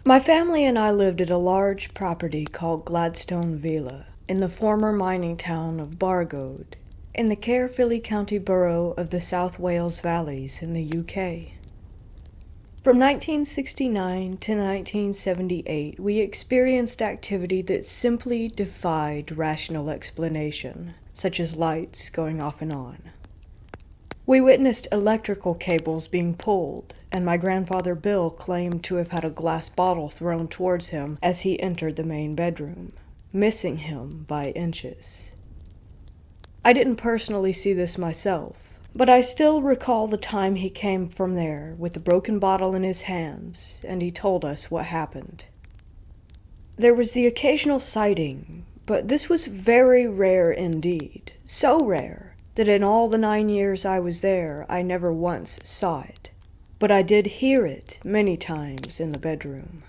My family and I lived at a large property called Gladstone Villa in the former mining town of Bargoed, in the Caerphilly County Borough of the South Wales Valleys in the UK. From 1969 to 1978, we experienced activity that simply defied rational explanation, such as lights going off and on. We witnessed electrical cables being pulled, and my grandfather Bill claimed to have had a glass bottle thrown towards him as he entered the main bedroom, missing him by inches. I didn't personally see this myself, but I still recall the time he came from there with the broken bottle in his hands, and he told us what happened. There was the occasional sighting, but this was very rare indeed, so rare that in all the 9 years I was there, I never once saw it. But I did hear it many times in the bedroom.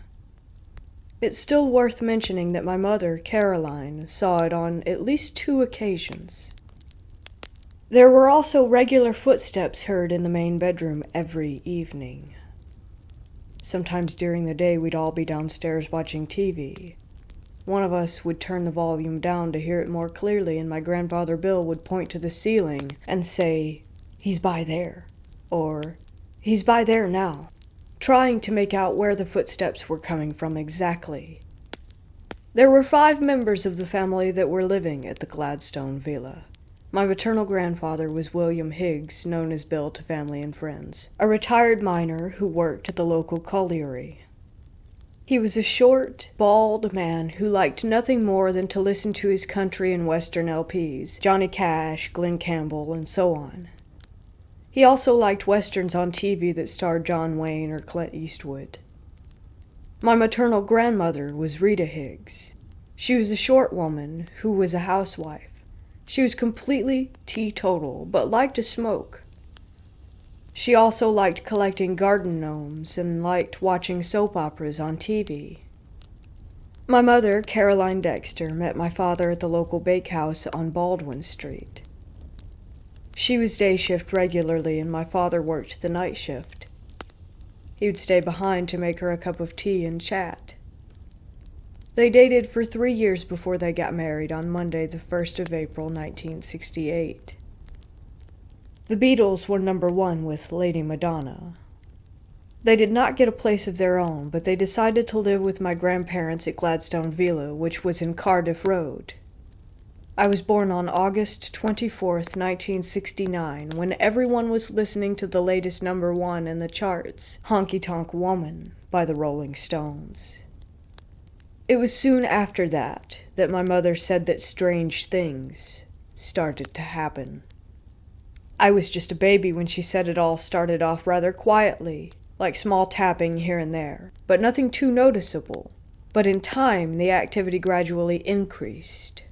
It's still worth mentioning that my mother, Caroline, saw it on at least 2 occasions. There were also regular footsteps heard in the main bedroom every evening. Sometimes during the day we'd all be downstairs watching TV. One of us would turn the volume down to hear it more clearly, and my grandfather Bill would point to the ceiling and say, "He's by there," or "He's by there now," trying to make out where the footsteps were coming from exactly. There were 5 members of the family that were living at the Gladstone Villa. My maternal grandfather was William Higgs, known as Bill to family and friends, a retired miner who worked at the local colliery. He was a short, bald man who liked nothing more than to listen to his country and western LPs, Johnny Cash, Glen Campbell, and so on. He also liked westerns on TV that starred John Wayne or Clint Eastwood. My maternal grandmother was Rita Higgs. She was a short woman who was a housewife. She was completely teetotal, but liked to smoke. She also liked collecting garden gnomes and liked watching soap operas on TV. My mother, Caroline Dexter, met my father at the local bakehouse on Baldwin Street. She was day shift regularly, and my father worked the night shift. He would stay behind to make her a cup of tea and chat. They dated for 3 years before they got married on Monday, the 1st of April, 1968. The Beatles were number 1 with Lady Madonna. They did not get a place of their own, but they decided to live with my grandparents at Gladstone Villa, which was in Cardiff Road. I was born on August 24th, 1969, when everyone was listening to the latest number 1 in the charts, Honky Tonk Woman, by the Rolling Stones. It was soon after that my mother said that strange things started to happen. I was just a baby when she said it all started off rather quietly, like small tapping here and there, but nothing too noticeable. But in time, the activity gradually increased.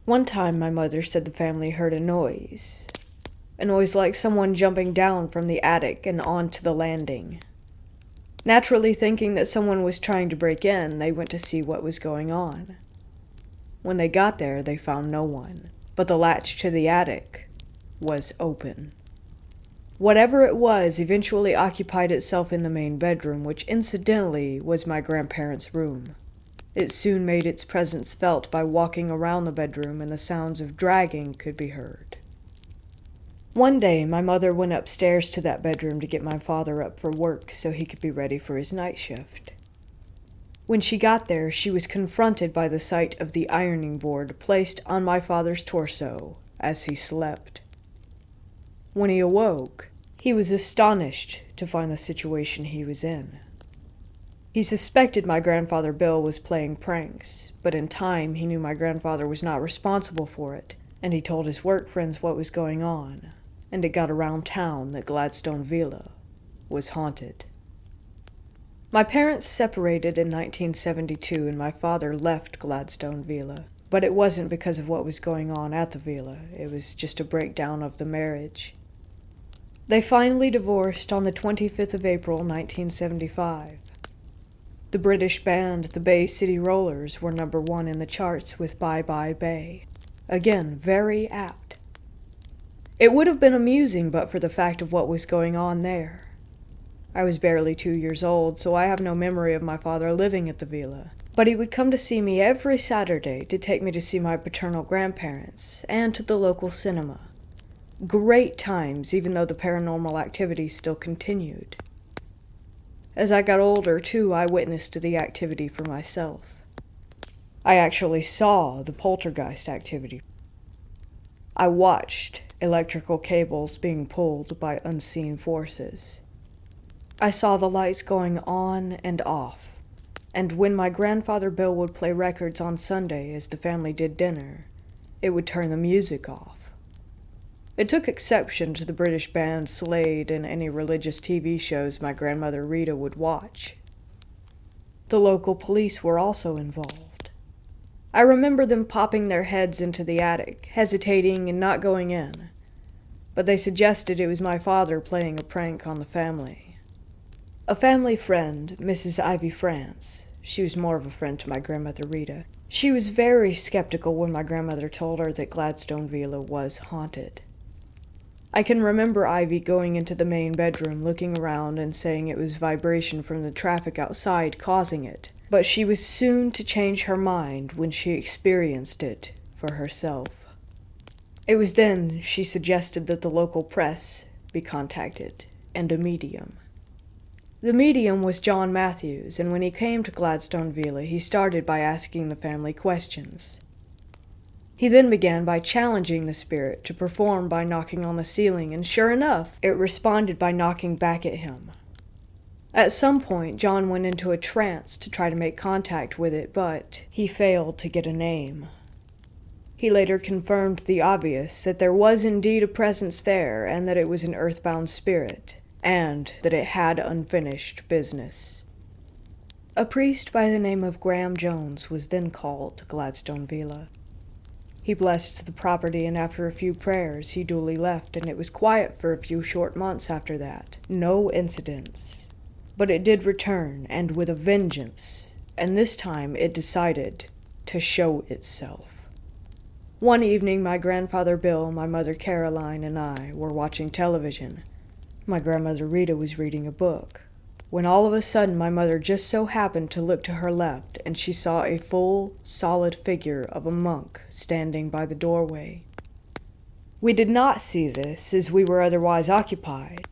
One time my mother said the family heard a noise like someone jumping down from the attic and onto the landing. Naturally thinking that someone was trying to break in, they went to see what was going on. When they got there, they found no one, but the latch to the attic was open. Whatever it was eventually occupied itself in the main bedroom, which incidentally was my grandparents' room. It soon made its presence felt by walking around the bedroom, and the sounds of dragging could be heard. One day, my mother went upstairs to that bedroom to get my father up for work so he could be ready for his night shift. When she got there, she was confronted by the sight of the ironing board placed on my father's torso as he slept. When he awoke, he was astonished to find the situation he was in. He suspected my grandfather Bill was playing pranks, but in time he knew my grandfather was not responsible for it, and he told his work friends what was going on, and it got around town that Gladstone Villa was haunted. My parents separated in 1972, and my father left Gladstone Villa, but it wasn't because of what was going on at the villa. It was just a breakdown of the marriage. They finally divorced on the 25th of April, 1975. The British band, the Bay City Rollers, were number 1 in the charts with Bye Bye Bay. Again, very apt. It would have been amusing but for the fact of what was going on there. I was barely 2 years old, so I have no memory of my father living at the villa. But he would come to see me every Saturday to take me to see my paternal grandparents and to the local cinema. Great times, even though the paranormal activity still continued. As I got older, too, I witnessed the activity for myself. I actually saw the poltergeist activity. I watched electrical cables being pulled by unseen forces. I saw the lights going on and off, and when my grandfather Bill would play records on Sunday as the family did dinner, it would turn the music off. It took exception to the British band Slade and any religious TV shows my grandmother Rita would watch. The local police were also involved. I remember them popping their heads into the attic, hesitating and not going in, but they suggested it was my father playing a prank on the family. A family friend, Mrs. Ivy France, she was more of a friend to my grandmother Rita, she was very skeptical when my grandmother told her that Gladstone Villa was haunted. I can remember Ivy going into the main bedroom, looking around and saying it was vibration from the traffic outside causing it, but she was soon to change her mind when she experienced it for herself. It was then she suggested that the local press be contacted, and a medium. The medium was John Matthews, and when he came to Gladstone Villa, he started by asking the family questions. He then began by challenging the spirit to perform by knocking on the ceiling, and sure enough, it responded by knocking back at him. At some point, John went into a trance to try to make contact with it, but he failed to get a name. He later confirmed the obvious, that there was indeed a presence there, and that it was an earthbound spirit, and that it had unfinished business. A priest by the name of Graham Jones was then called to Gladstone Villa. He blessed the property, and after a few prayers, he duly left, and it was quiet for a few short months after that. No incidents. But it did return, and with a vengeance, and this time it decided to show itself. One evening, my grandfather Bill, my mother Caroline, and I were watching television. My grandmother Rita was reading a book, when all of a sudden my mother just so happened to look to her left, and she saw a full, solid figure of a monk standing by the doorway. We did not see this, as we were otherwise occupied,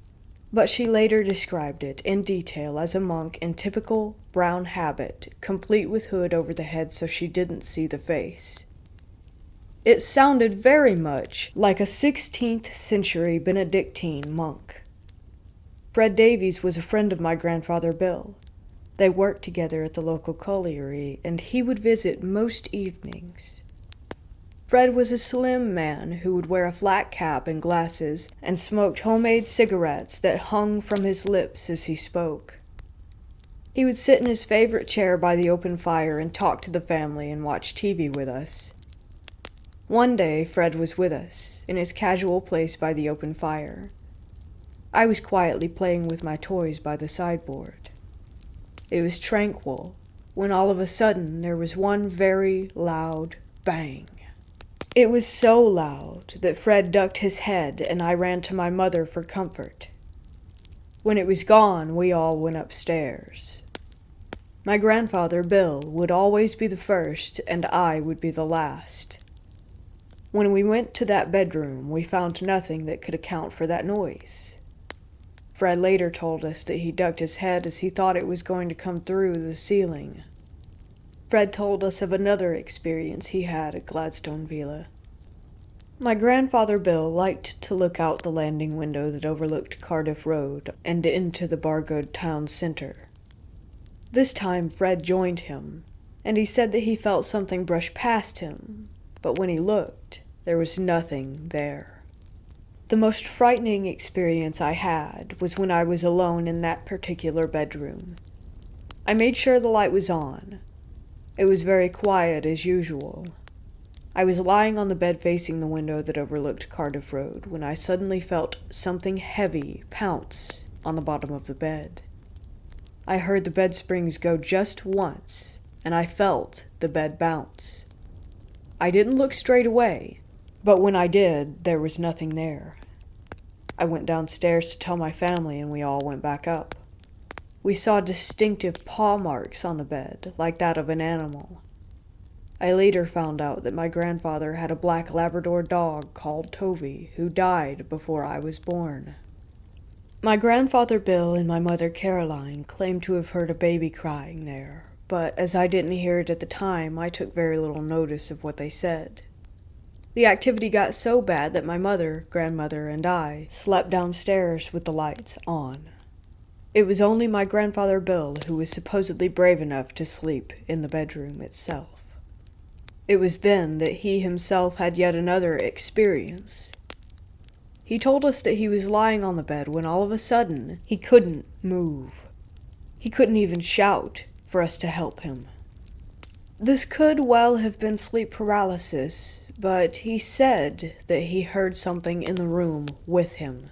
but she later described it in detail as a monk in typical brown habit, complete with hood over the head so she didn't see the face. It sounded very much like a 16th century Benedictine monk. Fred Davies was a friend of my grandfather Bill. They worked together at the local colliery, and he would visit most evenings. Fred was a slim man who would wear a flat cap and glasses and smoked homemade cigarettes that hung from his lips as he spoke. He would sit in his favorite chair by the open fire and talk to the family and watch TV with us. One day, Fred was with us, in his casual place by the open fire. I was quietly playing with my toys by the sideboard. It was tranquil, when all of a sudden there was one very loud bang. It was so loud that Fred ducked his head and I ran to my mother for comfort. When it was gone, we all went upstairs. My grandfather, Bill, would always be the first and I would be the last. When we went to that bedroom, we found nothing that could account for that noise. Fred later told us that he ducked his head as he thought it was going to come through the ceiling. Fred told us of another experience he had at Gladstone Villa. My grandfather Bill liked to look out the landing window that overlooked Cardiff Road and into the Bargoed town center. This time Fred joined him, and he said that he felt something brush past him, but when he looked, there was nothing there. The most frightening experience I had was when I was alone in that particular bedroom. I made sure the light was on. It was very quiet as usual. I was lying on the bed facing the window that overlooked Cardiff Road when I suddenly felt something heavy pounce on the bottom of the bed. I heard the bed springs go just once, and I felt the bed bounce. I didn't look straight away, but when I did, there was nothing there. I went downstairs to tell my family, and we all went back up. We saw distinctive paw marks on the bed, like that of an animal. I later found out that my grandfather had a black Labrador dog called Toby, who died before I was born. My grandfather Bill and my mother Caroline claimed to have heard a baby crying there, but as I didn't hear it at the time, I took very little notice of what they said. The activity got so bad that my mother, grandmother, and I slept downstairs with the lights on. It was only my grandfather Bill who was supposedly brave enough to sleep in the bedroom itself. It was then that he himself had yet another experience. He told us that he was lying on the bed when all of a sudden he couldn't move. He couldn't even shout for us to help him. This could well have been sleep paralysis, but he said that he heard something in the room with him.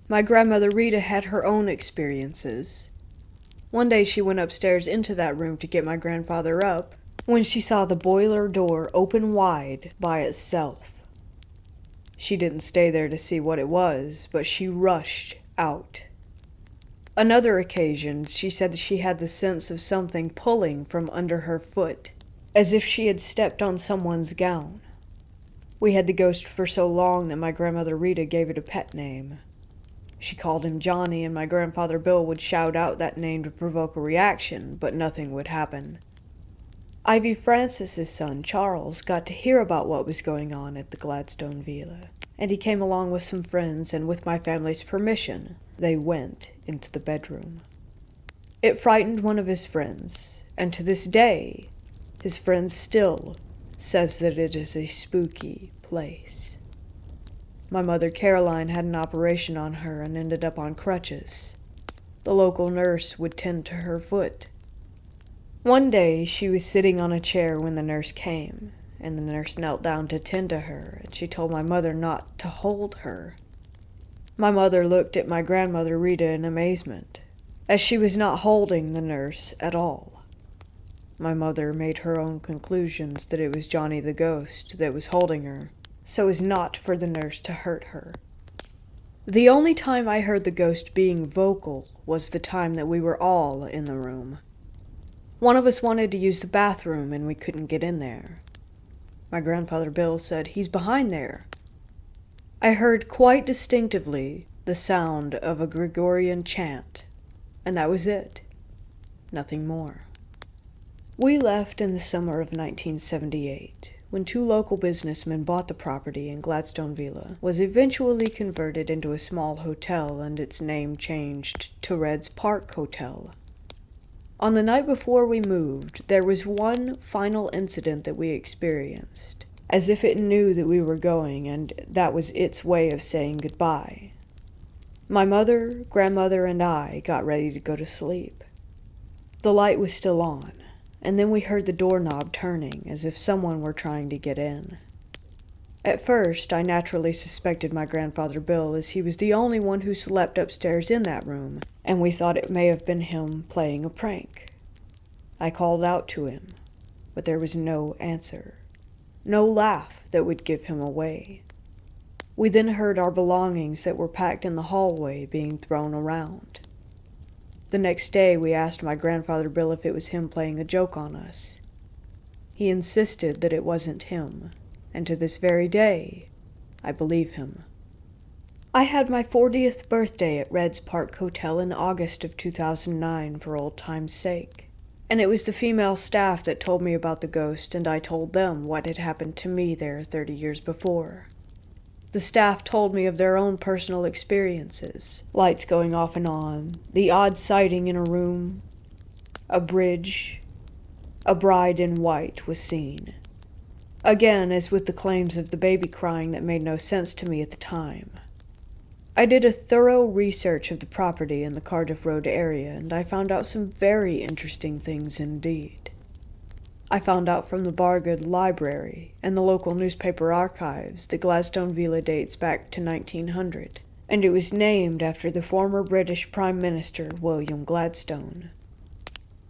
My grandmother Rita had her own experiences. One day she went upstairs into that room to get my grandfather up when she saw the boiler door open wide by itself. She didn't stay there to see what it was, but she rushed out. Another occasion, she said she had the sense of something pulling from under her foot, as if she had stepped on someone's gown. We had the ghost for so long that my grandmother Rita gave it a pet name. She called him Johnny, and my grandfather Bill would shout out that name to provoke a reaction, but nothing would happen. Ivy Francis's son, Charles, got to hear about what was going on at the Gladstone Villa, and he came along with some friends, and with my family's permission, they went into the bedroom. It frightened one of his friends, and to this day, his friend still says that it is a spooky place. My mother Caroline had an operation on her and ended up on crutches. The local nurse would tend to her foot. One day, she was sitting on a chair when the nurse came, and the nurse knelt down to tend to her, and she told my mother not to hold her. My mother looked at my grandmother Rita in amazement, as she was not holding the nurse at all. My mother made her own conclusions that it was Johnny the ghost that was holding her, so as not for the nurse to hurt her. The only time I heard the ghost being vocal was the time that we were all in the room. One of us wanted to use the bathroom and we couldn't get in there. My grandfather Bill said, "He's behind there." I heard quite distinctively the sound of a Gregorian chant, and that was it. Nothing more. We left in the summer of 1978, when two local businessmen bought the property, and Gladstone Villa was eventually converted into a small hotel and its name changed to Red's Park Hotel. On the night before we moved, there was one final incident that we experienced, as if it knew that we were going, and that was its way of saying goodbye. My mother, grandmother, and I got ready to go to sleep. The light was still on, and then we heard the doorknob turning, as if someone were trying to get in. At first, I naturally suspected my grandfather Bill, as he was the only one who slept upstairs in that room, and we thought it may have been him playing a prank. I called out to him, but there was no answer, no laugh that would give him away. We then heard our belongings that were packed in the hallway being thrown around. The next day, we asked my grandfather Bill if it was him playing a joke on us. He insisted that it wasn't him, and to this very day, I believe him. I had my 40th birthday at Red's Park Hotel in August of 2009 for old time's sake, and it was the female staff that told me about the ghost, and I told them what had happened to me there 30 years before. The staff told me of their own personal experiences, lights going off and on, the odd sighting in a room, a bridge, a bride in white was seen. Again, as with the claims of the baby crying that made no sense to me at the time. I did a thorough research of the property in the Cardiff Road area, and I found out some very interesting things indeed. I found out from the Bargood Library and the local newspaper archives that Gladstone Villa dates back to 1900, and it was named after the former British Prime Minister William Gladstone.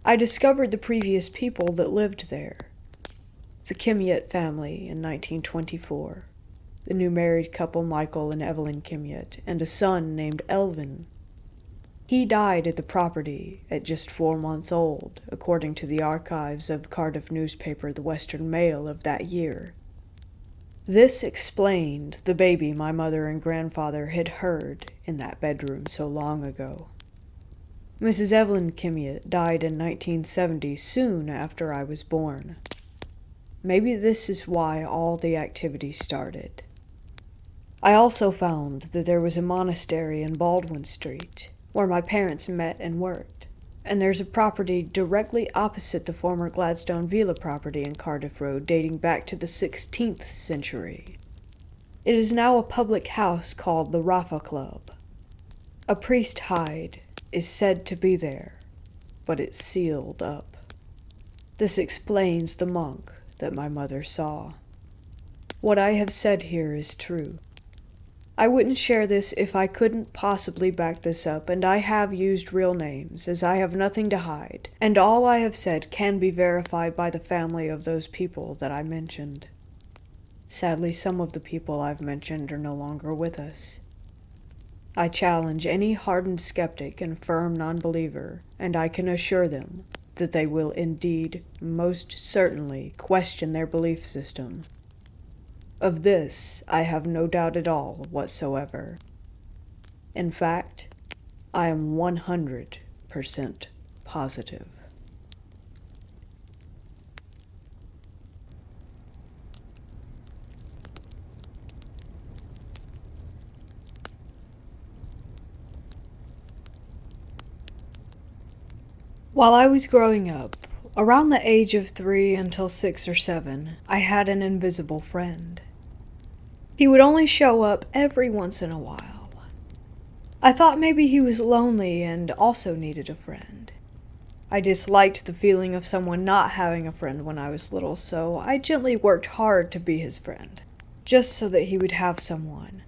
I discovered the previous people that lived there. The Kimyett family in 1924, the new married couple Michael and Evelyn Kimyett, and a son named Elvin. He died at the property at just 4 months old, according to the archives of the Cardiff newspaper The Western Mail of that year. This explained the baby my mother and grandfather had heard in that bedroom so long ago. Mrs. Evelyn Kimmiott died in 1970, soon after I was born. Maybe this is why all the activity started. I also found that there was a monastery in Baldwin Street, where my parents met and worked, and there's a property directly opposite the former Gladstone Villa property in Cardiff Road dating back to the 16th century. It is now a public house called the Rafa Club. A priest hide is said to be there, but it's sealed up. This explains the monk that my mother saw. What I have said here is true. I wouldn't share this if I couldn't possibly back this up, and I have used real names, as I have nothing to hide, and all I have said can be verified by the family of those people that I mentioned. Sadly, some of the people I've mentioned are no longer with us. I challenge any hardened skeptic and firm non-believer, and I can assure them that they will indeed, most certainly, question their belief system. Of this, I have no doubt at all whatsoever. In fact, I am 100% positive. While I was growing up, around the age of 3 until 6 or 7, I had an invisible friend. He would only show up every once in a while. I thought maybe he was lonely and also needed a friend. I disliked the feeling of someone not having a friend when I was little, so I gently worked hard to be his friend, just so that he would have someone.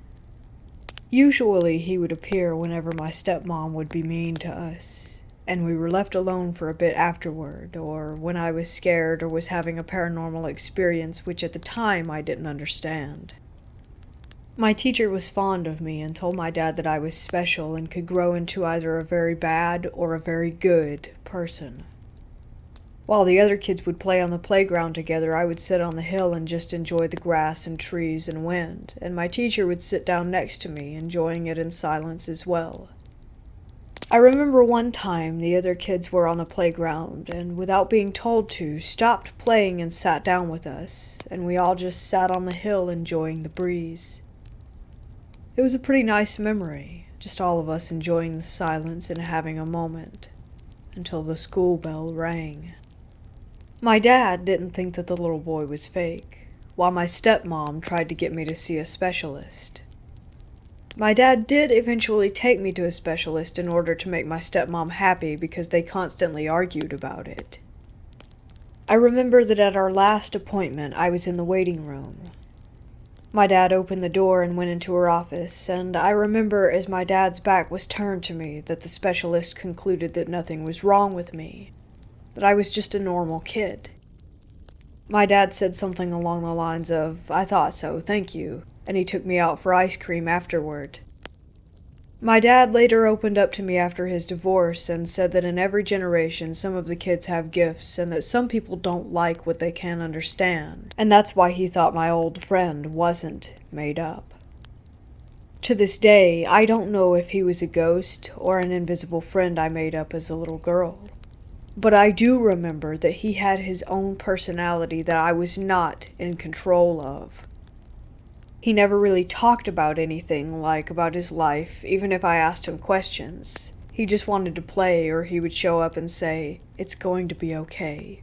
Usually he would appear whenever my stepmom would be mean to us, and we were left alone for a bit afterward, or when I was scared or was having a paranormal experience which at the time I didn't understand. My teacher was fond of me and told my dad that I was special and could grow into either a very bad or a very good person. While the other kids would play on the playground together, I would sit on the hill and just enjoy the grass and trees and wind, and my teacher would sit down next to me, enjoying it in silence as well. I remember one time the other kids were on the playground and, without being told to, stopped playing and sat down with us, and we all just sat on the hill enjoying the breeze. It was a pretty nice memory, just all of us enjoying the silence and having a moment, until the school bell rang. My dad didn't think that the little boy was fake, while my stepmom tried to get me to see a specialist. My dad did eventually take me to a specialist in order to make my stepmom happy because they constantly argued about it. I remember that at our last appointment I was in the waiting room. My dad opened the door and went into her office, and I remember as my dad's back was turned to me that the specialist concluded that nothing was wrong with me, that I was just a normal kid. My dad said something along the lines of, "I thought so, thank you," and he took me out for ice cream afterward. My dad later opened up to me after his divorce and said that in every generation some of the kids have gifts and that some people don't like what they can't understand, and that's why he thought my old friend wasn't made up. To this day, I don't know if he was a ghost or an invisible friend I made up as a little girl, but I do remember that he had his own personality that I was not in control of. He never really talked about anything, like about his life, even if I asked him questions. He just wanted to play, or he would show up and say, "It's going to be okay."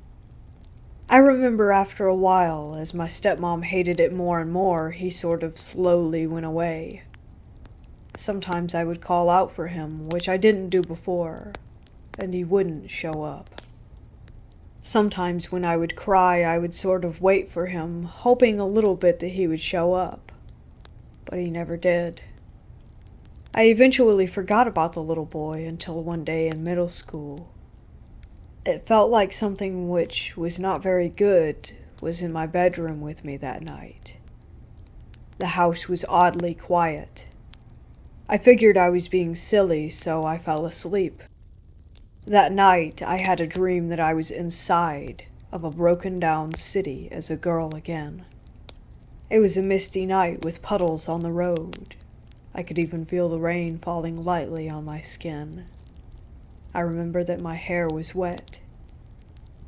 I remember after a while, as my stepmom hated it more and more, he sort of slowly went away. Sometimes I would call out for him, which I didn't do before, and he wouldn't show up. Sometimes when I would cry, I would sort of wait for him, hoping a little bit that he would show up. But he never did. I eventually forgot about the little boy until one day in middle school. It felt like something which was not very good was in my bedroom with me that night. The house was oddly quiet. I figured I was being silly, so I fell asleep. That night, I had a dream that I was inside of a broken-down city as a girl again. It was a misty night with puddles on the road. I could even feel the rain falling lightly on my skin. I remember that my hair was wet.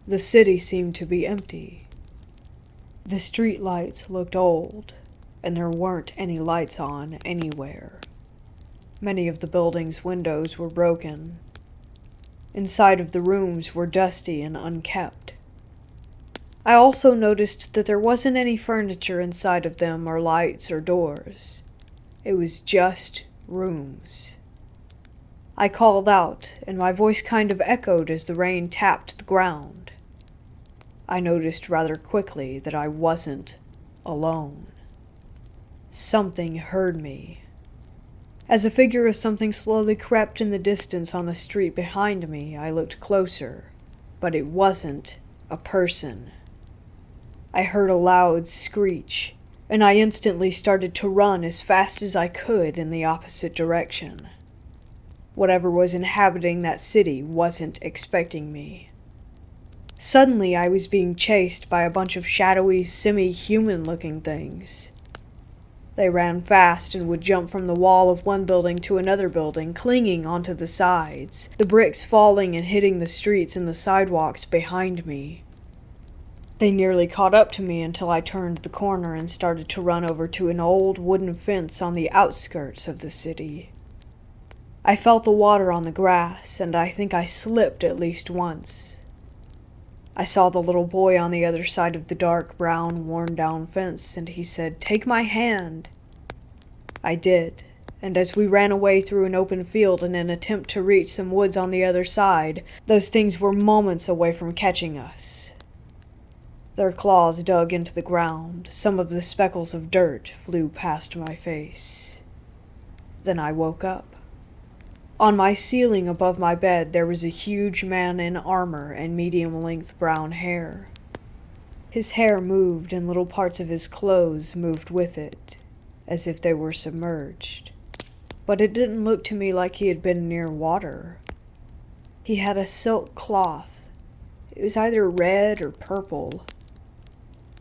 The city seemed to be empty. The street lights looked old, and there weren't any lights on anywhere. Many of the building's windows were broken. Inside of the rooms were dusty and unkept. I also noticed that there wasn't any furniture inside of them or lights or doors. It was just rooms. I called out, and my voice kind of echoed as the rain tapped the ground. I noticed rather quickly that I wasn't alone. Something heard me. As a figure of something slowly crept in the distance on the street behind me, I looked closer, but it wasn't a person. I heard a loud screech, and I instantly started to run as fast as I could in the opposite direction. Whatever was inhabiting that city wasn't expecting me. Suddenly, I was being chased by a bunch of shadowy, semi-human-looking things. They ran fast and would jump from the wall of one building to another building, clinging onto the sides, the bricks falling and hitting the streets and the sidewalks behind me. They nearly caught up to me until I turned the corner and started to run over to an old wooden fence on the outskirts of the city. I felt the water on the grass, and I think I slipped at least once. I saw the little boy on the other side of the dark brown, worn-down fence, and he said, "Take my hand." I did, and as we ran away through an open field in an attempt to reach some woods on the other side, those things were moments away from catching us. Their claws dug into the ground. Some of the speckles of dirt flew past my face. Then I woke up. On my ceiling above my bed, there was a huge man in armor and medium-length brown hair. His hair moved, and little parts of his clothes moved with it, as if they were submerged. But it didn't look to me like he had been near water. He had a silk cloth. It was either red or purple.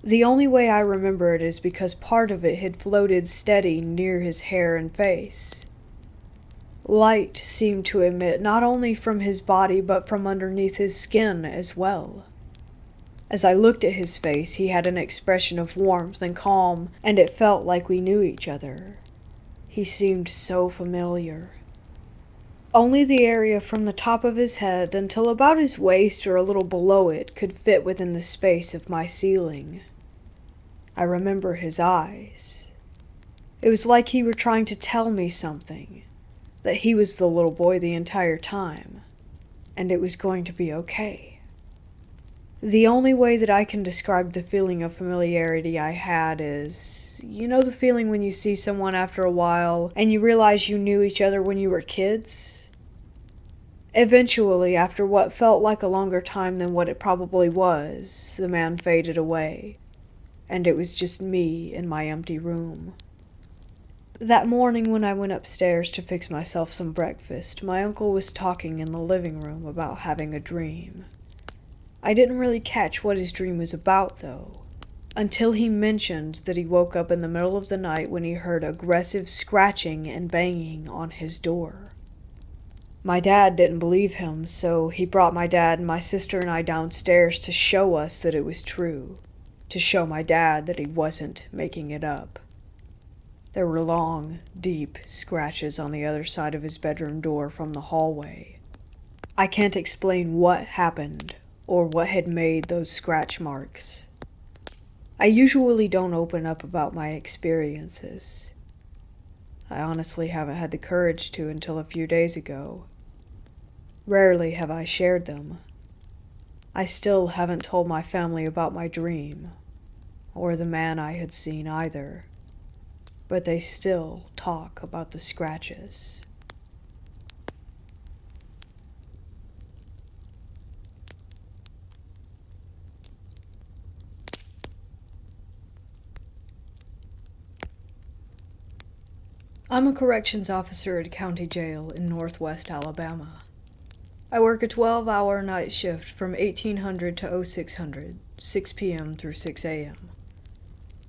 The only way I remember it is because part of it had floated steady near his hair and face. Light seemed to emit not only from his body but from underneath his skin as well. As I looked at his face, he had an expression of warmth and calm, and it felt like we knew each other. He seemed so familiar. Only the area from the top of his head until about his waist or a little below it could fit within the space of my ceiling. I remember his eyes. It was like he were trying to tell me something, that he was the little boy the entire time, and it was going to be okay. The only way that I can describe the feeling of familiarity I had is, you know the feeling when you see someone after a while and you realize you knew each other when you were kids? Eventually, after what felt like a longer time than what it probably was, the man faded away, and it was just me in my empty room. That morning when I went upstairs to fix myself some breakfast, my uncle was talking in the living room about having a dream. I didn't really catch what his dream was about, though, until he mentioned that he woke up in the middle of the night when he heard aggressive scratching and banging on his door. My dad didn't believe him, so he brought my dad and my sister and I downstairs to show us that it was true, to show my dad that he wasn't making it up. There were long, deep scratches on the other side of his bedroom door from the hallway. I can't explain what happened or what had made those scratch marks. I usually don't open up about my experiences. I honestly haven't had the courage to until a few days ago. Rarely have I shared them. I still haven't told my family about my dream, or the man I had seen either. But they still talk about the scratches. I'm a corrections officer at a county jail in northwest Alabama. I work a 12-hour night shift from 1800 to 0600, 6 p.m. through 6 a.m.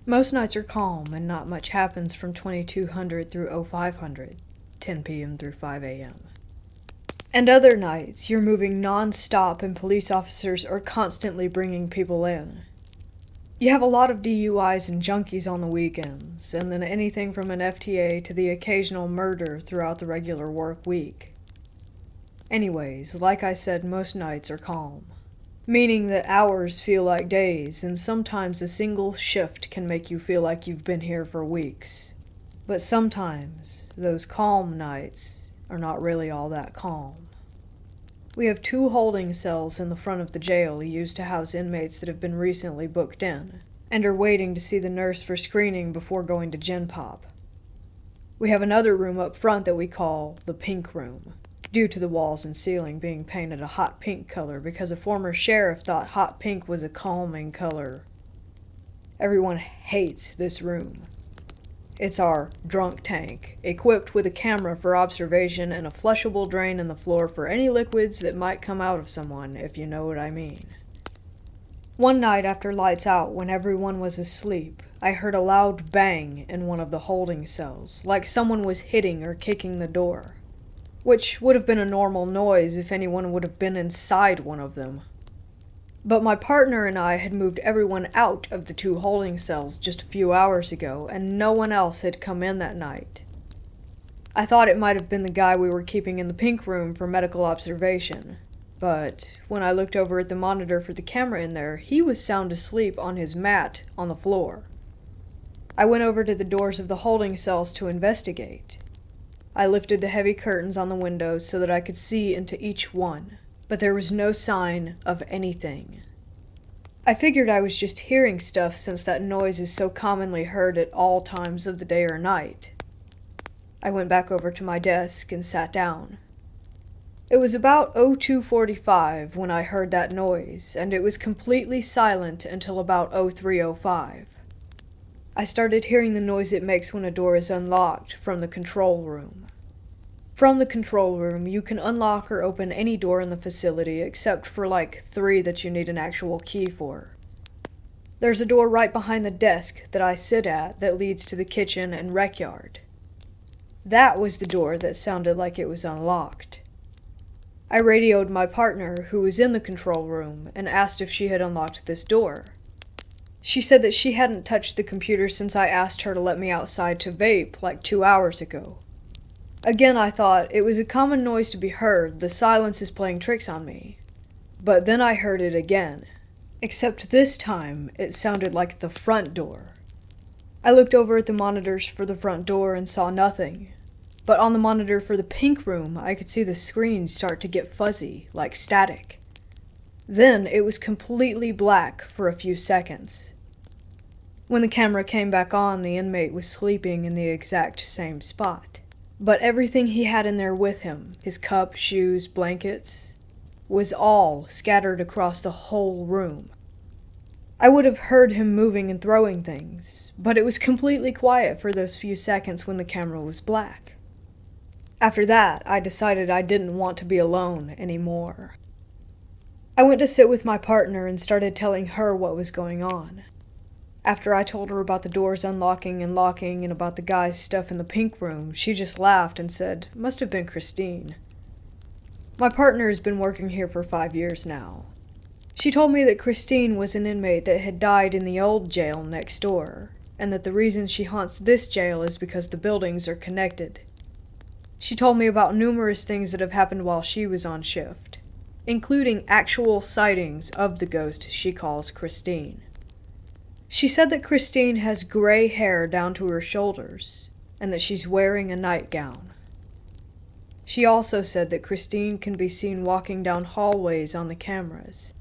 Most nights are calm and not much happens from 2200 through 0500, 10 p.m. through 5 a.m. And other nights, you're moving non-stop and police officers are constantly bringing people in. You have a lot of DUIs and junkies on the weekends, and then anything from an FTA to the occasional murder throughout the regular work week. Anyways, like I said, most nights are calm, meaning that hours feel like days, and sometimes a single shift can make you feel like you've been here for weeks. But sometimes, those calm nights are not really all that calm. We have 2 holding cells in the front of the jail used to house inmates that have been recently booked in, and are waiting to see the nurse for screening before going to Gen Pop. We have another room up front that we call the Pink Room, due to the walls and ceiling being painted a hot pink color because a former sheriff thought hot pink was a calming color. Everyone hates this room. It's our drunk tank, equipped with a camera for observation and a flushable drain in the floor for any liquids that might come out of someone, if you know what I mean. One night after lights out, when everyone was asleep, I heard a loud bang in one of the holding cells, like someone was hitting or kicking the door, which would have been a normal noise if anyone would have been inside one of them. But my partner and I had moved everyone out of the 2 holding cells just a few hours ago, and no one else had come in that night. I thought it might have been the guy we were keeping in the Pink Room for medical observation, but when I looked over at the monitor for the camera in there, he was sound asleep on his mat on the floor. I went over to the doors of the holding cells to investigate. I lifted the heavy curtains on the windows so that I could see into each one, but there was no sign of anything. I figured I was just hearing stuff since that noise is so commonly heard at all times of the day or night. I went back over to my desk and sat down. It was about 02:45 when I heard that noise, and it was completely silent until about 03:05. I started hearing the noise it makes when a door is unlocked from the control room. From the control room, you can unlock or open any door in the facility except for like 3 that you need an actual key for. There's a door right behind the desk that I sit at that leads to the kitchen and rec yard. That was the door that sounded like it was unlocked. I radioed my partner, who was in the control room, and asked if she had unlocked this door. She said that she hadn't touched the computer since I asked her to let me outside to vape like 2 hours ago. Again, I thought it was a common noise to be heard, the silence is playing tricks on me. But then I heard it again, except this time it sounded like the front door. I looked over at the monitors for the front door and saw nothing, but on the monitor for the Pink Room I could see the screen start to get fuzzy, like static. Then it was completely black for a few seconds. When the camera came back on, the inmate was sleeping in the exact same spot. But everything he had in there with him, his cup, shoes, blankets, was all scattered across the whole room. I would have heard him moving and throwing things, but it was completely quiet for those few seconds when the camera was black. After that, I decided I didn't want to be alone anymore. I went to sit with my partner and started telling her what was going on. After I told her about the doors unlocking and locking and about the guy's stuff in the Pink Room, she just laughed and said, "Must have been Christine." My partner has been working here for 5 years now. She told me that Christine was an inmate that had died in the old jail next door, and that the reason she haunts this jail is because the buildings are connected. She told me about numerous things that have happened while she was on shift, including actual sightings of the ghost she calls Christine. She said that Christine has gray hair down to her shoulders, and that she's wearing a nightgown. She also said that Christine can be seen walking down hallways on the cameras,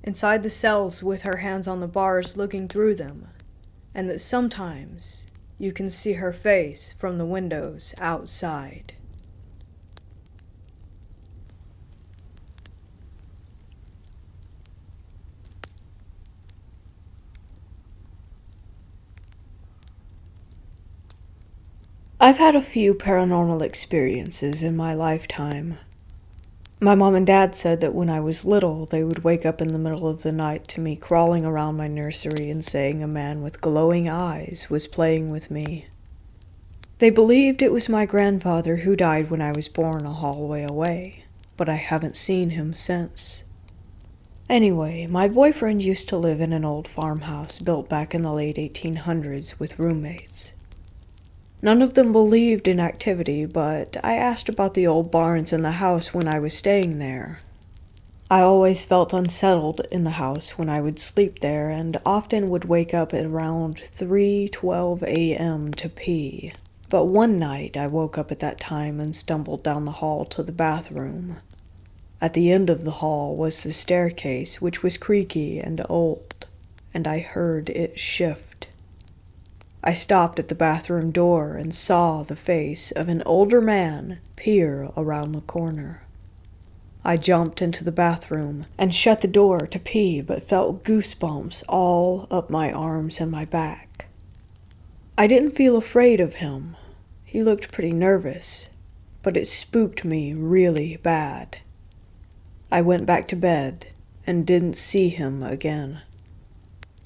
inside the cells with her hands on the bars looking through them, and that sometimes you can see her face from the windows outside. I've had a few paranormal experiences in my lifetime. My mom and dad said that when I was little, they would wake up in the middle of the night to me crawling around my nursery and saying a man with glowing eyes was playing with me. They believed it was my grandfather who died when I was born a hallway away, but I haven't seen him since. Anyway, my boyfriend used to live in an old farmhouse built back in the late 1800s with roommates. None of them believed in activity, but I asked about the old barns in the house when I was staying there. I always felt unsettled in the house when I would sleep there and often would wake up at around 3:12 a.m. to pee. But one night I woke up at that time and stumbled down the hall to the bathroom. At the end of the hall was the staircase, which was creaky and old, and I heard it shift. I stopped at the bathroom door and saw the face of an older man peer around the corner. I jumped into the bathroom and shut the door to pee, but felt goosebumps all up my arms and my back. I didn't feel afraid of him. He looked pretty nervous, but it spooked me really bad. I went back to bed and didn't see him again.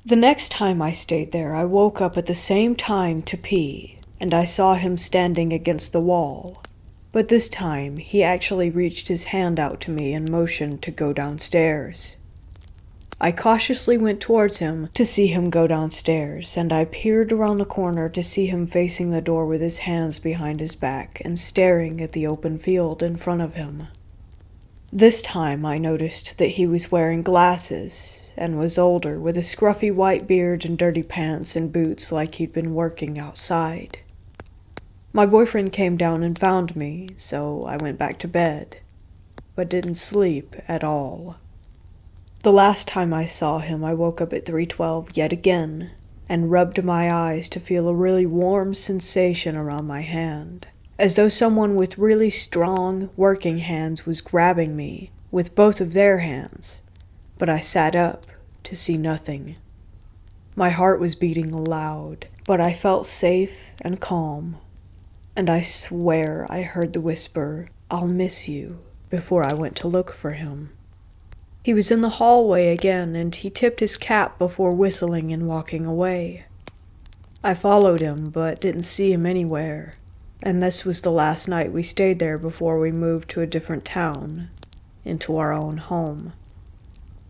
The next time I stayed there, I woke up at the same time to pee, and I saw him standing against the wall. But this time, he actually reached his hand out to me and motioned to go downstairs. I cautiously went towards him to see him go downstairs, and I peered around the corner to see him facing the door with his hands behind his back and staring at the open field in front of him. This time I noticed that he was wearing glasses and was older, with a scruffy white beard and dirty pants and boots like he'd been working outside. My boyfriend came down and found me, so I went back to bed, but didn't sleep at all. The last time I saw him, I woke up at 3:12 yet again and rubbed my eyes to feel a really warm sensation around my hand, as though someone with really strong, working hands was grabbing me with both of their hands, but I sat up to see nothing. My heart was beating loud, but I felt safe and calm, and I swear I heard the whisper, "I'll miss you," before I went to look for him. He was in the hallway again, and he tipped his cap before whistling and walking away. I followed him, but didn't see him anywhere. And this was the last night we stayed there before we moved to a different town, into our own home.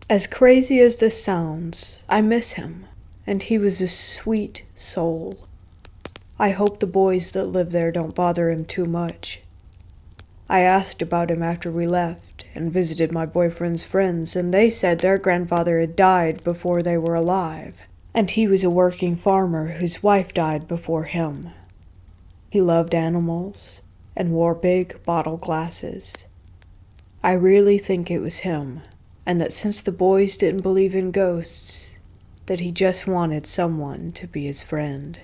As crazy as this sounds, I miss him, and he was a sweet soul. I hope the boys that live there don't bother him too much. I asked about him after we left, and visited my boyfriend's friends, and they said their grandfather had died before they were alive, and he was a working farmer whose wife died before him. He loved animals and wore big bottle glasses. I really think it was him, and that since the boys didn't believe in ghosts, that he just wanted someone to be his friend.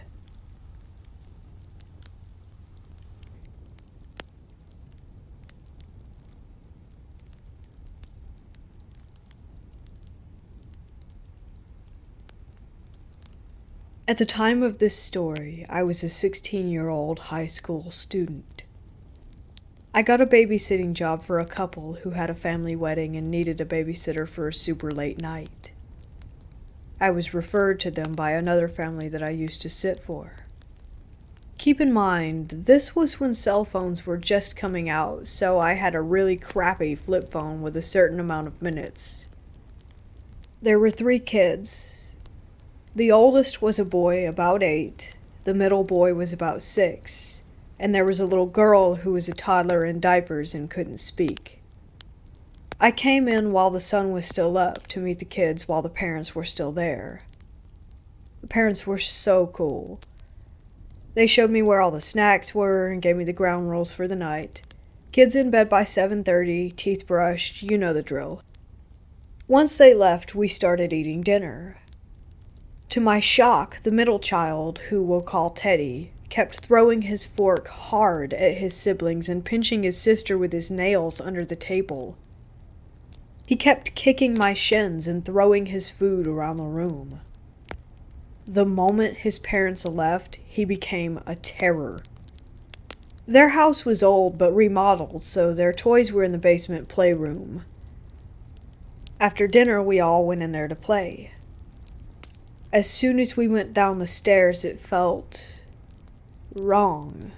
At the time of this story, I was a 16-year-old high school student. I got a babysitting job for a couple who had a family wedding and needed a babysitter for a super late night. I was referred to them by another family that I used to sit for. Keep in mind, this was when cell phones were just coming out, so I had a really crappy flip phone with a certain amount of minutes. There were 3 kids. The oldest was a boy about 8, the middle boy was about 6, and there was a little girl who was a toddler in diapers and couldn't speak. I came in while the sun was still up to meet the kids while the parents were still there. The parents were so cool. They showed me where all the snacks were and gave me the ground rules for the night. Kids in bed by 7:30, teeth brushed, you know the drill. Once they left, we started eating dinner. To my shock, the middle child, who we'll call Teddy, kept throwing his fork hard at his siblings and pinching his sister with his nails under the table. He kept kicking my shins and throwing his food around the room. The moment his parents left, he became a terror. Their house was old but remodeled, so their toys were in the basement playroom. After dinner, we all went in there to play. As soon as we went down the stairs, it felt wrong.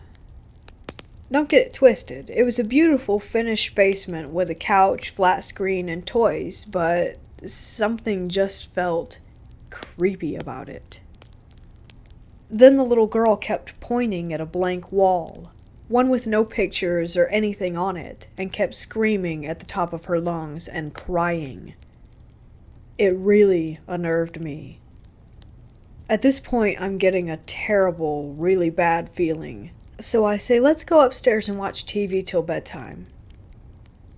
Don't get it twisted. It was a beautiful finished basement with a couch, flat screen, and toys, but something just felt creepy about it. Then the little girl kept pointing at a blank wall, one with no pictures or anything on it, and kept screaming at the top of her lungs and crying. It really unnerved me. At this point, I'm getting a terrible, really bad feeling. So I say, let's go upstairs and watch TV till bedtime.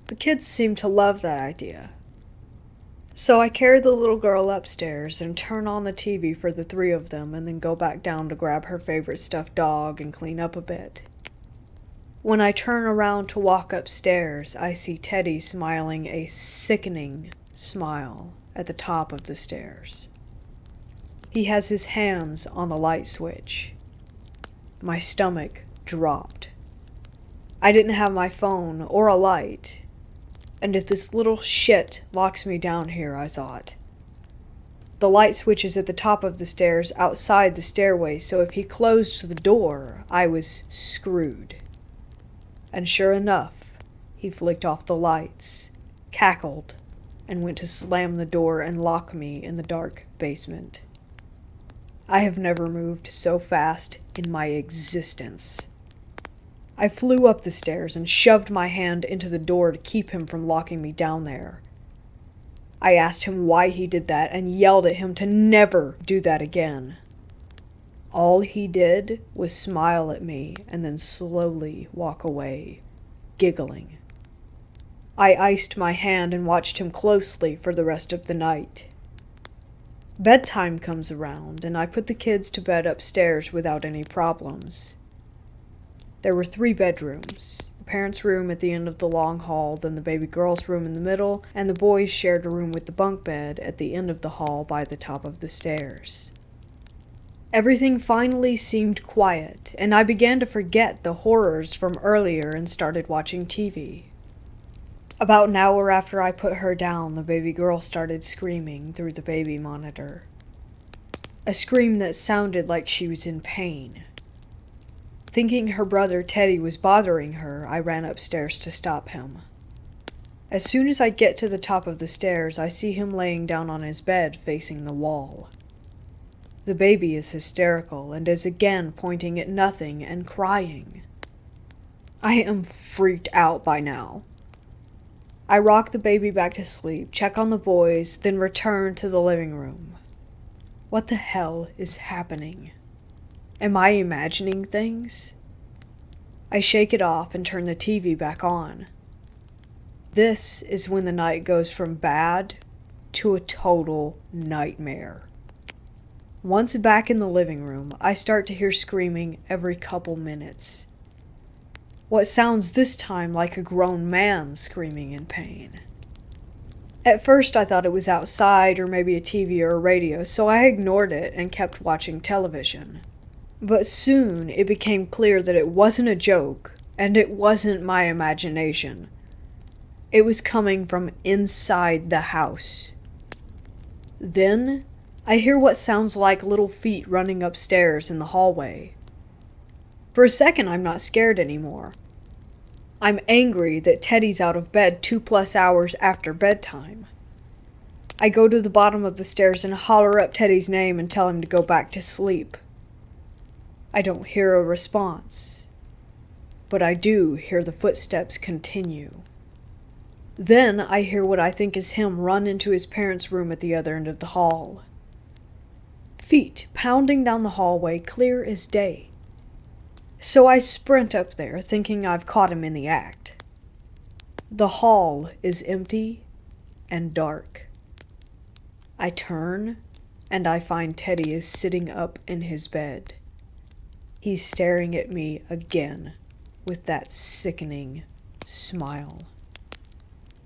The kids seem to love that idea. So I carry the little girl upstairs and turn on the TV for the three of them and then go back down to grab her favorite stuffed dog and clean up a bit. When I turn around to walk upstairs, I see Teddy smiling a sickening smile at the top of the stairs. He has his hands on the light switch. My stomach dropped. I didn't have my phone or a light, and if this little shit locks me down here, I thought. The light switch is at the top of the stairs outside the stairway, so if he closed the door, I was screwed. And sure enough, he flicked off the lights, cackled, and went to slam the door and lock me in the dark basement. I have never moved so fast in my existence. I flew up the stairs and shoved my hand into the door to keep him from locking me down there. I asked him why he did that and yelled at him to never do that again. All he did was smile at me and then slowly walk away, giggling. I iced my hand and watched him closely for the rest of the night. Bedtime comes around, and I put the kids to bed upstairs without any problems. There were 3 bedrooms, the parents' room at the end of the long hall, then the baby girl's room in the middle, and the boys shared a room with the bunk bed at the end of the hall by the top of the stairs. Everything finally seemed quiet, and I began to forget the horrors from earlier and started watching TV. About an hour after I put her down, the baby girl started screaming through the baby monitor. A scream that sounded like she was in pain. Thinking her brother Teddy was bothering her, I ran upstairs to stop him. As soon as I get to the top of the stairs, I see him laying down on his bed facing the wall. The baby is hysterical and is again pointing at nothing and crying. I am freaked out by now. I rock the baby back to sleep, check on the boys, then return to the living room. What the hell is happening? Am I imagining things? I shake it off and turn the TV back on. This is when the night goes from bad to a total nightmare. Once back in the living room, I start to hear screaming every couple minutes. What sounds this time like a grown man screaming in pain. At first I thought it was outside or maybe a TV or a radio, so I ignored it and kept watching television. But soon it became clear that it wasn't a joke, and it wasn't my imagination. It was coming from inside the house. Then I hear what sounds like little feet running upstairs in the hallway. For a second I'm not scared anymore. I'm angry that Teddy's out of bed 2+ hours after bedtime. I go to the bottom of the stairs and holler up Teddy's name and tell him to go back to sleep. I don't hear a response, but I do hear the footsteps continue. Then I hear what I think is him run into his parents' room at the other end of the hall. Feet pounding down the hallway, clear as day. So I sprint up there, thinking I've caught him in the act. The hall is empty and dark. I turn, and I find Teddy is sitting up in his bed. He's staring at me again with that sickening smile.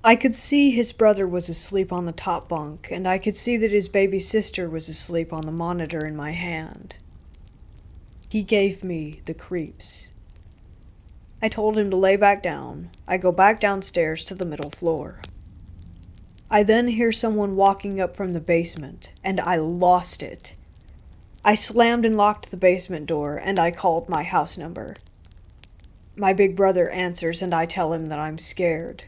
I could see his brother was asleep on the top bunk, and I could see that his baby sister was asleep on the monitor in my hand. He gave me the creeps. I told him to lay back down. I go back downstairs to the middle floor. I then hear someone walking up from the basement, and I lost it. I slammed and locked the basement door, and I called my house number. My big brother answers, and I tell him that I'm scared.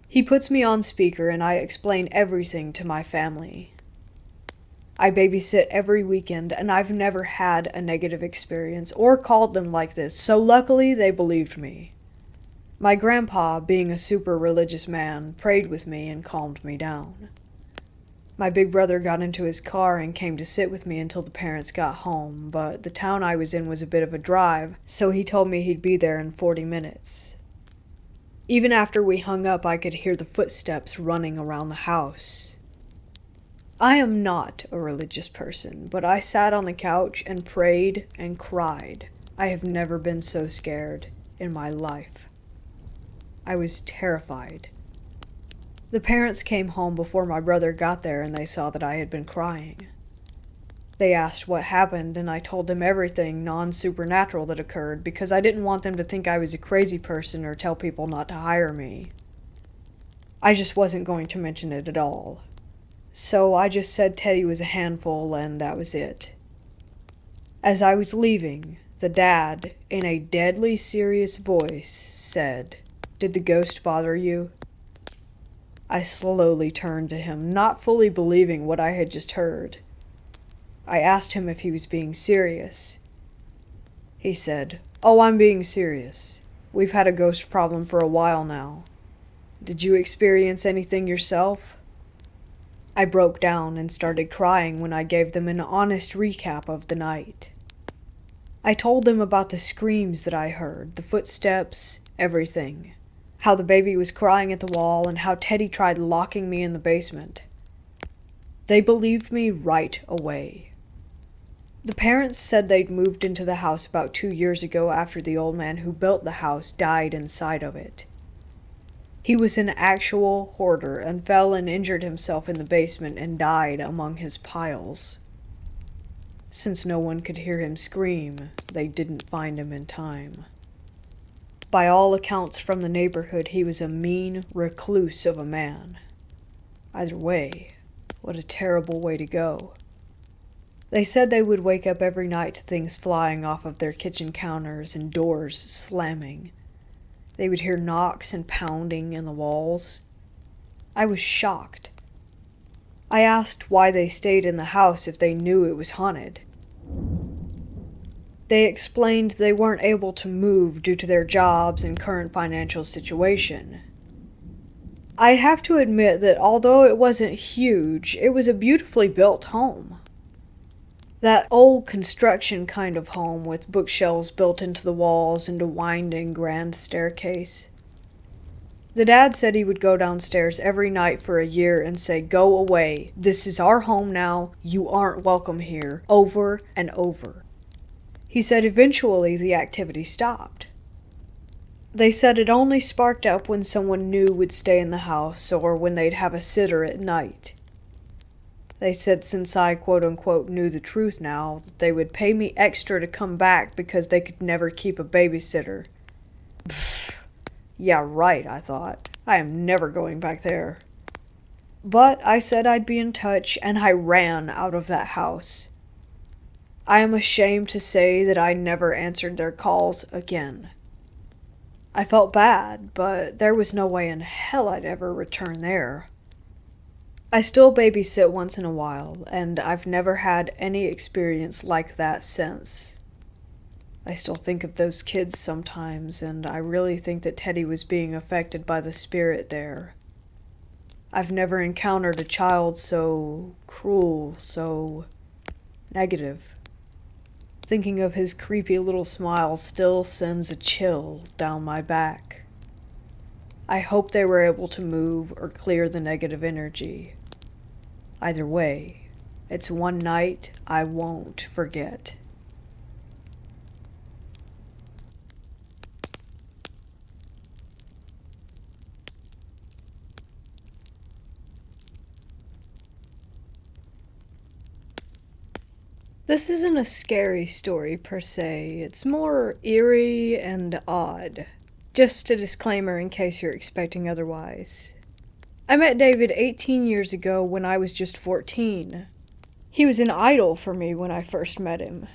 He puts me on speaker, and I explain everything to my family. I babysit every weekend, and I've never had a negative experience or called them like this, so luckily they believed me. My grandpa, being a super religious man, prayed with me and calmed me down. My big brother got into his car and came to sit with me until the parents got home, but the town I was in was a bit of a drive, so he told me he'd be there in 40 minutes. Even after we hung up, I could hear the footsteps running around the house. I am not a religious person, but I sat on the couch and prayed and cried. I have never been so scared in my life. I was terrified. The parents came home before my brother got there and they saw that I had been crying. They asked what happened and I told them everything non-supernatural that occurred because I didn't want them to think I was a crazy person or tell people not to hire me. I just wasn't going to mention it at all. So I just said Teddy was a handful and that was it. As I was leaving, the dad, in a deadly serious voice, said, "Did the ghost bother you?" I slowly turned to him, not fully believing what I had just heard. I asked him if he was being serious. He said, "Oh, I'm being serious. We've had a ghost problem for a while now. Did you experience anything yourself?" I broke down and started crying when I gave them an honest recap of the night. I told them about the screams that I heard, the footsteps, everything. How the baby was crying at the wall, and how Teddy tried locking me in the basement. They believed me right away. The parents said they'd moved into the house about 2 years ago after the old man who built the house died inside of it. He was an actual hoarder and fell and injured himself in the basement and died among his piles. Since no one could hear him scream, they didn't find him in time. By all accounts from the neighborhood, he was a mean recluse of a man. Either way, what a terrible way to go. They said they would wake up every night to things flying off of their kitchen counters and doors slamming. They would hear knocks and pounding in the walls. I was shocked. I asked why they stayed in the house if they knew it was haunted. They explained they weren't able to move due to their jobs and current financial situation. I have to admit that although it wasn't huge, it was a beautifully built home. That old construction kind of home with bookshelves built into the walls and a winding grand staircase. The dad said he would go downstairs every night for a year and say, "Go away. This is our home now. You aren't welcome here," over and over. He said eventually the activity stopped. They said it only sparked up when someone new would stay in the house or when they'd have a sitter at night. They said since I quote-unquote knew the truth now, that they would pay me extra to come back because they could never keep a babysitter. Pfft. Yeah, right, I thought. I am never going back there. But I said I'd be in touch, and I ran out of that house. I am ashamed to say that I never answered their calls again. I felt bad, but there was no way in hell I'd ever return there. I still babysit once in a while, and I've never had any experience like that since. I still think of those kids sometimes, and I really think that Teddy was being affected by the spirit there. I've never encountered a child so cruel, so negative. Thinking of his creepy little smile still sends a chill down my back. I hope they were able to move or clear the negative energy. Either way, it's one night I won't forget. This isn't a scary story per se, it's more eerie and odd. Just a disclaimer in case you're expecting otherwise. I met David 18 years ago when I was just 14. He was an idol for me when I first met him.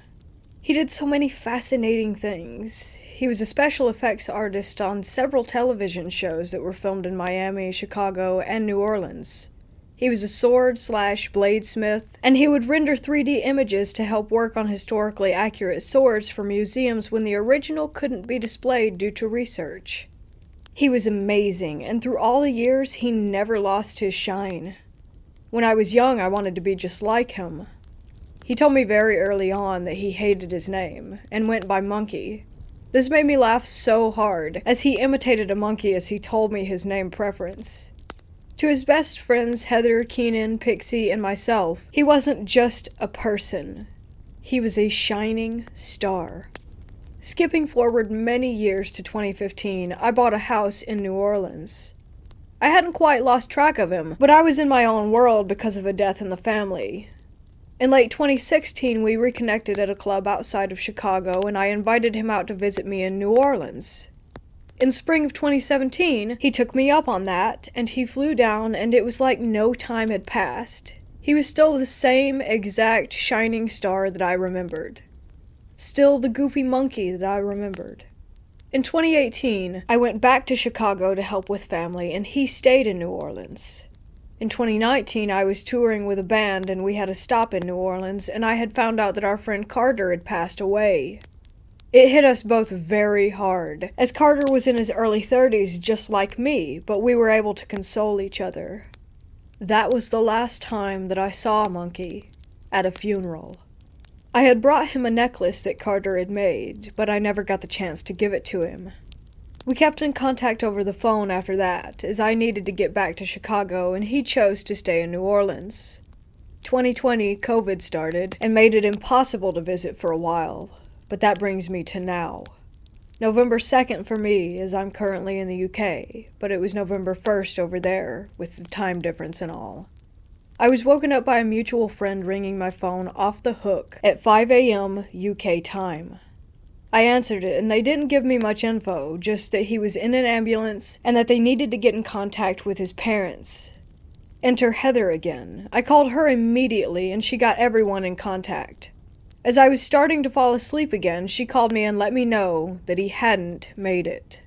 He did so many fascinating things. He was a special effects artist on several television shows that were filmed in Miami, Chicago, and New Orleans. He was a sword/bladesmith, and he would render 3D images to help work on historically accurate swords for museums when the original couldn't be displayed due to research. He was amazing, and through all the years, he never lost his shine. When I was young, I wanted to be just like him. He told me very early on that he hated his name, and went by Monkey. This made me laugh so hard, as he imitated a monkey as he told me his name preference. To his best friends, Heather, Keenan, Pixie, and myself, he wasn't just a person. He was a shining star. Skipping forward many years to 2015, I bought a house in New Orleans. I hadn't quite lost track of him, but I was in my own world because of a death in the family. In late 2016, we reconnected at a club outside of Chicago, and I invited him out to visit me in New Orleans. In spring of 2017, he took me up on that, and he flew down, and it was like no time had passed. He was still the same exact shining star that I remembered. Still the goofy monkey that I remembered. In 2018, I went back to Chicago to help with family, and he stayed in New Orleans. In 2019, I was touring with a band, and we had a stop in New Orleans, and I had found out that our friend Carter had passed away. It hit us both very hard, as Carter was in his early 30s just like me, but we were able to console each other. That was the last time that I saw Monkey, at a funeral. I had brought him a necklace that Carter had made, but I never got the chance to give it to him. We kept in contact over the phone after that, as I needed to get back to Chicago and he chose to stay in New Orleans. 2020, COVID started, and made it impossible to visit for a while. But that brings me to now. November 2nd for me, as I'm currently in the UK, but it was November 1st over there, with the time difference and all. I was woken up by a mutual friend ringing my phone off the hook at 5 a.m. UK time. I answered it, and they didn't give me much info, just that he was in an ambulance and that they needed to get in contact with his parents. Enter Heather again. I called her immediately, and she got everyone in contact. As I was starting to fall asleep again, she called me and let me know that he hadn't made it.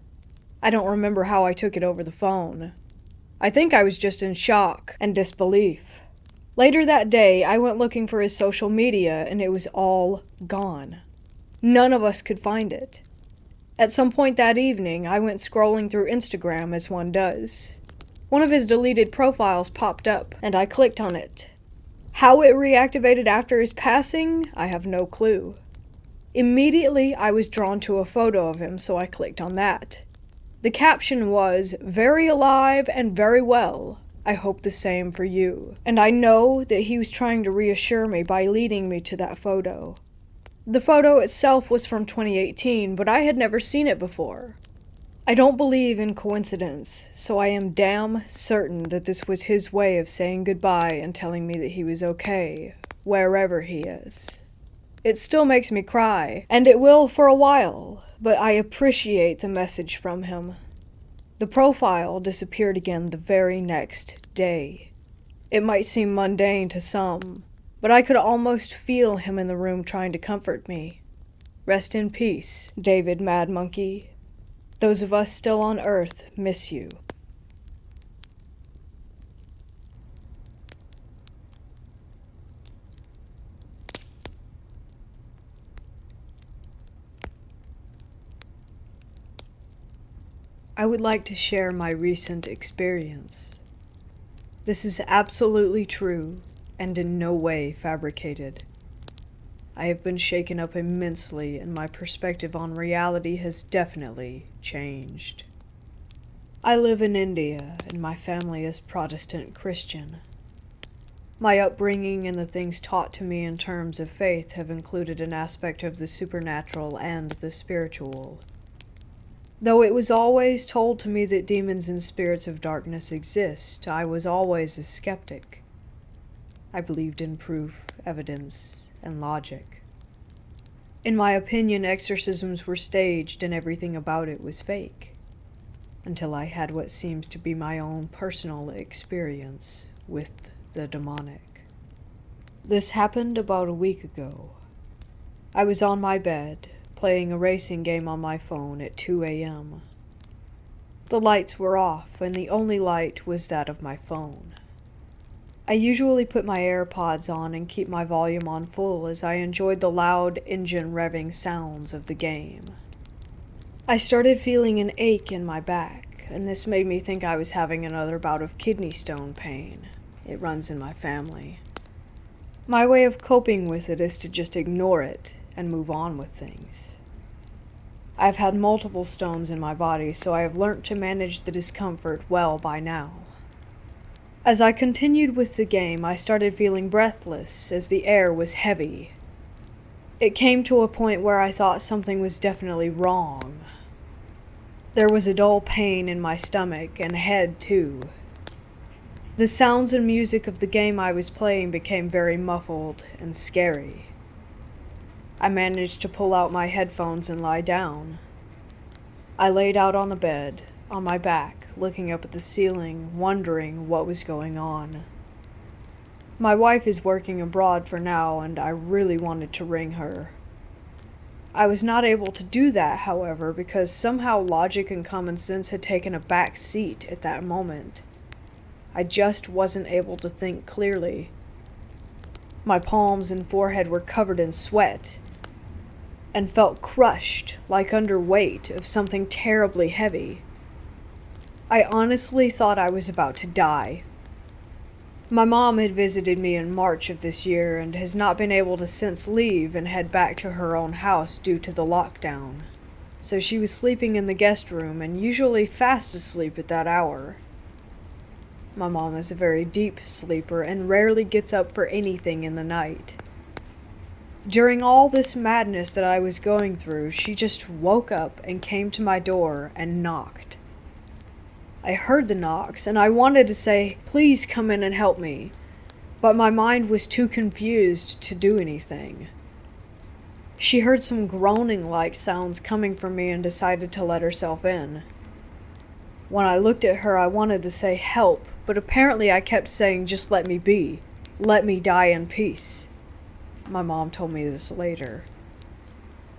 I don't remember how I took it over the phone. I think I was just in shock and disbelief. Later that day, I went looking for his social media, and it was all gone. None of us could find it. At some point that evening, I went scrolling through Instagram as one does. One of his deleted profiles popped up, and I clicked on it. How it reactivated after his passing, I have no clue. Immediately, I was drawn to a photo of him, so I clicked on that. The caption was, "Very alive and very well. I hope the same for you." And I know that he was trying to reassure me by leading me to that photo. The photo itself was from 2018, but I had never seen it before. I don't believe in coincidence, so I am damn certain that this was his way of saying goodbye and telling me that he was okay, wherever he is. It still makes me cry, and it will for a while, but I appreciate the message from him. The profile disappeared again the very next day. It might seem mundane to some, but I could almost feel him in the room trying to comfort me. Rest in peace, David Mad Monkey. Those of us still on Earth miss you. I would like to share my recent experience. This is absolutely true and in no way fabricated. I have been shaken up immensely, and my perspective on reality has definitely changed. I live in India, and my family is Protestant Christian. My upbringing and the things taught to me in terms of faith have included an aspect of the supernatural and the spiritual. Though it was always told to me that demons and spirits of darkness exist, I was always a skeptic. I believed in proof, evidence, and logic. In my opinion, exorcisms were staged and everything about it was fake, until I had what seems to be my own personal experience with the demonic. This happened about a week ago. I was on my bed, playing a racing game on my phone at 2 a.m. The lights were off, and the only light was that of my phone. I usually put my AirPods on and keep my volume on full as I enjoyed the loud engine revving sounds of the game. I started feeling an ache in my back, and this made me think I was having another bout of kidney stone pain. It runs in my family. My way of coping with it is to just ignore it and move on with things. I've had multiple stones in my body, so I have learnt to manage the discomfort well by now. As I continued with the game, I started feeling breathless as the air was heavy. It came to a point where I thought something was definitely wrong. There was a dull pain in my stomach and head too. The sounds and music of the game I was playing became very muffled and scary. I managed to pull out my headphones and lie down. I laid out on the bed, on my back, looking up at the ceiling, wondering what was going on. My wife is working abroad for now, and I really wanted to ring her. I was not able to do that, however, because somehow logic and common sense had taken a back seat at that moment. I just wasn't able to think clearly. My palms and forehead were covered in sweat, and felt crushed, like under weight of something terribly heavy. I honestly thought I was about to die. My mom had visited me in March of this year and has not been able to since leave and head back to her own house due to the lockdown. So she was sleeping in the guest room and usually fast asleep at that hour. My mom is a very deep sleeper and rarely gets up for anything in the night. During all this madness that I was going through, she just woke up and came to my door and knocked. I heard the knocks, and I wanted to say, "Please come in and help me," but my mind was too confused to do anything. She heard some groaning-like sounds coming from me and decided to let herself in. When I looked at her, I wanted to say help, but apparently I kept saying, "Just let me be. Let me die in peace." My mom told me this later.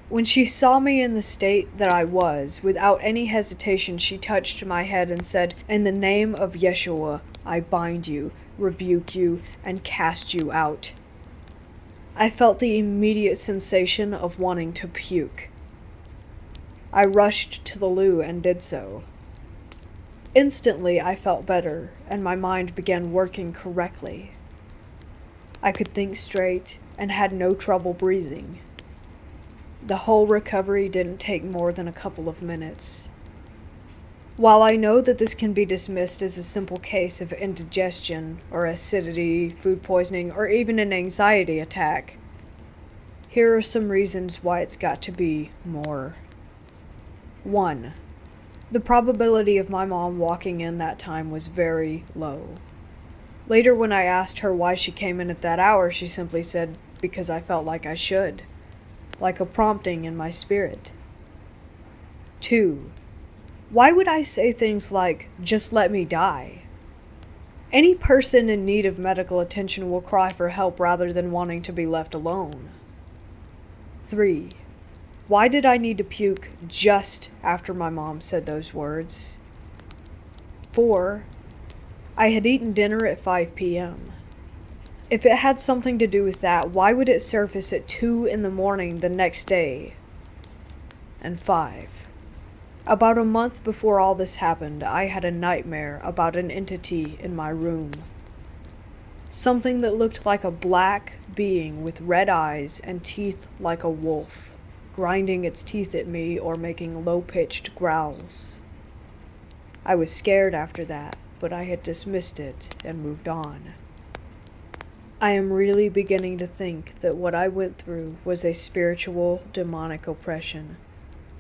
When she saw me in the state that I was, without any hesitation, she touched my head and said, "In the name of Yeshua, I bind you, rebuke you, and cast you out." I felt the immediate sensation of wanting to puke. I rushed to the loo and did so. Instantly, I felt better, and my mind began working correctly. I could think straight and had no trouble breathing. The whole recovery didn't take more than a couple of minutes. While I know that this can be dismissed as a simple case of indigestion or acidity, food poisoning, or even an anxiety attack, here are some reasons why it's got to be more. 1. The probability of my mom walking in that time was very low. Later, when I asked her why she came in at that hour, she simply said, "Because I felt like I should." Like a prompting in my spirit. 2. Why would I say things like, "Just let me die"? Any person in need of medical attention will cry for help rather than wanting to be left alone. 3. Why did I need to puke just after my mom said those words? 4. I had eaten dinner at 5 p.m. If it had something to do with that, why would it surface at 2 in the morning the next day? And 5. About a month before all this happened, I had a nightmare about an entity in my room. Something that looked like a black being with red eyes and teeth like a wolf, grinding its teeth at me or making low-pitched growls. I was scared after that, but I had dismissed it and moved on. I am really beginning to think that what I went through was a spiritual demonic oppression,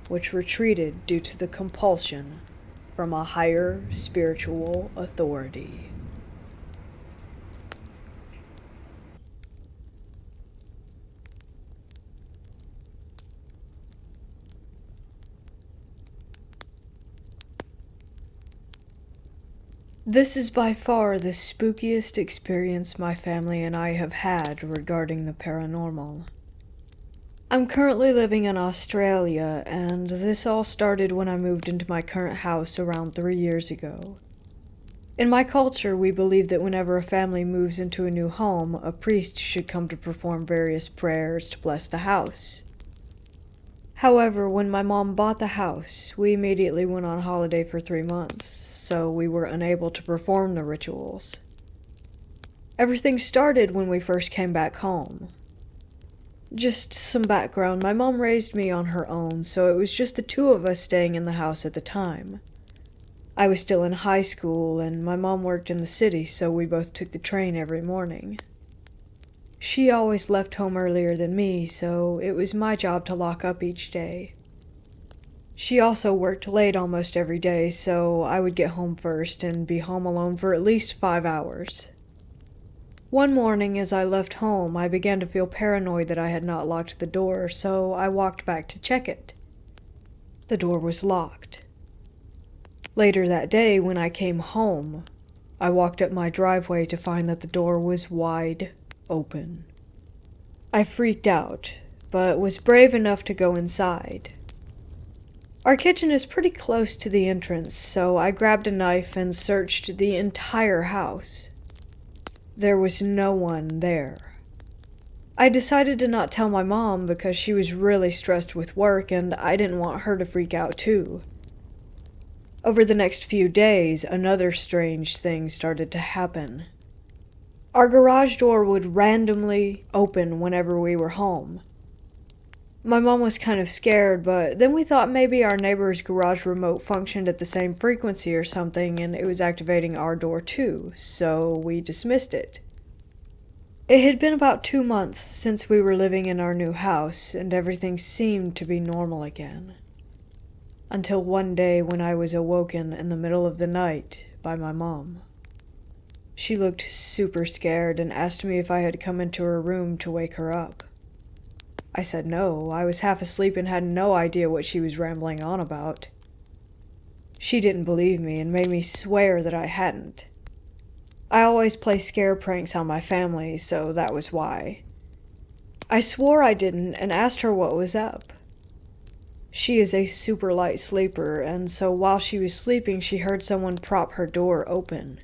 which retreated due to the compulsion from a higher spiritual authority. . This is by far the spookiest experience my family and I have had regarding the paranormal. I'm currently living in Australia, and this all started when I moved into my current house around 3 years ago. In my culture, we believe that whenever a family moves into a new home, a priest should come to perform various prayers to bless the house. However, when my mom bought the house, we immediately went on holiday for 3 months, so we were unable to perform the rituals. Everything started when we first came back home. Just some background, my mom raised me on her own, so it was just the two of us staying in the house at the time. I was still in high school, and my mom worked in the city, so we both took the train every morning. She always left home earlier than me, so it was my job to lock up each day. She also worked late almost every day, so I would get home first and be home alone for at least 5 hours. One morning as I left home, I began to feel paranoid that I had not locked the door, so I walked back to check it. The door was locked. Later that day, when I came home, I walked up my driveway to find that the door was wide open. I freaked out, but was brave enough to go inside. Our kitchen is pretty close to the entrance, so I grabbed a knife and searched the entire house. There was no one there. I decided to not tell my mom because she was really stressed with work and I didn't want her to freak out too. Over the next few days, another strange thing started to happen. Our garage door would randomly open whenever we were home. My mom was kind of scared, but then we thought maybe our neighbor's garage remote functioned at the same frequency or something and it was activating our door too, so we dismissed it. It had been about 2 months since we were living in our new house and everything seemed to be normal again. Until one day when I was awoken in the middle of the night by my mom. She looked super scared and asked me if I had come into her room to wake her up. I said no, I was half asleep and had no idea what she was rambling on about. She didn't believe me and made me swear that I hadn't. I always play scare pranks on my family, so that was why. I swore I didn't and asked her what was up. She is a super light sleeper, and so while she was sleeping, she heard someone prop her door open.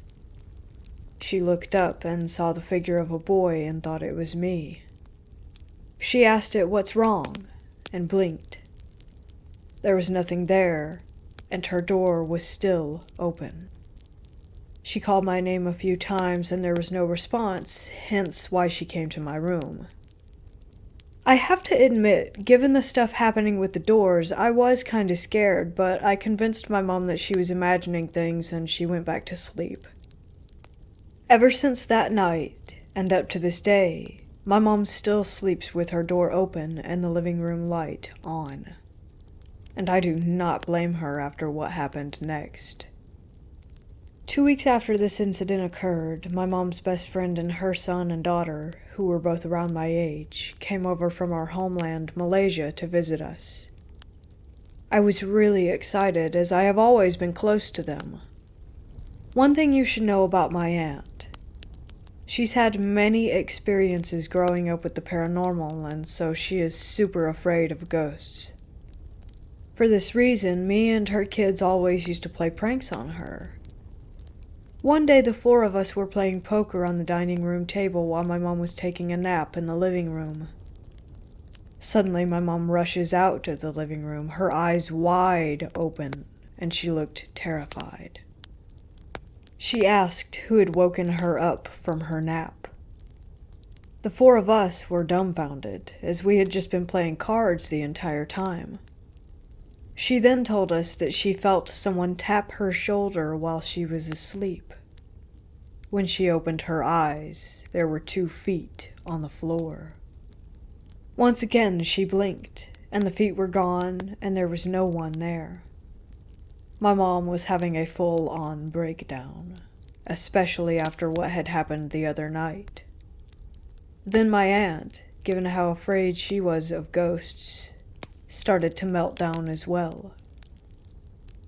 She looked up and saw the figure of a boy and thought it was me. She asked it, "What's wrong?" and blinked. There was nothing there, and her door was still open. She called my name a few times and there was no response, hence why she came to my room. I have to admit, given the stuff happening with the doors, I was kinda scared, but I convinced my mom that she was imagining things and she went back to sleep. Ever since that night, and up to this day, my mom still sleeps with her door open and the living room light on. And I do not blame her after what happened next. 2 weeks after this incident occurred, my mom's best friend and her son and daughter, who were both around my age, came over from our homeland, Malaysia, to visit us. I was really excited as I have always been close to them. One thing you should know about my aunt. She's had many experiences growing up with the paranormal, and so she is super afraid of ghosts. For this reason, me and her kids always used to play pranks on her. One day the 4 of us were playing poker on the dining room table while my mom was taking a nap in the living room. Suddenly my mom rushes out of the living room, her eyes wide open, and she looked terrified. She asked who had woken her up from her nap. The 4 of us were dumbfounded, as we had just been playing cards the entire time. She then told us that she felt someone tap her shoulder while she was asleep. When she opened her eyes, there were 2 feet on the floor. Once again she blinked, and the feet were gone, and there was no one there. My mom was having a full-on breakdown, especially after what had happened the other night. Then my aunt, given how afraid she was of ghosts, started to melt down as well.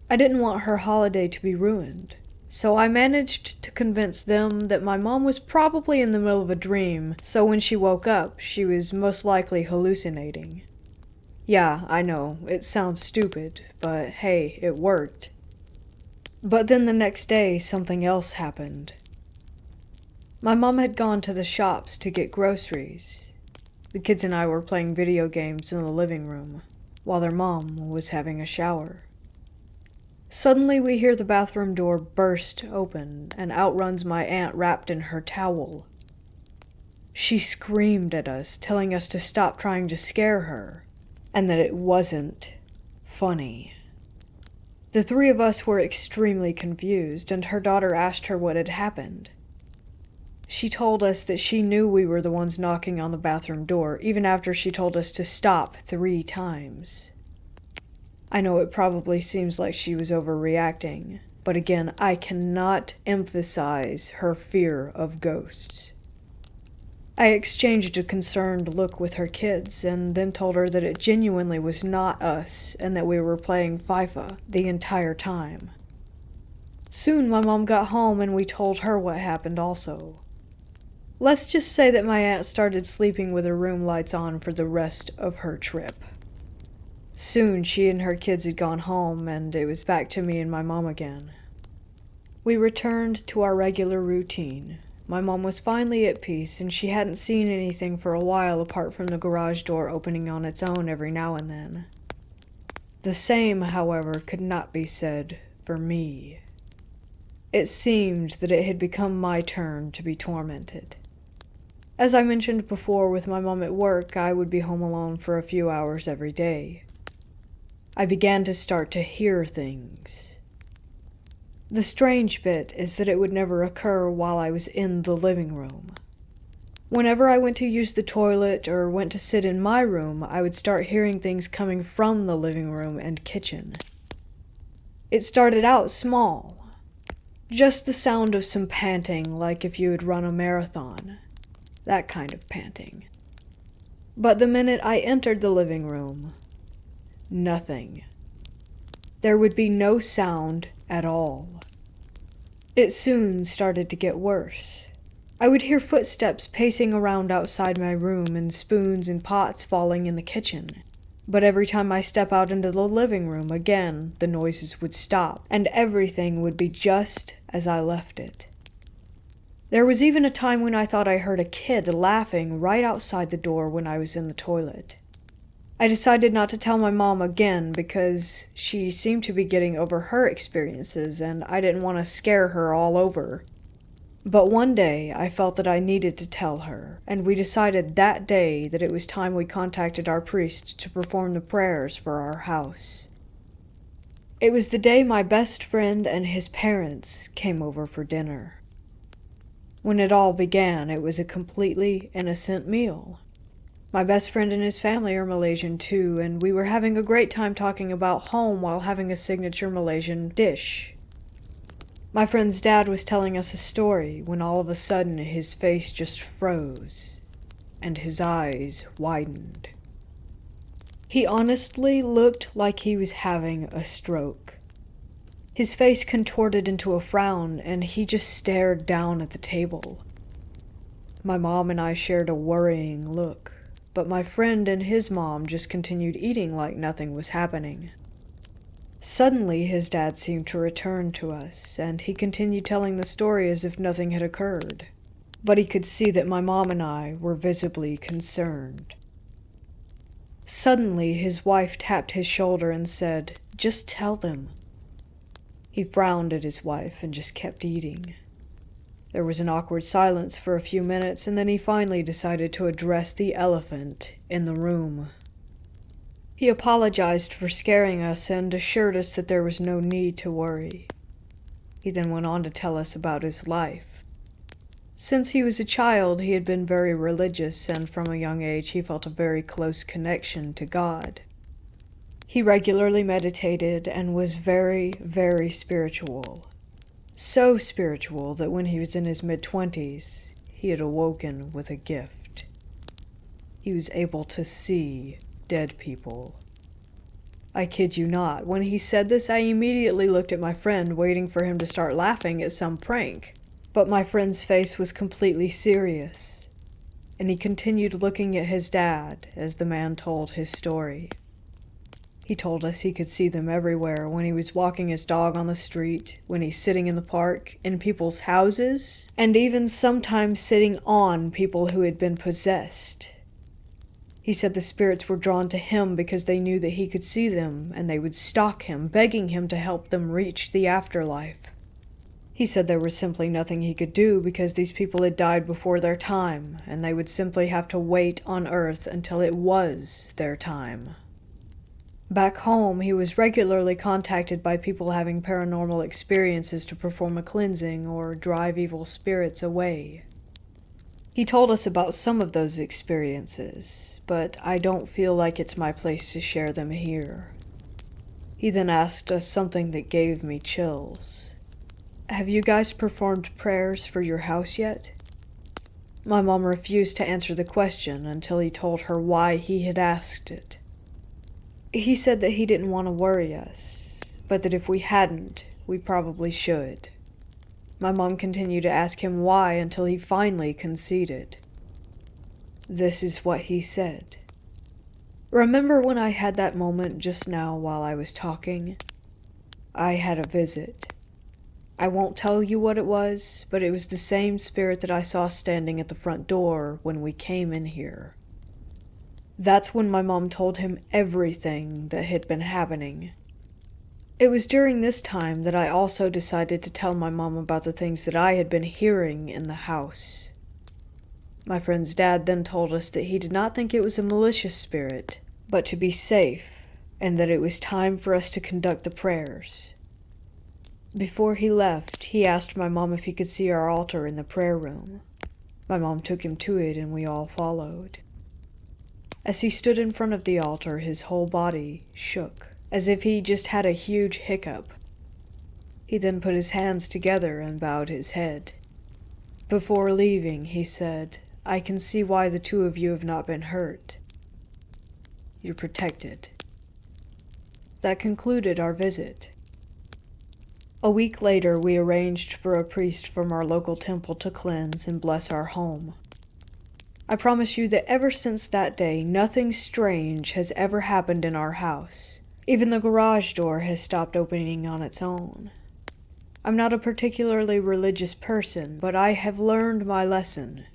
I didn't want her holiday to be ruined, So I managed to convince them that my mom was probably in the middle of a dream, so when she woke up, she was most likely hallucinating. Yeah, I know, it sounds stupid, but hey, it worked. But then the next day, something else happened. My mom had gone to the shops to get groceries. The kids and I were playing video games in the living room, while their mom was having a shower. Suddenly we hear the bathroom door burst open, and out runs my aunt wrapped in her towel. She screamed at us, telling us to stop trying to scare her, and that it wasn't funny. The three of us were extremely confused, and her daughter asked her what had happened. She told us that she knew we were the ones knocking on the bathroom door, even after she told us to stop 3 times. I know it probably seems like she was overreacting, but again, I cannot emphasize her fear of ghosts. I exchanged a concerned look with her kids, and then told her that it genuinely was not us, and that we were playing FIFA the entire time. Soon my mom got home, and we told her what happened also. Let's just say that my aunt started sleeping with her room lights on for the rest of her trip. Soon she and her kids had gone home, and it was back to me and my mom again. We returned to our regular routine. My mom was finally at peace, and she hadn't seen anything for a while apart from the garage door opening on its own every now and then. The same, however, could not be said for me. It seemed that it had become my turn to be tormented. As I mentioned before, with my mom at work, I would be home alone for a few hours every day. I began to start to hear things. The strange bit is that it would never occur while I was in the living room. Whenever I went to use the toilet or went to sit in my room, I would start hearing things coming from the living room and kitchen. It started out small. Just the sound of some panting, like if you had run a marathon. That kind of panting. But the minute I entered the living room, nothing. There would be no sound at all. It soon started to get worse. I would hear footsteps pacing around outside my room and spoons and pots falling in the kitchen. But every time I step out into the living room again, the noises would stop, and everything would be just as I left it. There was even a time when I thought I heard a kid laughing right outside the door when I was in the toilet. I decided not to tell my mom again because she seemed to be getting over her experiences and I didn't want to scare her all over. But one day I felt that I needed to tell her, and we decided that day that it was time we contacted our priest to perform the prayers for our house. It was the day my best friend and his parents came over for dinner. When it all began, it was a completely innocent meal. My best friend and his family are Malaysian too, and we were having a great time talking about home while having a signature Malaysian dish. My friend's dad was telling us a story when all of a sudden his face just froze, and his eyes widened. He honestly looked like he was having a stroke. His face contorted into a frown, and he just stared down at the table. My mom and I shared a worrying look, but my friend and his mom just continued eating like nothing was happening. Suddenly, his dad seemed to return to us, and he continued telling the story as if nothing had occurred. But he could see that my mom and I were visibly concerned. Suddenly, his wife tapped his shoulder and said, "Just tell them." He frowned at his wife and just kept eating. There was an awkward silence for a few minutes, and then he finally decided to address the elephant in the room. He apologized for scaring us and assured us that there was no need to worry. He then went on to tell us about his life. Since he was a child, he had been very religious, and from a young age he felt a very close connection to God. He regularly meditated and was very, very spiritual. So spiritual that when he was in his mid-20s, he had awoken with a gift. He was able to see dead people. I kid you not. When he said this, I immediately looked at my friend, waiting for him to start laughing at some prank. But my friend's face was completely serious, and he continued looking at his dad as the man told his story. He told us he could see them everywhere, when he was walking his dog on the street, when he's sitting in the park, in people's houses, and even sometimes sitting on people who had been possessed. He said the spirits were drawn to him because they knew that he could see them, and they would stalk him, begging him to help them reach the afterlife. He said there was simply nothing he could do because these people had died before their time, and they would simply have to wait on Earth until it was their time. Back home, he was regularly contacted by people having paranormal experiences to perform a cleansing or drive evil spirits away. He told us about some of those experiences, but I don't feel like it's my place to share them here. He then asked us something that gave me chills. Have you guys performed prayers for your house yet? My mom refused to answer the question until he told her why he had asked it. He said that he didn't want to worry us, but that if we hadn't, we probably should. My mom continued to ask him why until he finally conceded. This is what he said. Remember when I had that moment just now while I was talking? I had a visit. I won't tell you what it was, but it was the same spirit that I saw standing at the front door when we came in here. That's when my mom told him everything that had been happening. It was during this time that I also decided to tell my mom about the things that I had been hearing in the house. My friend's dad then told us that he did not think it was a malicious spirit, but to be safe, and that it was time for us to conduct the prayers. Before he left, he asked my mom if he could see our altar in the prayer room. My mom took him to it and we all followed. As he stood in front of the altar, his whole body shook, as if he just had a huge hiccup. He then put his hands together and bowed his head. Before leaving, he said, "I can see why the two of you have not been hurt. You're protected." That concluded our visit. A week later, we arranged for a priest from our local temple to cleanse and bless our home. I promise you that ever since that day, nothing strange has ever happened in our house. Even the garage door has stopped opening on its own. I'm not a particularly religious person, but I have learned my lesson.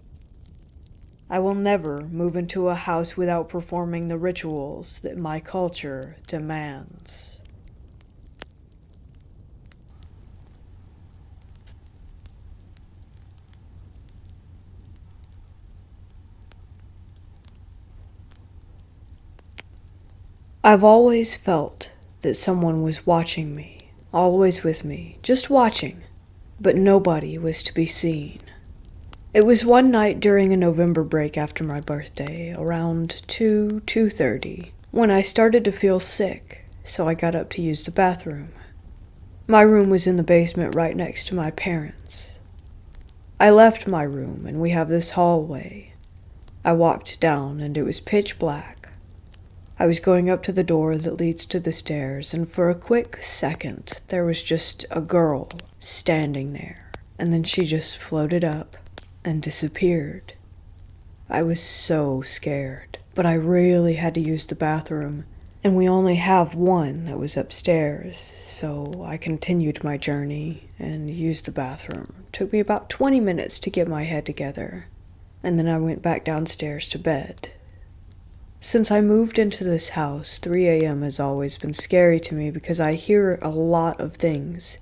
I will never move into a house without performing the rituals that my culture demands. I've always felt that someone was watching me, always with me, just watching, but nobody was to be seen. It was one night during a November break after my birthday, around 2:30, when I started to feel sick, so I got up to use the bathroom. My room was in the basement right next to my parents'. I left my room and we have this hallway. I walked down and it was pitch black. I was going up to the door that leads to the stairs, and for a quick second, there was just a girl standing there, and then she just floated up and disappeared. I was so scared, but I really had to use the bathroom, and we only have one that was upstairs, so I continued my journey and used the bathroom. It took me about 20 minutes to get my head together, and then I went back downstairs to bed. Since I moved into this house, 3 a.m. has always been scary to me because I hear a lot of things,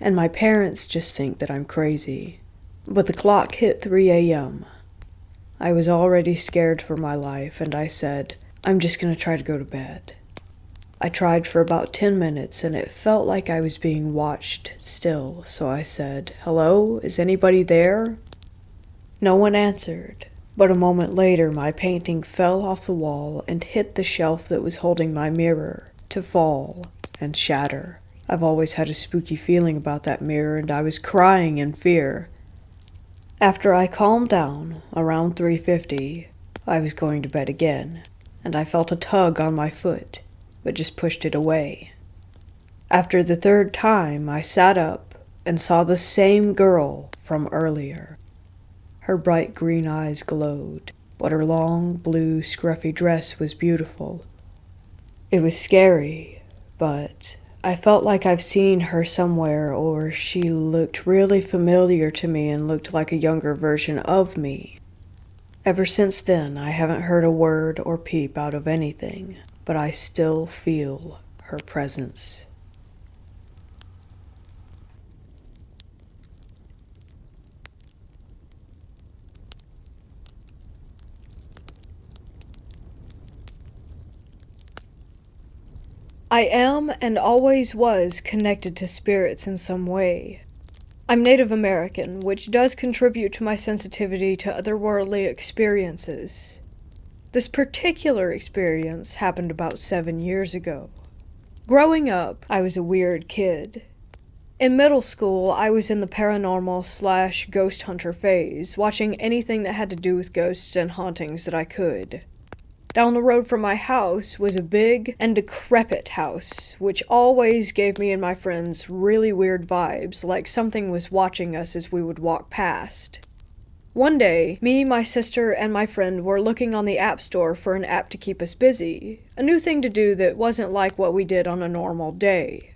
and my parents just think that I'm crazy. But the clock hit 3 a.m. I was already scared for my life, and I said, I'm just going to try to go to bed. I tried for about 10 minutes, and it felt like I was being watched still, so I said, "Hello, is anybody there?" No one answered. But a moment later, my painting fell off the wall and hit the shelf that was holding my mirror, to fall and shatter. I've always had a spooky feeling about that mirror, and I was crying in fear. After I calmed down, around 3:50, I was going to bed again, and I felt a tug on my foot. but just pushed it away. After the third time, I sat up and saw the same girl from earlier. Her bright green eyes glowed, but her long, blue, scruffy dress was beautiful. It was scary, but I felt like I've seen her somewhere, or she looked really familiar to me and looked like a younger version of me. Ever since then, I haven't heard a word or peep out of anything, but I still feel her presence. I am and always was connected to spirits in some way. I'm Native American, which does contribute to my sensitivity to otherworldly experiences. This particular experience happened about 7 years ago. Growing up, I was a weird kid. In middle school, I was in the paranormal/ghost hunter phase, watching anything that had to do with ghosts and hauntings that I could. Down the road from my house was a big and decrepit house, which always gave me and my friends really weird vibes, like something was watching us as we would walk past. One day, me, my sister, and my friend were looking on the App Store for an app to keep us busy, a new thing to do that wasn't like what we did on a normal day.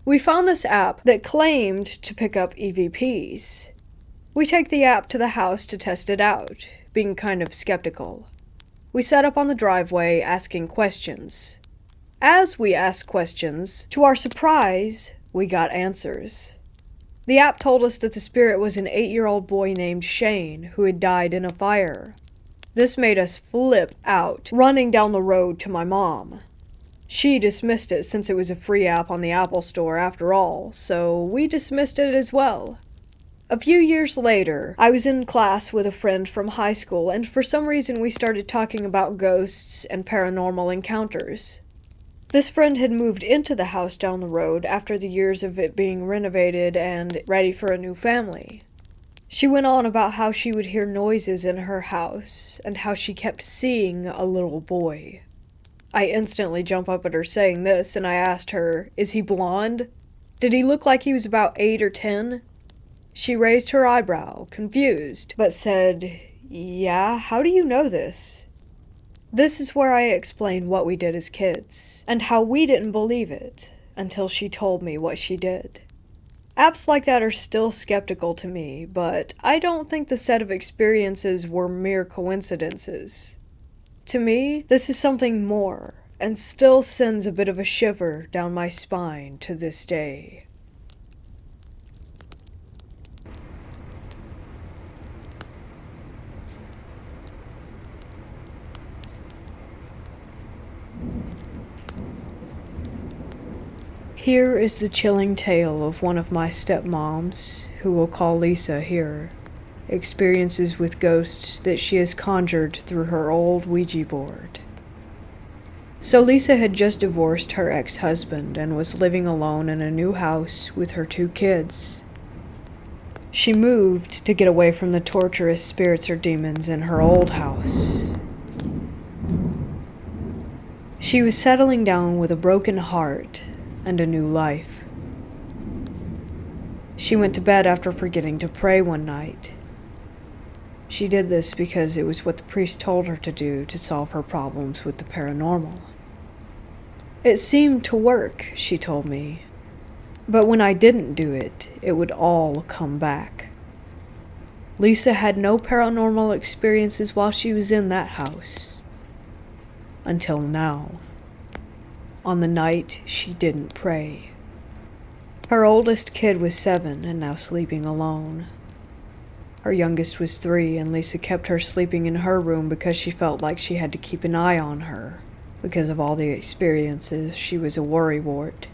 We found this app that claimed to pick up EVPs. We take the app to the house to test it out, being kind of skeptical. We sat up on the driveway asking questions. As we asked questions, to our surprise, we got answers. The app told us that the spirit was an 8-year-old boy named Shane who had died in a fire. This made us flip out, running down the road to my mom. She dismissed it since it was a free app on the Apple Store after all, so we dismissed it as well. A few years later, I was in class with a friend from high school, and for some reason we started talking about ghosts and paranormal encounters. This friend had moved into the house down the road after the years of it being renovated and ready for a new family. She went on about how she would hear noises in her house, and how she kept seeing a little boy. I instantly jump up at her saying this, and I asked her, "Is he blonde? Did he look like he was about 8 or 10? She raised her eyebrow, confused, but said, "Yeah, how do you know this?" This is where I explain what we did as kids, and how we didn't believe it, until she told me what she did. Apps like that are still skeptical to me, but I don't think the set of experiences were mere coincidences. To me, this is something more, and still sends a bit of a shiver down my spine to this day. Here is the chilling tale of one of my stepmoms, who we'll call Lisa here, experiences with ghosts that she has conjured through her old Ouija board. So Lisa had just divorced her ex-husband and was living alone in a new house with her 2 kids. She moved to get away from the torturous spirits or demons in her old house. She was settling down with a broken heart and a new life. She went to bed after forgetting to pray one night. She did this because it was what the priest told her to do to solve her problems with the paranormal. It seemed to work, she told me, but when I didn't do it, it would all come back. Lisa had no paranormal experiences while she was in that house. Until now. On the night she didn't pray. Her oldest kid was 7 and now sleeping alone. Her youngest was 3, and Lisa kept her sleeping in her room because she felt like she had to keep an eye on her. Because of all the experiences, she was a worrywart.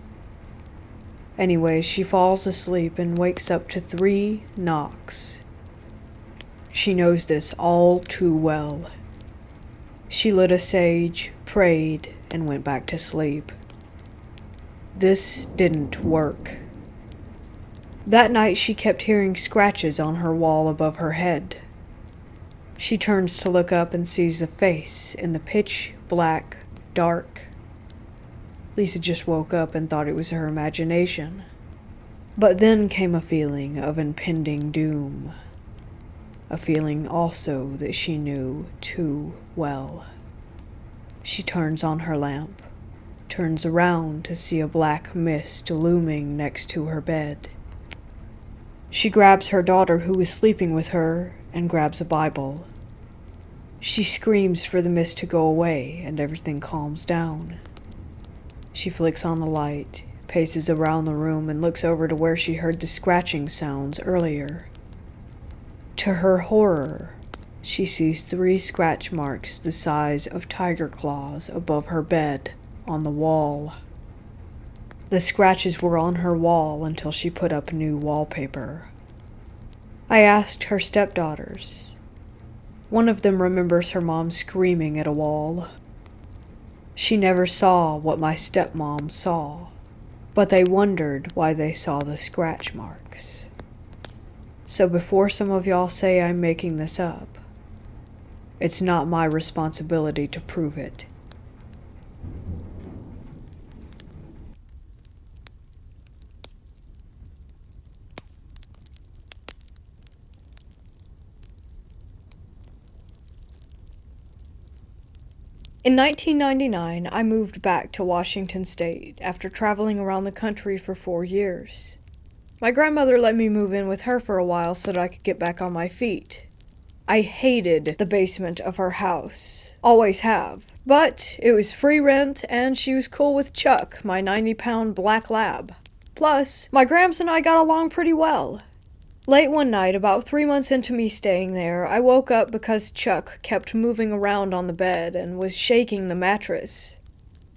Anyway, she falls asleep and wakes up to 3 knocks. She knows this all too well. She lit a sage, prayed, and went back to sleep. This didn't work. That night she kept hearing scratches on her wall above her head. She turns to look up and sees a face in the pitch black dark. Lisa just woke up and thought it was her imagination. But then came a feeling of impending doom. A feeling also that she knew too well. She turns on her lamp, turns around to see a black mist looming next to her bed. She grabs her daughter who is sleeping with her and grabs a Bible. She screams for the mist to go away and everything calms down. She flicks on the light, paces around the room, and looks over to where she heard the scratching sounds earlier. To her horror, she sees 3 scratch marks the size of tiger claws above her bed on the wall. The scratches were on her wall until she put up new wallpaper. I asked her stepdaughters. One of them remembers her mom screaming at a wall. She never saw what my stepmom saw, but they wondered why they saw the scratch marks. So before some of y'all say I'm making this up, it's not my responsibility to prove it. In 1999, I moved back to Washington State after traveling around the country for 4 years. My grandmother let me move in with her for a while so that I could get back on my feet. I hated the basement of her house. Always have. But it was free rent and she was cool with Chuck, my 90-pound black lab. Plus, my Gramps and I got along pretty well. Late one night, about 3 months into me staying there, I woke up because Chuck kept moving around on the bed and was shaking the mattress.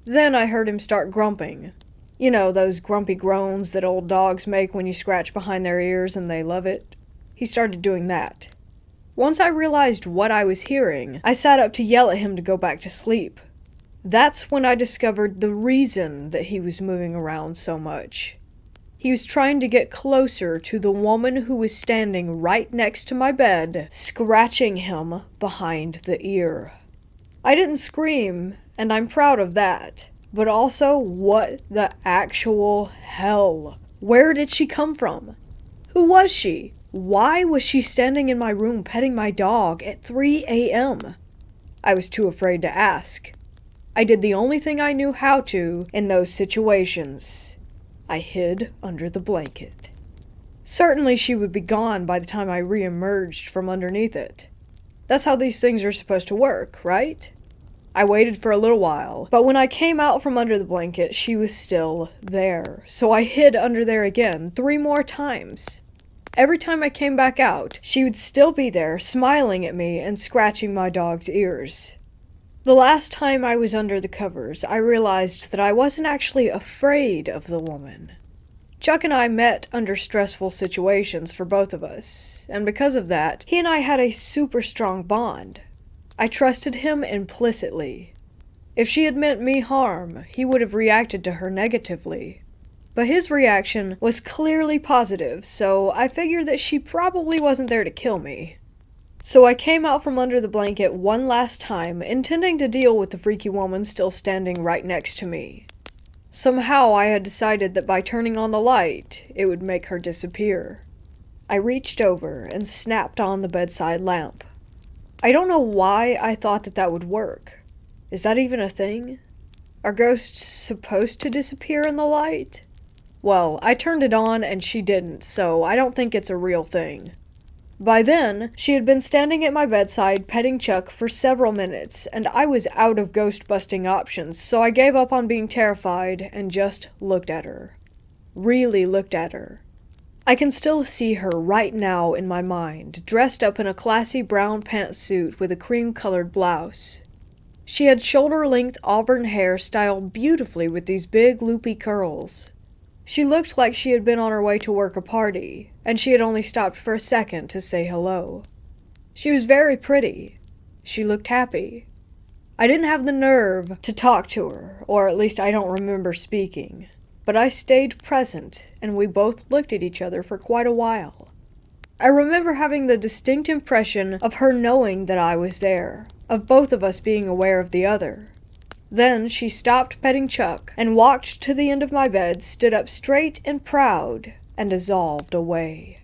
Then I heard him start grumping. You know, those grumpy groans that old dogs make when you scratch behind their ears and they love it. He started doing that. Once I realized what I was hearing, I sat up to yell at him to go back to sleep. That's when I discovered the reason that he was moving around so much. He was trying to get closer to the woman who was standing right next to my bed, scratching him behind the ear. I didn't scream, and I'm proud of that. But also, what the actual hell? Where did she come from? Who was she? Why was she standing in my room petting my dog at 3 a.m.? I was too afraid to ask. I did the only thing I knew how to in those situations. I hid under the blanket. Certainly she would be gone by the time I re-emerged from underneath it. That's how these things are supposed to work, right? I waited for a little while, but when I came out from under the blanket, she was still there. So I hid under there again, 3 more times. Every time I came back out, she would still be there, smiling at me and scratching my dog's ears. The last time I was under the covers, I realized that I wasn't actually afraid of the woman. Chuck and I met under stressful situations for both of us, and because of that, he and I had a super strong bond. I trusted him implicitly. If she had meant me harm, he would have reacted to her negatively. But his reaction was clearly positive, so I figured that she probably wasn't there to kill me. So I came out from under the blanket one last time, intending to deal with the freaky woman still standing right next to me. Somehow I had decided that by turning on the light, it would make her disappear. I reached over and snapped on the bedside lamp. I don't know why I thought that that would work. Is that even a thing? Are ghosts supposed to disappear in the light? Well, I turned it on and she didn't, so I don't think it's a real thing. By then, she had been standing at my bedside petting Chuck for several minutes, and I was out of ghost-busting options, so I gave up on being terrified and just looked at her. Really looked at her. I can still see her right now in my mind, dressed up in a classy brown pantsuit with a cream-colored blouse. She had shoulder-length auburn hair styled beautifully with these big, loopy curls. She looked like she had been on her way to work a party, and she had only stopped for a second to say hello. She was very pretty. She looked happy. I didn't have the nerve to talk to her, or at least I don't remember speaking. But I stayed present, and we both looked at each other for quite a while. I remember having the distinct impression of her knowing that I was there, of both of us being aware of the other. Then she stopped petting Chuck and walked to the end of my bed, stood up straight and proud, and dissolved away.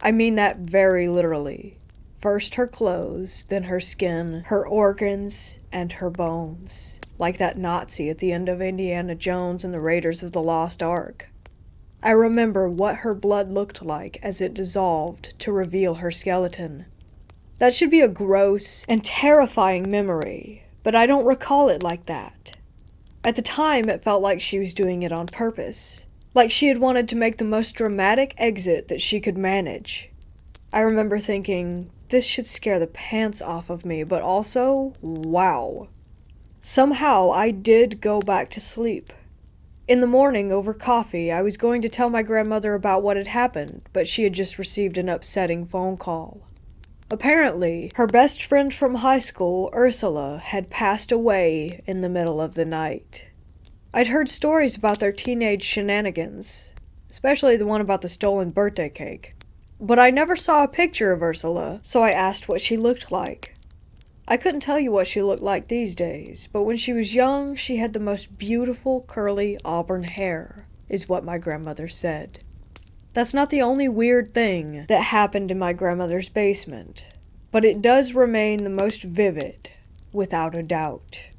I mean that very literally. First her clothes, then her skin, her organs, and her bones. Like that Nazi at the end of Indiana Jones and the Raiders of the Lost Ark. I remember what her blood looked like as it dissolved to reveal her skeleton. That should be a gross and terrifying memory, but I don't recall it like that. At the time, it felt like she was doing it on purpose. Like she had wanted to make the most dramatic exit that she could manage. I remember thinking, this should scare the pants off of me, but also, wow. Somehow, I did go back to sleep. In the morning, over coffee, I was going to tell my grandmother about what had happened, but she had just received an upsetting phone call. Apparently, her best friend from high school, Ursula, had passed away in the middle of the night. I'd heard stories about their teenage shenanigans, especially the one about the stolen birthday cake. But I never saw a picture of Ursula, so I asked what she looked like. I couldn't tell you what she looked like these days, but when she was young, she had the most beautiful curly auburn hair, is what my grandmother said. That's not the only weird thing that happened in my grandmother's basement, but it does remain the most vivid, without a doubt.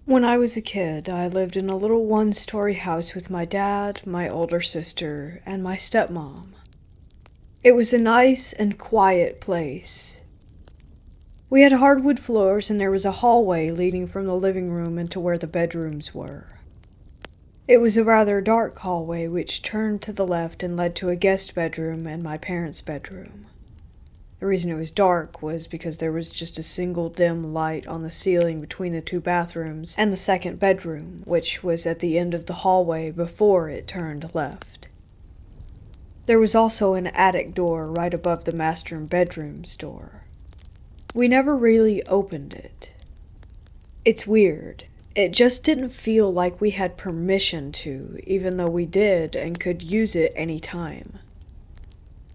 When I was a kid, I lived in a little one-story house with my dad, my older sister, and my stepmom. It was a nice and quiet place. We had hardwood floors and there was a hallway leading from the living room into where the bedrooms were. It was a rather dark hallway which turned to the left and led to a guest bedroom and my parents' bedroom. The reason it was dark was because there was just a single dim light on the ceiling between the two bathrooms and the second bedroom, which was at the end of the hallway before it turned left. There was also an attic door right above the master bedroom's door. We never really opened it. It's weird. It just didn't feel like we had permission to, even though we did and could use it any time.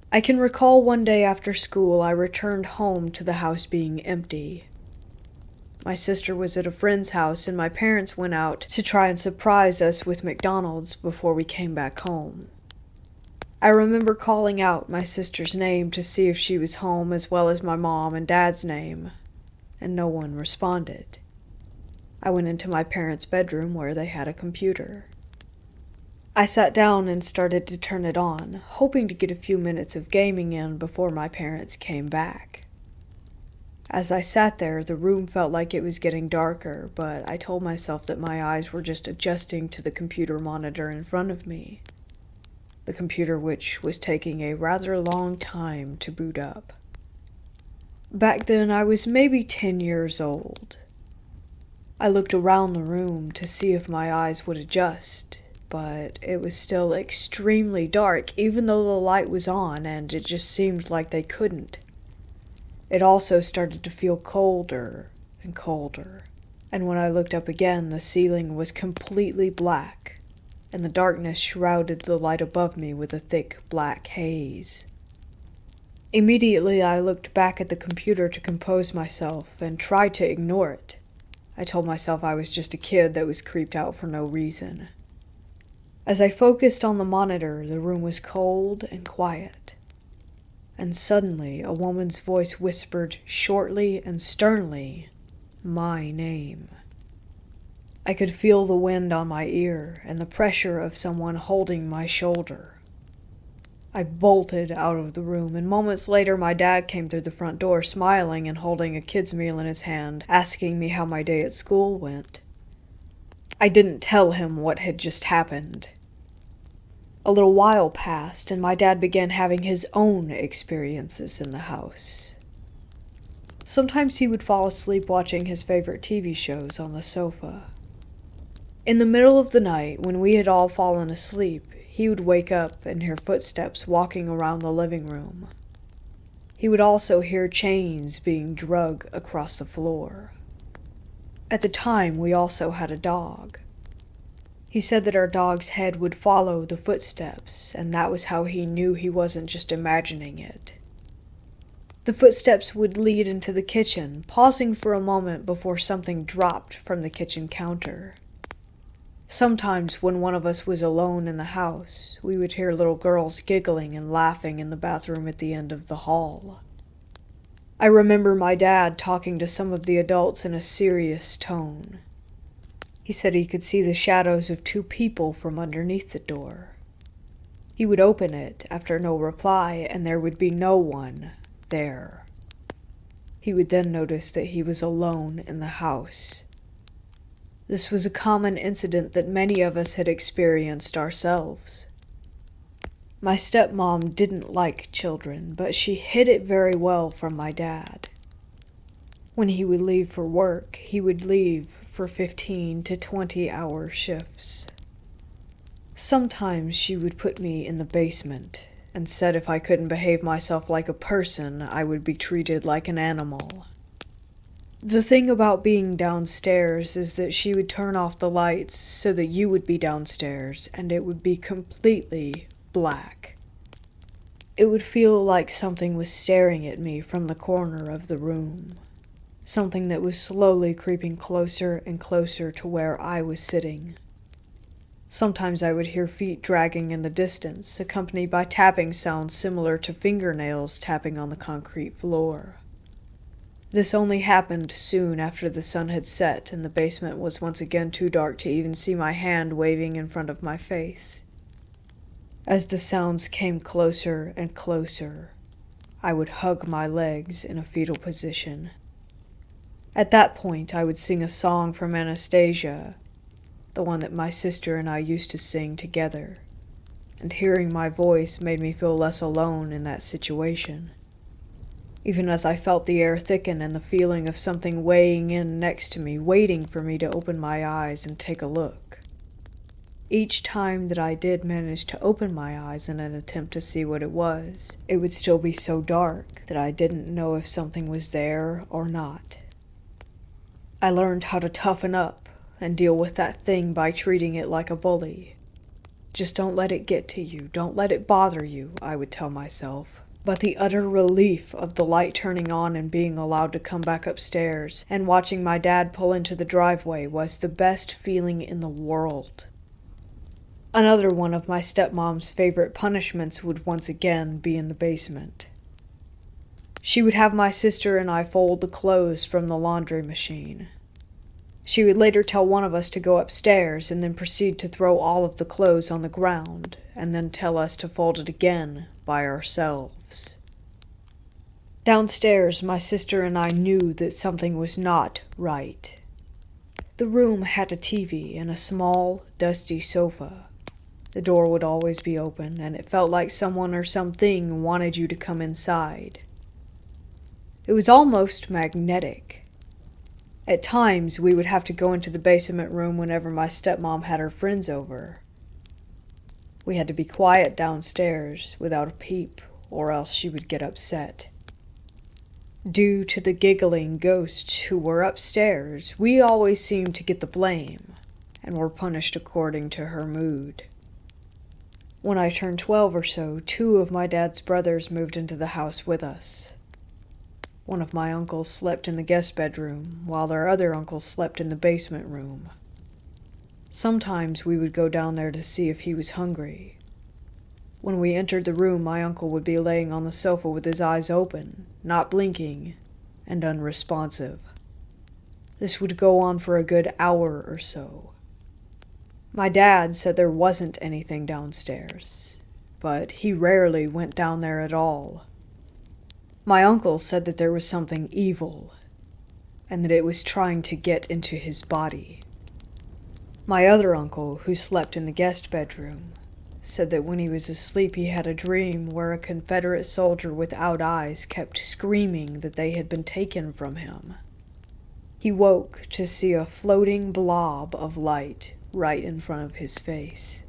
I can recall one day after school I returned home to the house being empty. My sister was at a friend's house and my parents went out to try and surprise us with McDonald's before we came back home. I remember calling out my sister's name to see if she was home as well as my mom and dad's name, and no one responded. I went into my parents' bedroom where they had a computer. I sat down and started to turn it on, hoping to get a few minutes of gaming in before my parents came back. As I sat there, the room felt like it was getting darker, but I told myself that my eyes were just adjusting to the computer monitor in front of me. The computer which was taking a rather long time to boot up. Back then I was maybe 10 years old. I looked around the room to see if my eyes would adjust, but it was still extremely dark even though the light was on and it just seemed like they couldn't. It also started to feel colder and colder, and when I looked up again the ceiling was completely black. And the darkness shrouded the light above me with a thick black haze. Immediately I looked back at the computer to compose myself and tried to ignore it. I told myself I was just a kid that was creeped out for no reason. As I focused on the monitor, the room was cold and quiet. And suddenly a woman's voice whispered shortly and sternly, my name. I could feel the wind on my ear and the pressure of someone holding my shoulder. I bolted out of the room, and moments later my dad came through the front door smiling and holding a kid's meal in his hand, asking me how my day at school went. I didn't tell him what had just happened. A little while passed, and my dad began having his own experiences in the house. Sometimes he would fall asleep watching his favorite TV shows on the sofa. In the middle of the night, when we had all fallen asleep, he would wake up and hear footsteps walking around the living room. He would also hear chains being dragged across the floor. At the time, we also had a dog. He said that our dog's head would follow the footsteps, and that was how he knew he wasn't just imagining it. The footsteps would lead into the kitchen, pausing for a moment before something dropped from the kitchen counter. Sometimes when one of us was alone in the house, we would hear little girls giggling and laughing in the bathroom at the end of the hall. I remember my dad talking to some of the adults in a serious tone. He said he could see the shadows of two people from underneath the door. He would open it after no reply, and there would be no one there. He would then notice that he was alone in the house. This was a common incident that many of us had experienced ourselves. My stepmom didn't like children, but she hid it very well from my dad. When he would leave for work, he would leave for 15 to 20-hour shifts. Sometimes she would put me in the basement and said if I couldn't behave myself like a person, I would be treated like an animal. The thing about being downstairs is that she would turn off the lights so that you would be downstairs and it would be completely black. It would feel like something was staring at me from the corner of the room. Something that was slowly creeping closer and closer to where I was sitting. Sometimes I would hear feet dragging in the distance, accompanied by tapping sounds similar to fingernails tapping on the concrete floor. This only happened soon after the sun had set and the basement was once again too dark to even see my hand waving in front of my face. As the sounds came closer and closer, I would hug my legs in a fetal position. At that point, I would sing a song from Anastasia, the one that my sister and I used to sing together, and hearing my voice made me feel less alone in that situation. Even as I felt the air thicken and the feeling of something weighing in next to me, waiting for me to open my eyes and take a look. Each time that I did manage to open my eyes in an attempt to see what it was, it would still be so dark that I didn't know if something was there or not. I learned how to toughen up and deal with that thing by treating it like a bully. Just don't let it get to you, don't let it bother you, I would tell myself. But the utter relief of the light turning on and being allowed to come back upstairs and watching my dad pull into the driveway was the best feeling in the world. Another one of my stepmom's favorite punishments would once again be in the basement. She would have my sister and I fold the clothes from the laundry machine. She would later tell one of us to go upstairs and then proceed to throw all of the clothes on the ground, and then tell us to fold it again by ourselves. Downstairs, my sister and I knew that something was not right. The room had a TV and a small, dusty sofa. The door would always be open, and it felt like someone or something wanted you to come inside. It was almost magnetic. At times, we would have to go into the basement room whenever my stepmom had her friends over. We had to be quiet downstairs without a peep, or else she would get upset. Due to the giggling ghosts who were upstairs, we always seemed to get the blame, and were punished according to her mood. When I turned 12 or so, 2 of my dad's brothers moved into the house with us. One of my uncles slept in the guest bedroom, while their other uncle slept in the basement room. Sometimes we would go down there to see if he was hungry. When we entered the room, my uncle would be laying on the sofa with his eyes open, not blinking, and unresponsive. This would go on for a good hour or so. My dad said there wasn't anything downstairs, but he rarely went down there at all. My uncle said that there was something evil, and that it was trying to get into his body. My other uncle, who slept in the guest bedroom, said that when he was asleep he had a dream where a Confederate soldier without eyes kept screaming that they had been taken from him. He woke to see a floating blob of light right in front of his face.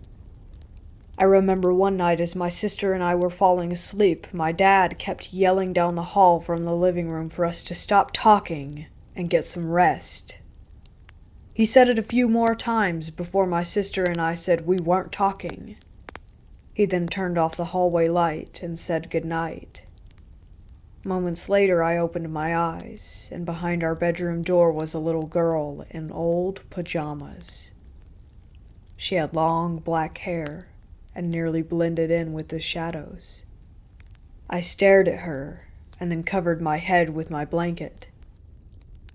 I remember one night as my sister and I were falling asleep, my dad kept yelling down the hall from the living room for us to stop talking and get some rest. He said it a few more times before my sister and I said we weren't talking. He then turned off the hallway light and said goodnight. Moments later, I opened my eyes, and behind our bedroom door was a little girl in old pajamas. She had long black hair and nearly blended in with the shadows. I stared at her and then covered my head with my blanket.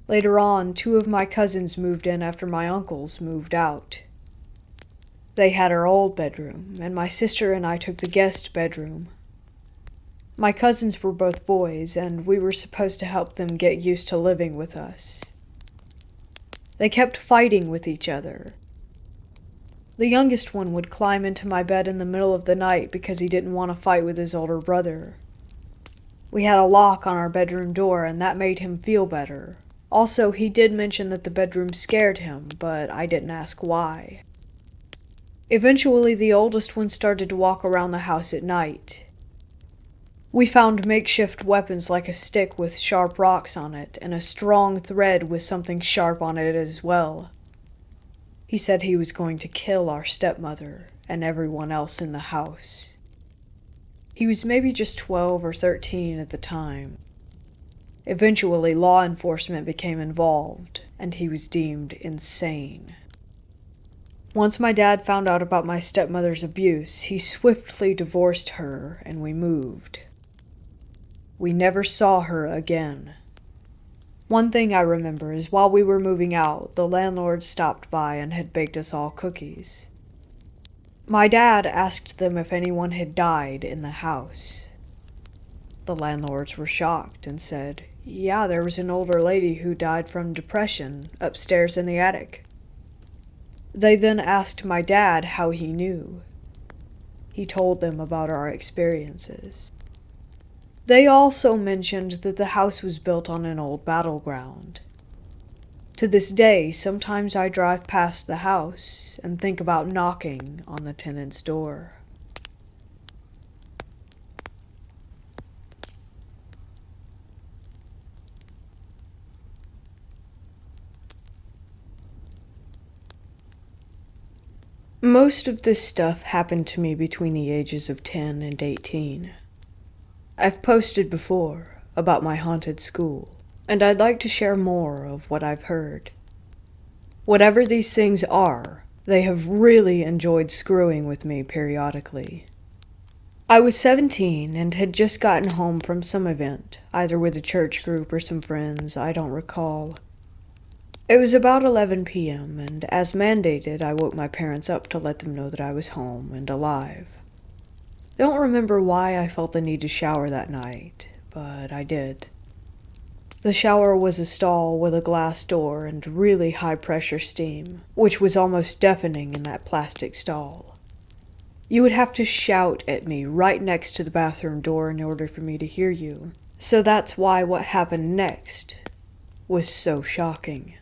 Later on, 2 of my cousins moved in after my uncles moved out. They had our old bedroom, and my sister and I took the guest bedroom. My cousins were both boys, and we were supposed to help them get used to living with us. They kept fighting with each other. The youngest one would climb into my bed in the middle of the night because he didn't want to fight with his older brother. We had a lock on our bedroom door, and that made him feel better. Also, he did mention that the bedroom scared him, but I didn't ask why. Eventually, the oldest one started to walk around the house at night. We found makeshift weapons like a stick with sharp rocks on it, and a strong thread with something sharp on it as well. He said he was going to kill our stepmother and everyone else in the house. He was maybe just 12 or 13 at the time. Eventually, law enforcement became involved, and he was deemed insane. Once my dad found out about my stepmother's abuse, he swiftly divorced her, and we moved. We never saw her again. One thing I remember is while we were moving out, the landlord stopped by and had baked us all cookies. My dad asked them if anyone had died in the house. The landlords were shocked and said, "Yeah, there was an older lady who died from depression upstairs in the attic." They then asked my dad how he knew. He told them about our experiences. They also mentioned that the house was built on an old battleground. To this day, sometimes I drive past the house and think about knocking on the tenant's door. Most of this stuff happened to me between the ages of 10 and 18. I've posted before about my haunted school, and I'd like to share more of what I've heard. Whatever these things are, they have really enjoyed screwing with me periodically. I was 17 and had just gotten home from some event, either with a church group or some friends, I don't recall. It was about 11 p.m., and as mandated, I woke my parents up to let them know that I was home and alive. Don't remember why I felt the need to shower that night, but I did. The shower was a stall with a glass door and really high-pressure steam, which was almost deafening in that plastic stall. You would have to shout at me right next to the bathroom door in order for me to hear you, so that's why what happened next was so shocking.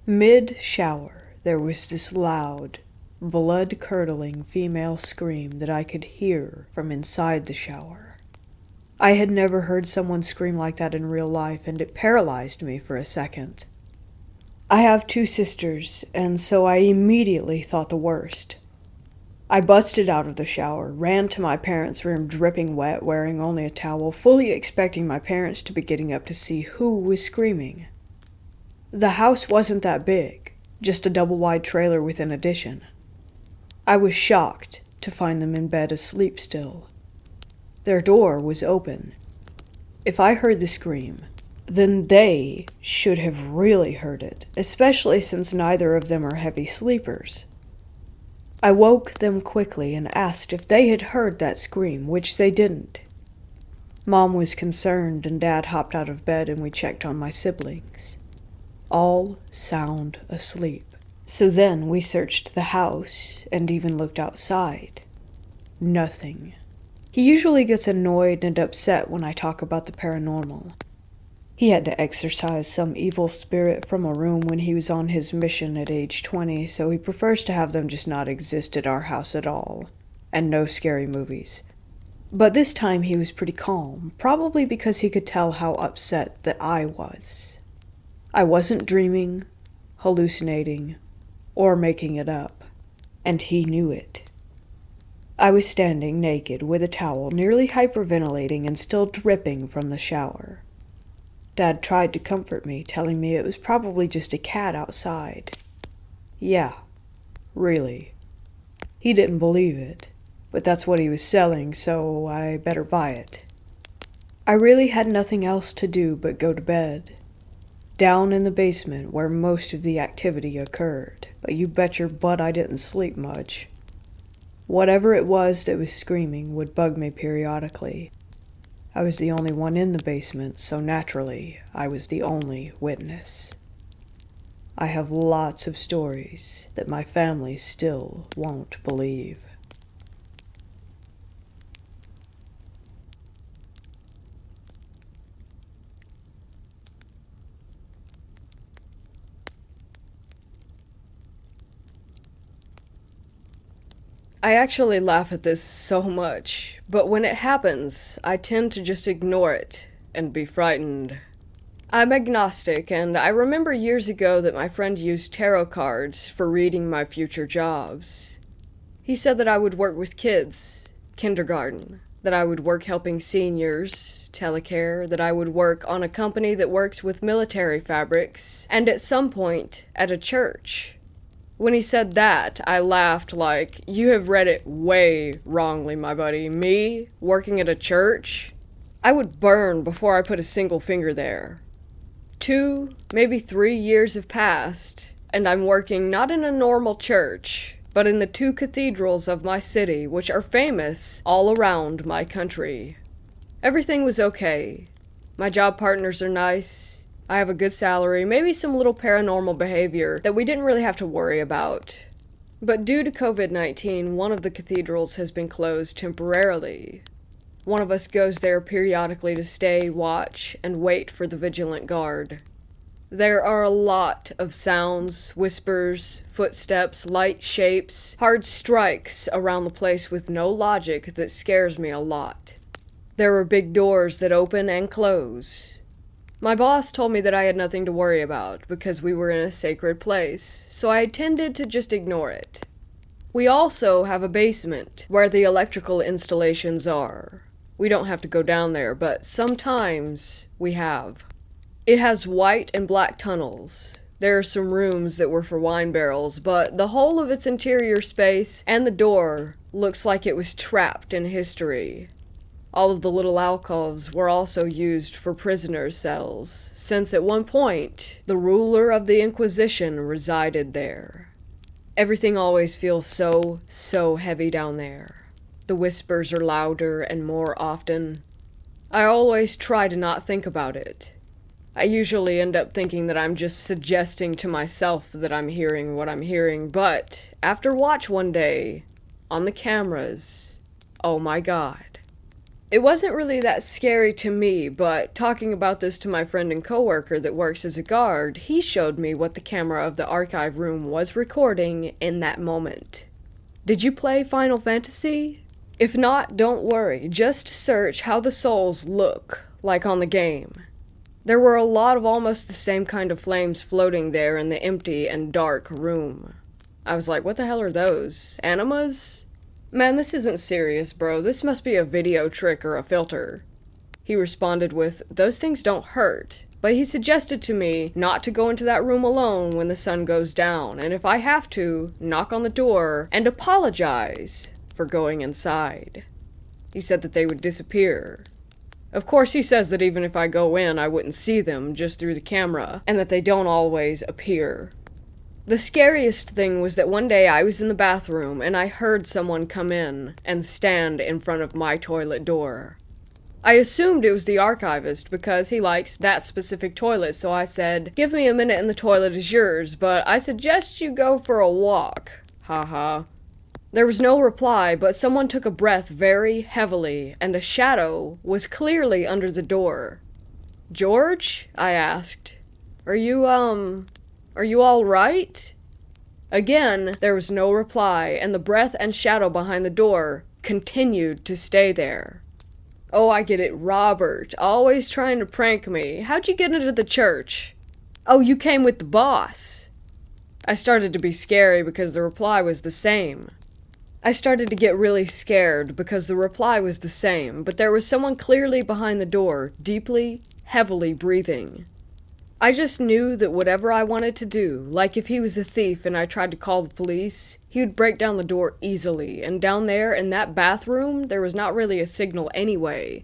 Mid-shower, there was this loud, blood-curdling female scream that I could hear from inside the shower. I had never heard someone scream like that in real life, and it paralyzed me for a second. I have 2 sisters, and so I immediately thought the worst. I busted out of the shower, ran to my parents' room dripping wet, wearing only a towel, fully expecting my parents to be getting up to see who was screaming. The house wasn't that big, just a double-wide trailer with an addition. I was shocked to find them in bed asleep still. Their door was open. If I heard the scream, then they should have really heard it, especially since neither of them are heavy sleepers. I woke them quickly and asked if they had heard that scream, which they didn't. Mom was concerned and Dad hopped out of bed and we checked on my siblings. All sound asleep. So then we searched the house and even looked outside. Nothing. He usually gets annoyed and upset when I talk about the paranormal. He had to exorcise some evil spirit from a room when he was on his mission at age 20, so he prefers to have them just not exist at our house at all, and no scary movies. But this time he was pretty calm, probably because he could tell how upset that I was. I wasn't dreaming, hallucinating, or making it up, and he knew it. I was standing naked with a towel, nearly hyperventilating and still dripping from the shower. Dad tried to comfort me, telling me it was probably just a cat outside. Yeah, really. He didn't believe it, but that's what he was selling, so I better buy it. I really had nothing else to do but go to bed, down in the basement where most of the activity occurred, but you bet your butt I didn't sleep much. Whatever it was that was screaming would bug me periodically. I was the only one in the basement, so naturally, I was the only witness. I have lots of stories that my family still won't believe. I actually laugh at this so much, but when it happens, I tend to just ignore it and be frightened. I'm agnostic, and I remember years ago that my friend used tarot cards for reading my future jobs. He said that I would work with kids, kindergarten, that I would work helping seniors, telecare, that I would work on a company that works with military fabrics, and at some point, at a church. When he said that, I laughed like, you have read it way wrongly, my buddy. Me, working at a church? I would burn before I put a single finger there. 2, maybe 3 years have passed, and I'm working not in a normal church, but in the 2 cathedrals of my city, which are famous all around my country. Everything was okay. My job partners are nice. I have a good salary, maybe some little paranormal behavior that we didn't really have to worry about. But due to COVID-19, one of the cathedrals has been closed temporarily. One of us goes there periodically to stay, watch, and wait for the vigilant guard. There are a lot of sounds, whispers, footsteps, light shapes, hard strikes around the place with no logic that scares me a lot. There are big doors that open and close. My boss told me that I had nothing to worry about because we were in a sacred place, so I tended to just ignore it. We also have a basement where the electrical installations are. We don't have to go down there, but sometimes we have. It has white and black tunnels. There are some rooms that were for wine barrels, but the whole of its interior space and the door looks like it was trapped in history. All of the little alcoves were also used for prisoners' cells, since at one point, the ruler of the Inquisition resided there. Everything always feels so heavy down there. The whispers are louder and more often. I always try to not think about it. I usually end up thinking that I'm just suggesting to myself that I'm hearing what I'm hearing, but after watch one day, on the cameras, oh my god. It wasn't really that scary to me, but talking about this to my friend and coworker that works as a guard, he showed me what the camera of the archive room was recording in that moment. Did you play Final Fantasy? If not, don't worry, just search how the souls look like on the game. There were a lot of almost the same kind of flames floating there in the empty and dark room. I was like, what the hell are those? Animas? Man, this isn't serious, bro. This must be a video trick or a filter. He responded with, those things don't hurt, but he suggested to me not to go into that room alone when the sun goes down, and if I have to, knock on the door and apologize for going inside. He said that they would disappear. Of course, he says that even if I go in, I wouldn't see them just through the camera, and that they don't always appear. The scariest thing was that one day I was in the bathroom and I heard someone come in and stand in front of my toilet door. I assumed it was the archivist because he likes that specific toilet, so I said, give me a minute and the toilet is yours, but I suggest you go for a walk. Haha. There was no reply, but someone took a breath very heavily, and a shadow was clearly under the door. George? I asked. Are you all right? Again, there was no reply, and the breath and shadow behind the door continued to stay there. Oh, I get it, Robert, always trying to prank me. How'd you get into the church? "Oh, you came with the boss." I started to be scary because the reply was the same. I started to get really scared because the reply was the same, but there was someone clearly behind the door, deeply, heavily breathing. I just knew that whatever I wanted to do, like if he was a thief and I tried to call the police, he would break down the door easily, and down there in that bathroom, there was not really a signal anyway.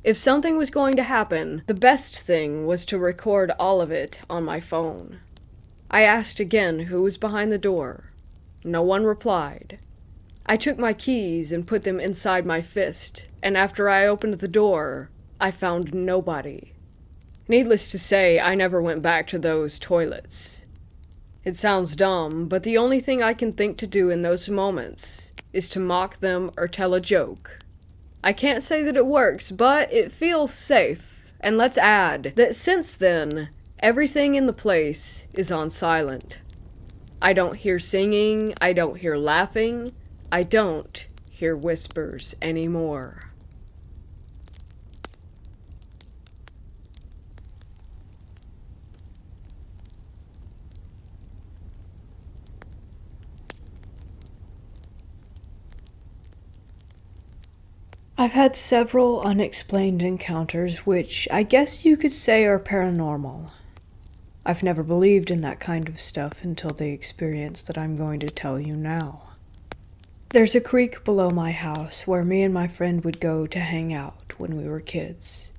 If something was going to happen, the best thing was to record all of it on my phone. I asked again who was behind the door. No one replied. I took my keys and put them inside my fist, and after I opened the door, I found nobody. Needless to say, I never went back to those toilets. It sounds dumb, but the only thing I can think to do in those moments is to mock them or tell a joke. I can't say that it works, but it feels safe. And let's add that since then, everything in the place is on silent. I don't hear singing, I don't hear laughing, I don't hear whispers anymore. I've had several unexplained encounters which I guess you could say are paranormal. I've never believed in that kind of stuff until the experience that I'm going to tell you now. There's a creek below my house where me and my friend would go to hang out when we were kids.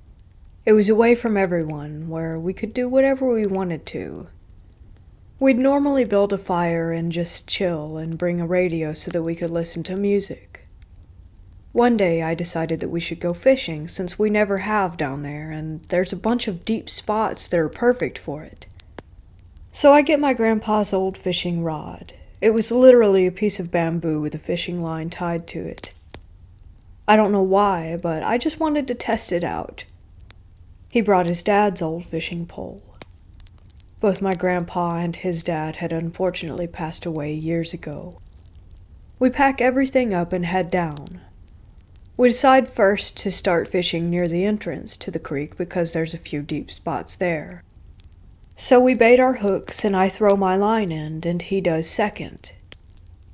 It was away from everyone, where we could do whatever we wanted to. We'd normally build a fire and just chill and bring a radio so that we could listen to music. One day I decided that we should go fishing since we never have down there, and there's a bunch of deep spots that are perfect for it. So I get my grandpa's old fishing rod. It was literally a piece of bamboo with a fishing line tied to it. I don't know why, but I just wanted to test it out. He brought his dad's old fishing pole. Both my grandpa and his dad had unfortunately passed away years ago. We pack everything up and head down. We decide first to start fishing near the entrance to the creek because there's a few deep spots there. So we bait our hooks and I throw my line in and he does second.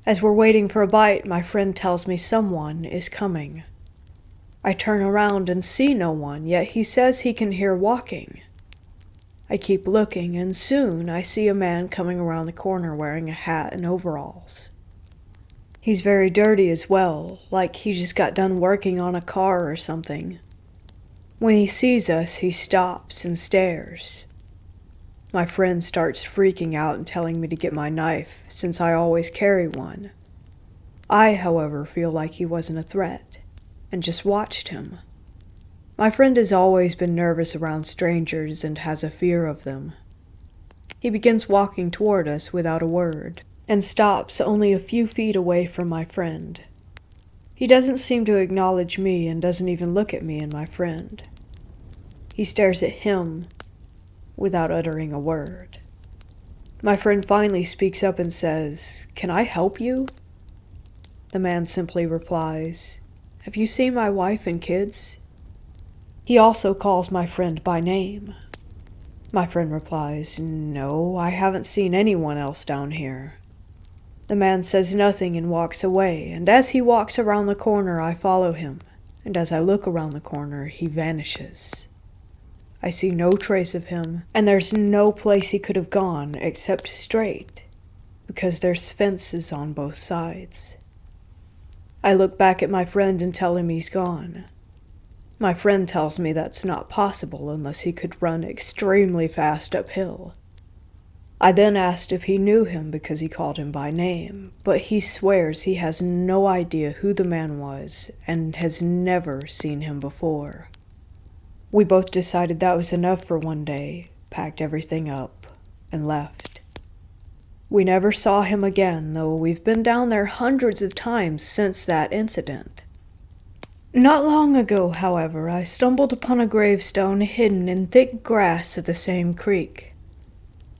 As we're waiting for a bite, my friend tells me someone is coming. I turn around and see no one, yet he says he can hear walking. I keep looking and soon I see a man coming around the corner wearing a hat and overalls. He's very dirty as well, like he just got done working on a car or something. When he sees us, he stops and stares. My friend starts freaking out and telling me to get my knife, since I always carry one. I, however, feel like he wasn't a threat, and just watched him. My friend has always been nervous around strangers and has a fear of them. He begins walking toward us without a word, and stops only a few feet away from my friend. He doesn't seem to acknowledge me and doesn't even look at me and my friend. He stares at him without uttering a word. My friend finally speaks up and says, "Can I help you?" The man simply replies, "Have you seen my wife and kids?" He also calls my friend by name. My friend replies, "No, I haven't seen anyone else down here." The man says nothing and walks away, and as he walks around the corner, I follow him, and as I look around the corner, he vanishes. I see no trace of him, and there's no place he could have gone except straight, because there's fences on both sides. I look back at my friend and tell him he's gone. My friend tells me that's not possible unless he could run extremely fast uphill. I then asked if he knew him because he called him by name, but he swears he has no idea who the man was and has never seen him before. We both decided that was enough for one day, packed everything up, and left. We never saw him again, though we've been down there hundreds of times since that incident. Not long ago, however, I stumbled upon a gravestone hidden in thick grass at the same creek.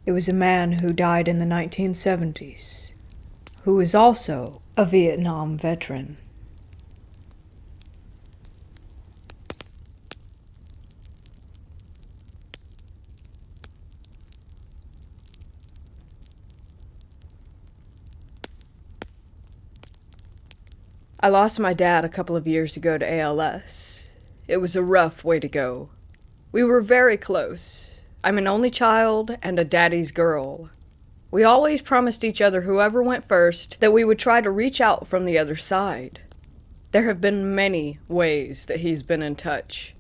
It was a man who died in the 1970s, who was also a Vietnam veteran. I lost my dad a couple of years ago to ALS. It was a rough way to go. We were very close. I'm an only child and a daddy's girl. We always promised each other, whoever went first, that we would try to reach out from the other side. There have been many ways that he's been in touch.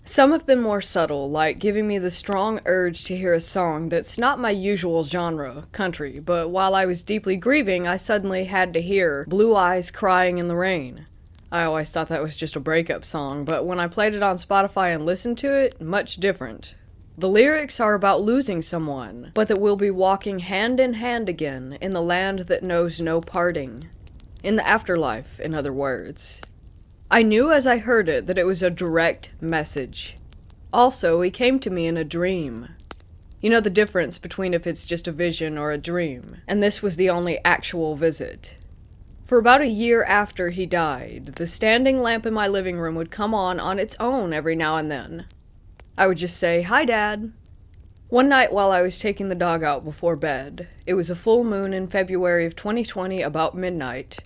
Some have been more subtle, like giving me the strong urge to hear a song that's not my usual genre, country, but while I was deeply grieving, I suddenly had to hear Blue Eyes Crying in the Rain. I always thought that was just a breakup song, but when I played it on Spotify and listened to it, much different. The lyrics are about losing someone, but that we'll be walking hand in hand again in the land that knows no parting. In the afterlife, in other words. I knew as I heard it that it was a direct message. Also, he came to me in a dream. You know the difference between if it's just a vision or a dream, and this was the only actual visit. For about a year after he died, the standing lamp in my living room would come on its own every now and then. I would just say, "Hi, Dad." One night while I was taking the dog out before bed, it was a full moon in February of 2020 about midnight,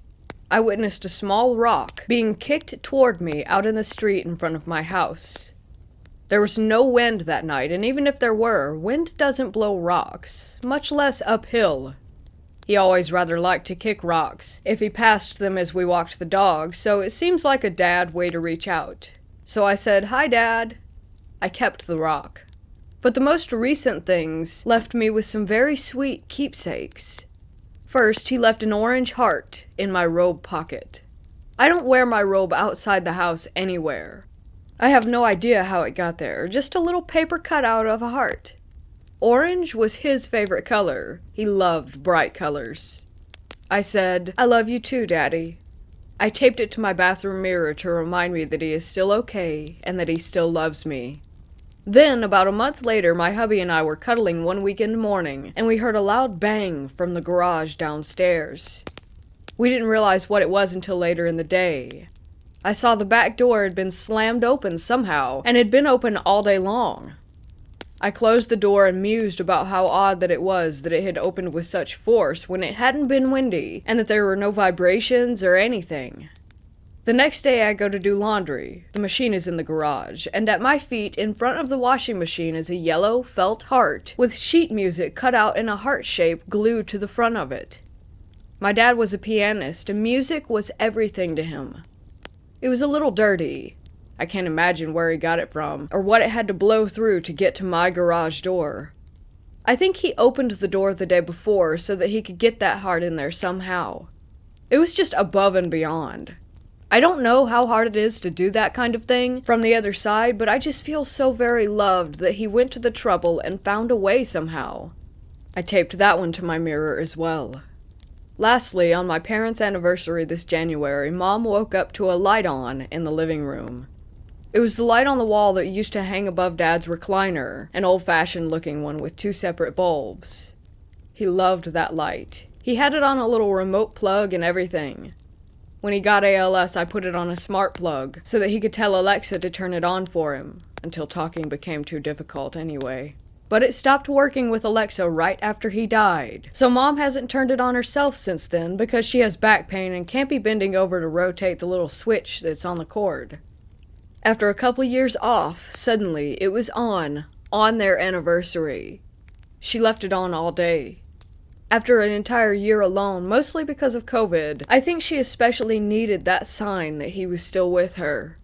I witnessed a small rock being kicked toward me out in the street in front of my house. There was no wind that night, and even if there were, wind doesn't blow rocks, much less uphill. He always rather liked to kick rocks if he passed them as we walked the dog, so it seems like a dad way to reach out. So I said, "Hi, Dad." I kept the rock. But the most recent things left me with some very sweet keepsakes. First, he left an orange heart in my robe pocket. I don't wear my robe outside the house anywhere. I have no idea how it got there, just a little paper cutout of a heart. Orange was his favorite color. He loved bright colors. I said, "I love you too, Daddy." I taped it to my bathroom mirror to remind me that he is still okay and that he still loves me. Then, about a month later, my hubby and I were cuddling one weekend morning, and we heard a loud bang from the garage downstairs. We didn't realize what it was until later in the day. I saw the back door had been slammed open somehow, and had been open all day long. I closed the door and mused about how odd that it was that it had opened with such force when it hadn't been windy, and that there were no vibrations or anything. The next day I go to do laundry. The machine is in the garage, and at my feet in front of the washing machine is a yellow felt heart with sheet music cut out in a heart shape glued to the front of it. My dad was a pianist, and music was everything to him. It was a little dirty. I can't imagine where he got it from, or what it had to blow through to get to my garage door. I think he opened the door the day before so that he could get that heart in there somehow. It was just above and beyond. I don't know how hard it is to do that kind of thing from the other side, but I just feel so very loved that he went to the trouble and found a way somehow. I taped that one to my mirror as well. Lastly, on my parents' anniversary this January, Mom woke up to a light on in the living room. It was the light on the wall that used to hang above Dad's recliner, an old-fashioned looking one with 2 separate bulbs. He loved that light. He had it on a little remote plug and everything. When he got ALS, I put it on a smart plug so that he could tell Alexa to turn it on for him, until talking became too difficult anyway. But it stopped working with Alexa right after he died, so Mom hasn't turned it on herself since then because she has back pain and can't be bending over to rotate the little switch that's on the cord. After a couple years off, suddenly it was on their anniversary. She left it on all day. After an entire year alone, mostly because of COVID, I think she especially needed that sign that he was still with her.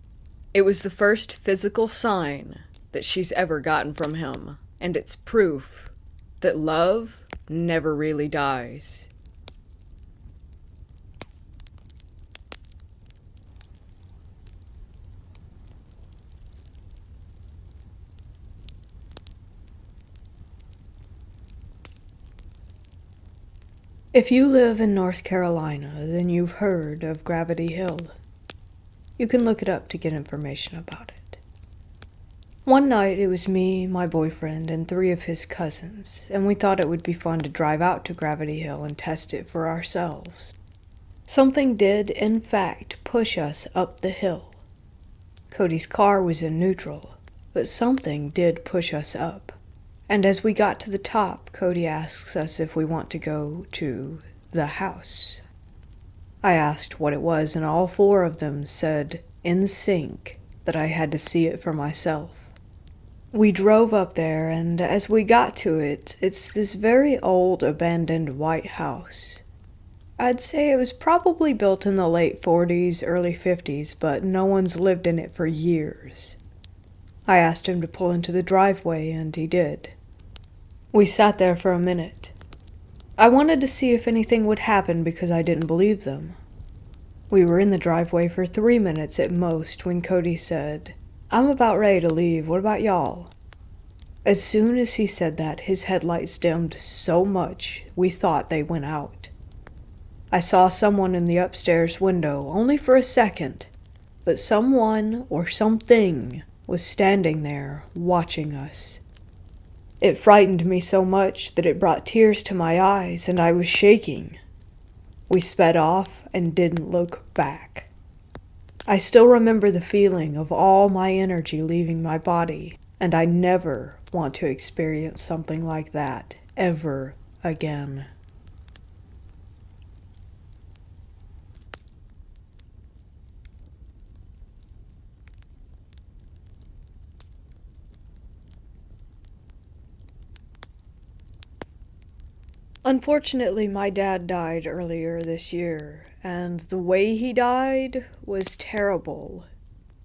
It was the first physical sign that she's ever gotten from him, and it's proof that love never really dies. If you live in North Carolina, then you've heard of Gravity Hill. You can look it up to get information about it. One night it was me, my boyfriend, and 3 of his cousins, and we thought it would be fun to drive out to Gravity Hill and test it for ourselves. Something did, in fact, push us up the hill. Cody's car was in neutral, but something did push us up. And as we got to the top, Cody asks us if we want to go to the house. I asked what it was, and all four of them said, in sync, that I had to see it for myself. We drove up there, and as we got to it, it's this very old, abandoned white house. I'd say it was probably built in the late 40s, early 50s, but no one's lived in it for years. I asked him to pull into the driveway, and he did. We sat there for a minute. I wanted to see if anything would happen because I didn't believe them. We were in the driveway for 3 minutes at most when Cody said, "I'm about ready to leave. What about y'all?" As soon as he said that, his headlights dimmed so much we thought they went out. I saw someone in the upstairs window only for a second, but someone or something was standing there watching us. It frightened me so much that it brought tears to my eyes and I was shaking. We sped off and didn't look back. I still remember the feeling of all my energy leaving my body, and I never want to experience something like that ever again. Unfortunately, my dad died earlier this year, and the way he died was terrible,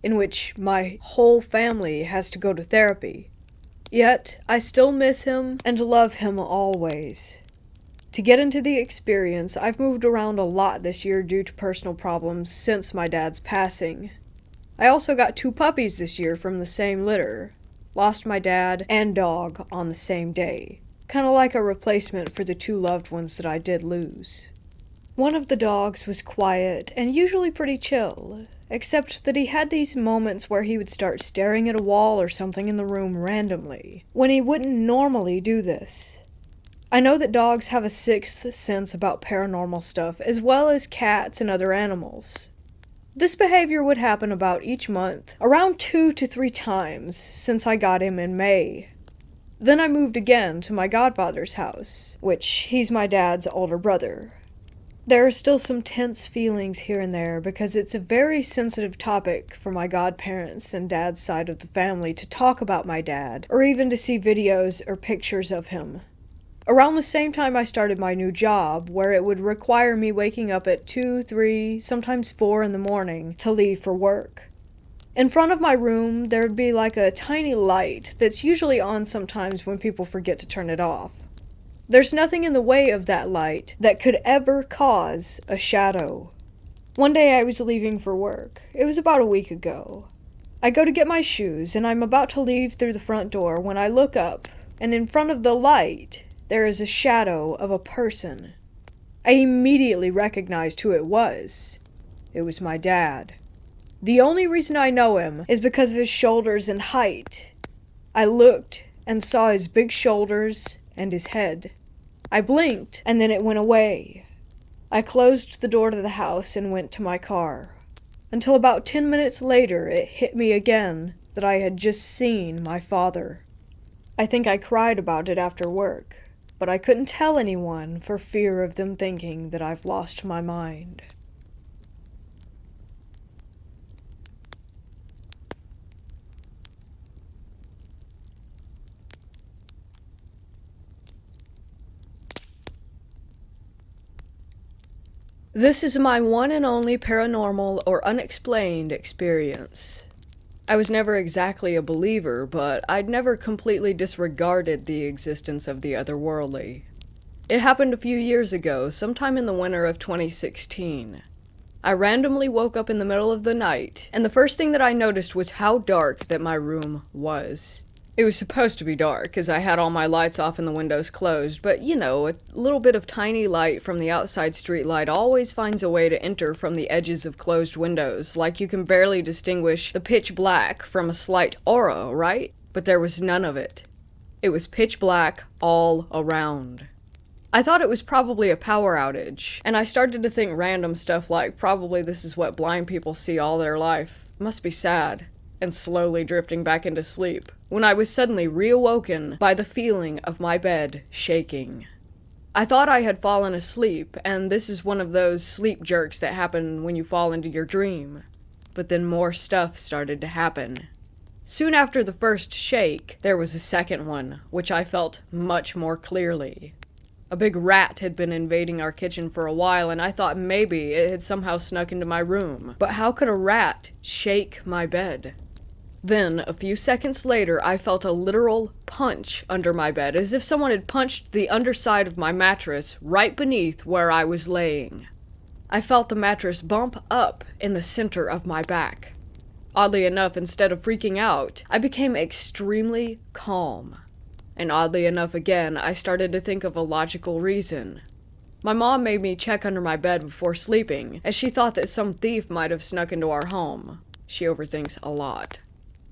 in which my whole family has to go to therapy. Yet, I still miss him and love him always. To get into the experience, I've moved around a lot this year due to personal problems since my dad's passing. I also got 2 puppies this year from the same litter. Lost my dad and dog on the same day. Kind of like a replacement for the 2 loved ones that I did lose. One of the dogs was quiet and usually pretty chill, except that he had these moments where he would start staring at a wall or something in the room randomly, when he wouldn't normally do this. I know that dogs have a 6th sense about paranormal stuff, as well as cats and other animals. This behavior would happen about each month, around 2 to 3 times since I got him in May. Then I moved again to my godfather's house, which he's my dad's older brother. There are still some tense feelings here and there because it's a very sensitive topic for my godparents and dad's side of the family to talk about my dad, or even to see videos or pictures of him. Around the same time I started my new job, where it would require me waking up at 2, 3, sometimes 4 in the morning to leave for work. In front of my room, there'd be like a tiny light that's usually on sometimes when people forget to turn it off. There's nothing in the way of that light that could ever cause a shadow. One day I was leaving for work. It was about a week ago. I go to get my shoes, and I'm about to leave through the front door when I look up, and in front of the light, there is a shadow of a person. I immediately recognized who it was. It was my dad. The only reason I know him is because of his shoulders and height. I looked and saw his big shoulders and his head. I blinked, and then it went away. I closed the door to the house and went to my car. Until about 10 minutes later, it hit me again that I had just seen my father. I think I cried about it after work, but I couldn't tell anyone for fear of them thinking that I've lost my mind. This is my one and only paranormal or unexplained experience. I was never exactly a believer, but I'd never completely disregarded the existence of the otherworldly. It happened a few years ago, sometime in the winter of 2016. I randomly woke up in the middle of the night, and the first thing that I noticed was how dark that my room was. It was supposed to be dark, as I had all my lights off and the windows closed, but you know, a little bit of tiny light from the outside street light always finds a way to enter from the edges of closed windows, like you can barely distinguish the pitch black from a slight aura, right? But there was none of it. It was pitch black all around. I thought it was probably a power outage, and I started to think random stuff like, probably this is what blind people see all their life. Must be sad. And slowly drifting back into sleep, when I was suddenly reawoken by the feeling of my bed shaking. I thought I had fallen asleep, and this is one of those sleep jerks that happen when you fall into your dream. But then more stuff started to happen. Soon after the first shake, there was a second one, which I felt much more clearly. A big rat had been invading our kitchen for a while, and I thought maybe it had somehow snuck into my room. But how could a rat shake my bed? Then, a few seconds later, I felt a literal punch under my bed, as if someone had punched the underside of my mattress right beneath where I was laying. I felt the mattress bump up in the center of my back. Oddly enough, instead of freaking out, I became extremely calm. And oddly enough again, I started to think of a logical reason. My mom made me check under my bed before sleeping, as she thought that some thief might have snuck into our home. She overthinks a lot.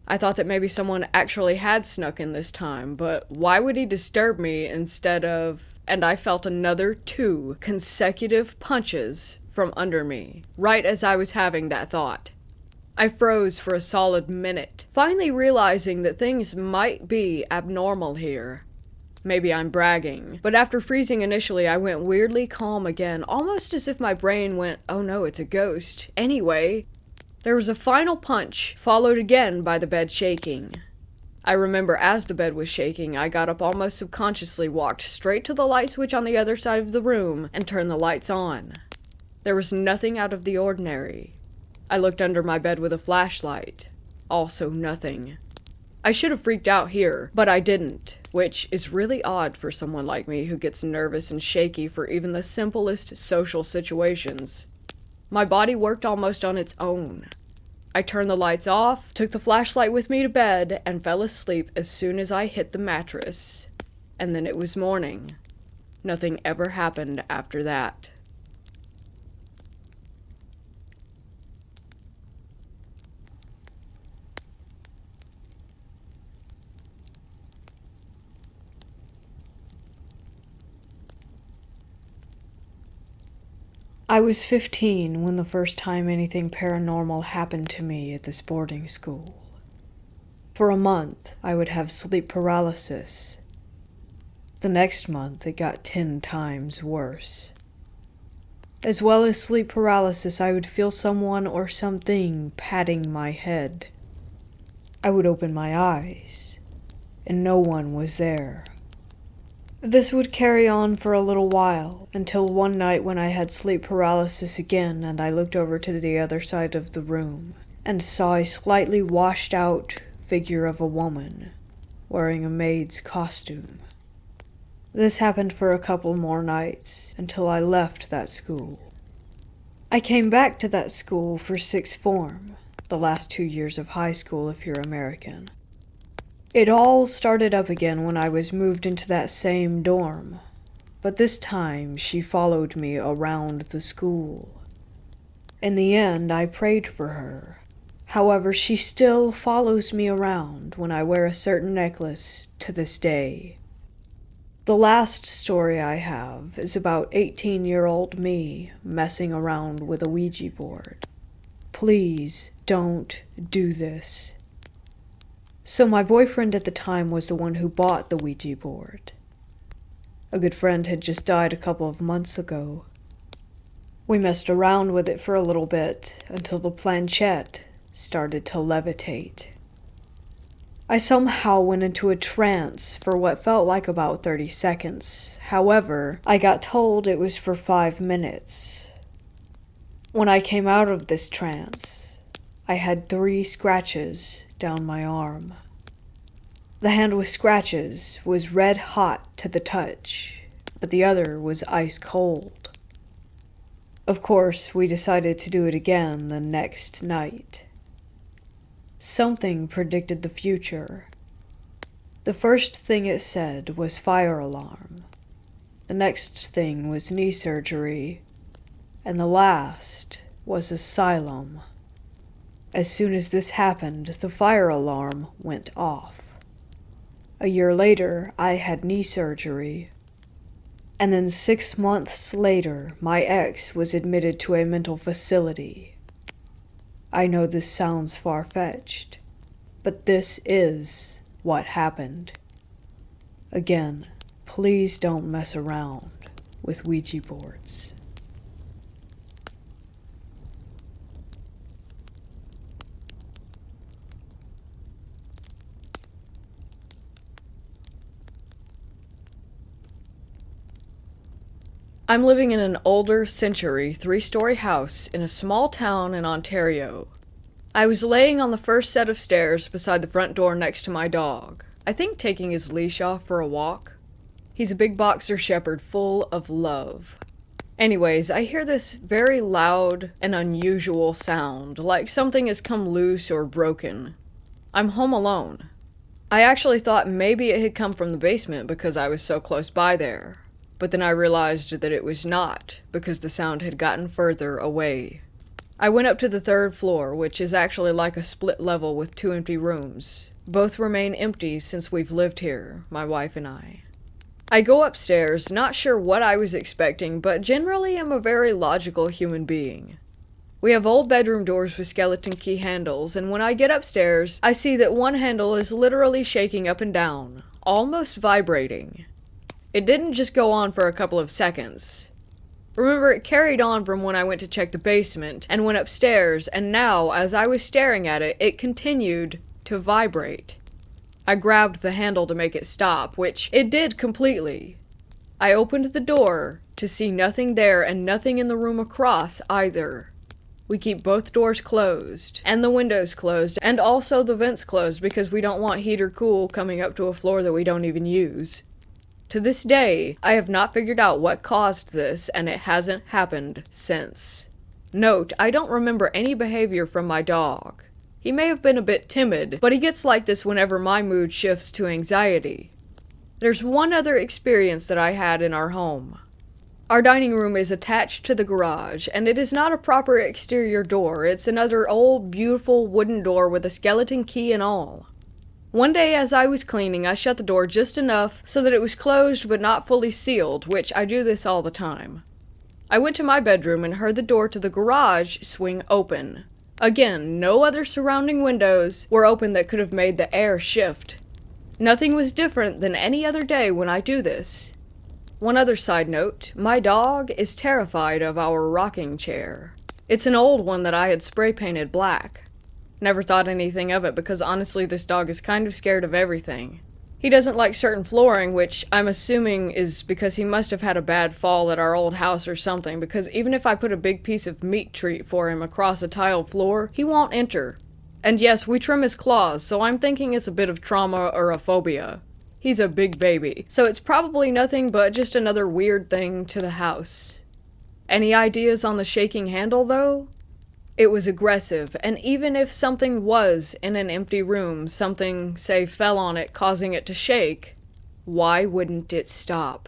I thought that maybe someone actually had snuck in this time, but why would he disturb me instead of... And I felt another 2 consecutive punches from under me, right as I was having that thought. I froze for a solid minute, finally realizing that things might be abnormal here. Maybe I'm bragging, but after freezing initially, I went weirdly calm again, almost as if my brain went, oh no, it's a ghost. Anyway, there was a final punch, followed again by the bed shaking. I remember as the bed was shaking, I got up almost subconsciously, walked straight to the light switch on the other side of the room, and turned the lights on. There was nothing out of the ordinary. I looked under my bed with a flashlight. Also nothing. I should have freaked out here, but I didn't, which is really odd for someone like me who gets nervous and shaky for even the simplest social situations. My body worked almost on its own. I turned the lights off, took the flashlight with me to bed, and fell asleep as soon as I hit the mattress. And then it was morning. Nothing ever happened after that. I was 15 when the first time anything paranormal happened to me at this boarding school. For a month, I would have sleep paralysis. The next month, it got 10 times worse. As well as sleep paralysis, I would feel someone or something patting my head. I would open my eyes, and no one was there. This would carry on for a little while, until one night when I had sleep paralysis again and I looked over to the other side of the room and saw a slightly washed out figure of a woman wearing a maid's costume. This happened for a couple more nights until I left that school. I came back to that school for sixth form, the last 2 years of high school if you're American. It all started up again when I was moved into that same dorm, but this time she followed me around the school. In the end, I prayed for her. However, she still follows me around when I wear a certain necklace to this day. The last story I have is about 18-year-old me messing around with a Ouija board. Please don't do this. So my boyfriend at the time was the one who bought the Ouija board. A good friend had just died a couple of months ago. We messed around with it for a little bit until the planchette started to levitate. I somehow went into a trance for what felt like about 30 seconds. However, I got told it was for 5 minutes. When I came out of this trance, I had 3 scratches down my arm. The hand with scratches was red hot to the touch, but the other was ice cold. Of course, we decided to do it again the next night. Something predicted the future. The first thing it said was fire alarm. The next thing was knee surgery. And the last was asylum. As soon as this happened, the fire alarm went off. A year later, I had knee surgery. And then 6 months later, my ex was admitted to a mental facility. I know this sounds far-fetched, but this is what happened. Again, please don't mess around. with Ouija boards. I'm living in an older century 3-story house in a small town in Ontario. I was laying on the first set of stairs beside the front door next to my dog, I think taking his leash off for a walk. He's a big boxer shepherd full of love. Anyways, I hear this very loud and unusual sound, like something has come loose or broken. I'm home alone. I actually thought maybe it had come from the basement because I was so close by there. But then I realized that it was not, because the sound had gotten further away. I went up to the 3rd floor, which is actually like a split level with 2 empty rooms. Both remain empty since we've lived here, my wife and I. I go upstairs, not sure what I was expecting, but generally am a very logical human being. We have old bedroom doors with skeleton key handles, and when I get upstairs, I see that one handle is literally shaking up and down, almost vibrating. It didn't just go on for a couple of seconds. Remember, it carried on from when I went to check the basement and went upstairs, and now, as I was staring at it, it continued to vibrate. I grabbed the handle to make it stop, which it did completely. I opened the door to see nothing there and nothing in the room across either. We keep both doors closed, and the windows closed, and also the vents closed because we don't want heat or cool coming up to a floor that we don't even use. To this day, I have not figured out what caused this, and it hasn't happened since. Note, I don't remember any behavior from my dog. He may have been a bit timid, but he gets like this whenever my mood shifts to anxiety. There's one other experience that I had in our home. Our dining room is attached to the garage, and it is not a proper exterior door. It's another old, beautiful wooden door with a skeleton key and all. One day as I was cleaning, I shut the door just enough so that it was closed but not fully sealed, which I do this all the time. I went to my bedroom and heard the door to the garage swing open. Again, no other surrounding windows were open that could have made the air shift. Nothing was different than any other day when I do this. One other side note, my dog is terrified of our rocking chair. It's an old one that I had spray painted black. Never thought anything of it because honestly this dog is kind of scared of everything. He doesn't like certain flooring, which I'm assuming is because he must have had a bad fall at our old house or something, because even if I put a big piece of meat treat for him across a tiled floor, he won't enter. And yes, we trim his claws, so I'm thinking it's a bit of trauma or a phobia. He's a big baby, so it's probably nothing but just another weird thing to the house. Any ideas on the shaking handle, though? It was aggressive, and even if something was in an empty room, something, say, fell on it, causing it to shake, why wouldn't it stop?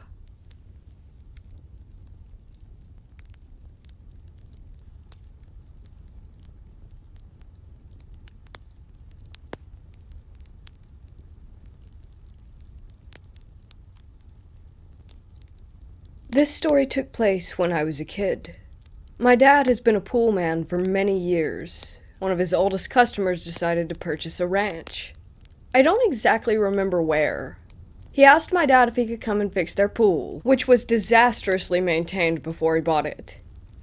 This story took place when I was a kid. My dad has been a pool man for many years. One of his oldest customers decided to purchase a ranch. I don't exactly remember where. He asked my dad if he could come and fix their pool, which was disastrously maintained before he bought it.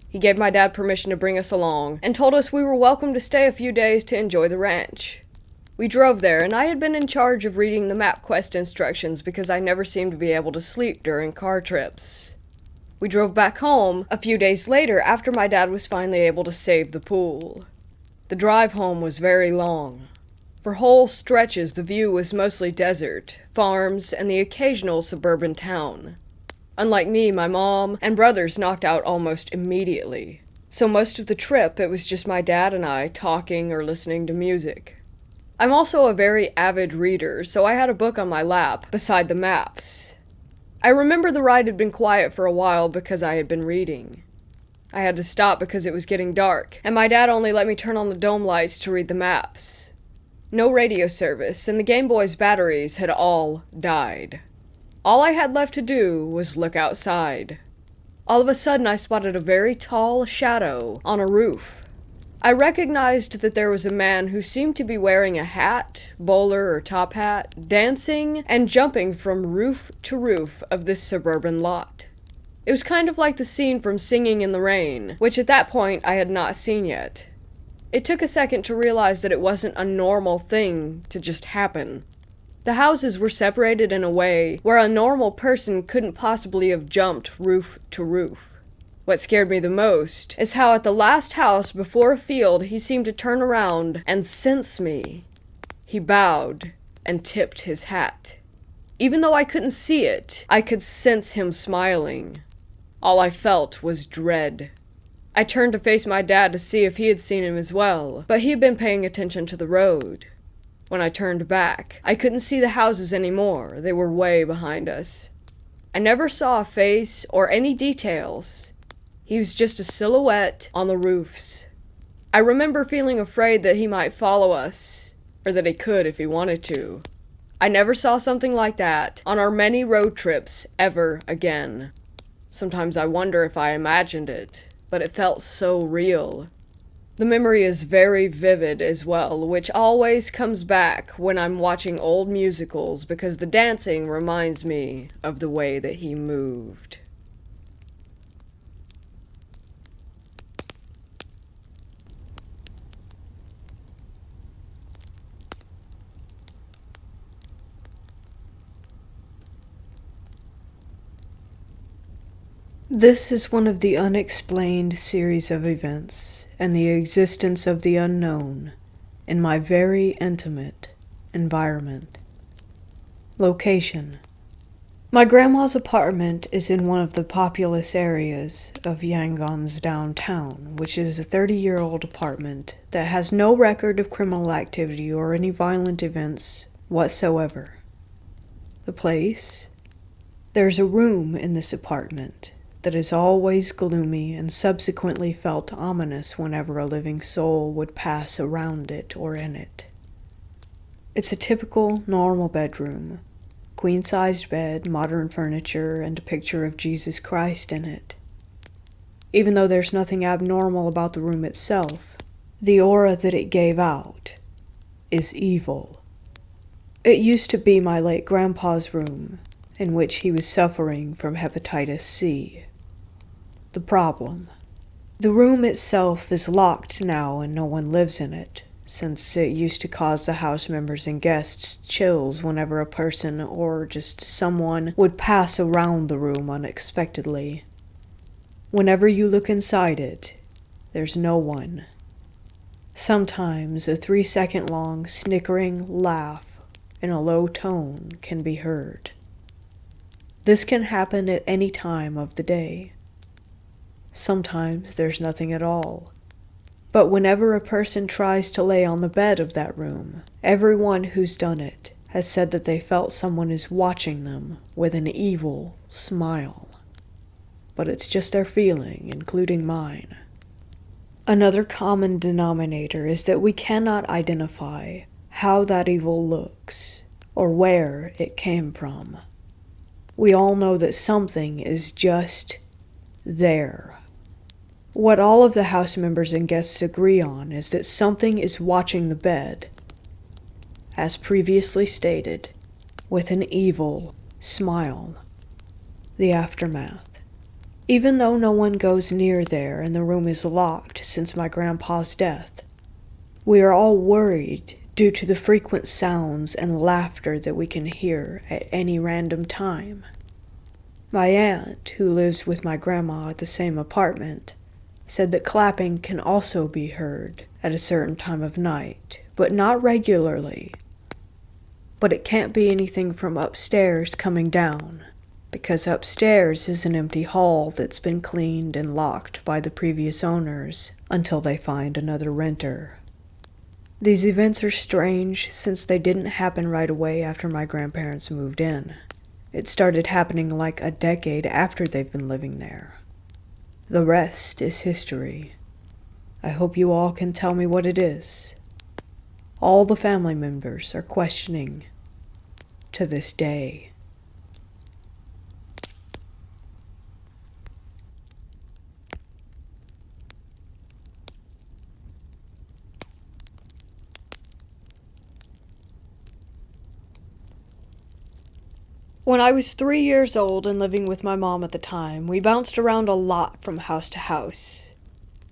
He gave my dad permission to bring us along, and told us we were welcome to stay a few days to enjoy the ranch. We drove there, and I had been in charge of reading the MapQuest instructions because I never seemed to be able to sleep during car trips. We drove back home a few days later after my dad was finally able to save the pool. The drive home was very long. For whole stretches, the view was mostly desert, farms, and the occasional suburban town. Unlike me, my mom and brothers knocked out almost immediately. So most of the trip, it was just my dad and I talking or listening to music. I'm also a very avid reader, so I had a book on my lap beside the maps. I remember the ride had been quiet for a while because I had been reading. I had to stop because it was getting dark, and my dad only let me turn on the dome lights to read the maps. No radio service, and the Game Boy's batteries had all died. All I had left to do was look outside. All of a sudden, I spotted a very tall shadow on a roof. I recognized that there was a man who seemed to be wearing a hat, bowler or top hat, dancing and jumping from roof to roof of this suburban lot. It was kind of like the scene from Singing in the Rain, which at that point I had not seen yet. It took a second to realize that it wasn't a normal thing to just happen. The houses were separated in a way where a normal person couldn't possibly have jumped roof to roof. What scared me the most is how at the last house before a field he seemed to turn around and sense me. He bowed and tipped his hat. Even though I couldn't see it, I could sense him smiling. All I felt was dread. I turned to face my dad to see if he had seen him as well, but he had been paying attention to the road. When I turned back, I couldn't see the houses anymore. They were way behind us. I never saw a face or any details. He was just a silhouette on the roofs. I remember feeling afraid that he might follow us, or that he could if he wanted to. I never saw something like that on our many road trips ever again. Sometimes I wonder if I imagined it, but it felt so real. The memory is very vivid as well, which always comes back when I'm watching old musicals because the dancing reminds me of the way that he moved. This is one of the unexplained series of events and the existence of the unknown in my very intimate environment. Location. My grandma's apartment is in one of the populous areas of Yangon's downtown, which is a 30-year-old apartment that has no record of criminal activity or any violent events whatsoever. The place? There's a room in this apartment that is always gloomy and subsequently felt ominous whenever a living soul would pass around it or in it. It's a typical, normal bedroom. Queen-sized bed, modern furniture, and a picture of Jesus Christ in it. Even though there's nothing abnormal about the room itself, the aura that it gave out is evil. It used to be my late grandpa's room, in which he was suffering from hepatitis C. The problem. The room itself is locked now and no one lives in it, since it used to cause the house members and guests chills whenever a person or just someone would pass around the room unexpectedly. Whenever you look inside it, there's no one. Sometimes a 3-second long snickering laugh in a low tone can be heard. This can happen at any time of the day. Sometimes there's nothing at all. But whenever a person tries to lay on the bed of that room, everyone who's done it has said that they felt someone is watching them with an evil smile. But it's just their feeling, including mine. Another common denominator is that we cannot identify how that evil looks or where it came from. We all know that something is just there. What all of the house members and guests agree on is that something is watching the bed, as previously stated, with an evil smile. The aftermath. Even though no one goes near there and the room is locked since my grandpa's death, we are all worried due to the frequent sounds and laughter that we can hear at any random time. My aunt, who lives with my grandma at the same apartment, said that clapping can also be heard at a certain time of night, but not regularly. But it can't be anything from upstairs coming down, because upstairs is an empty hall that's been cleaned and locked by the previous owners until they find another renter. These events are strange since they didn't happen right away after my grandparents moved in. It started happening like a decade after they've been living there. The rest is history. I hope you all can tell me what it is. All the family members are questioning to this day. When I was 3 years old and living with my mom at the time, we bounced around a lot from house to house.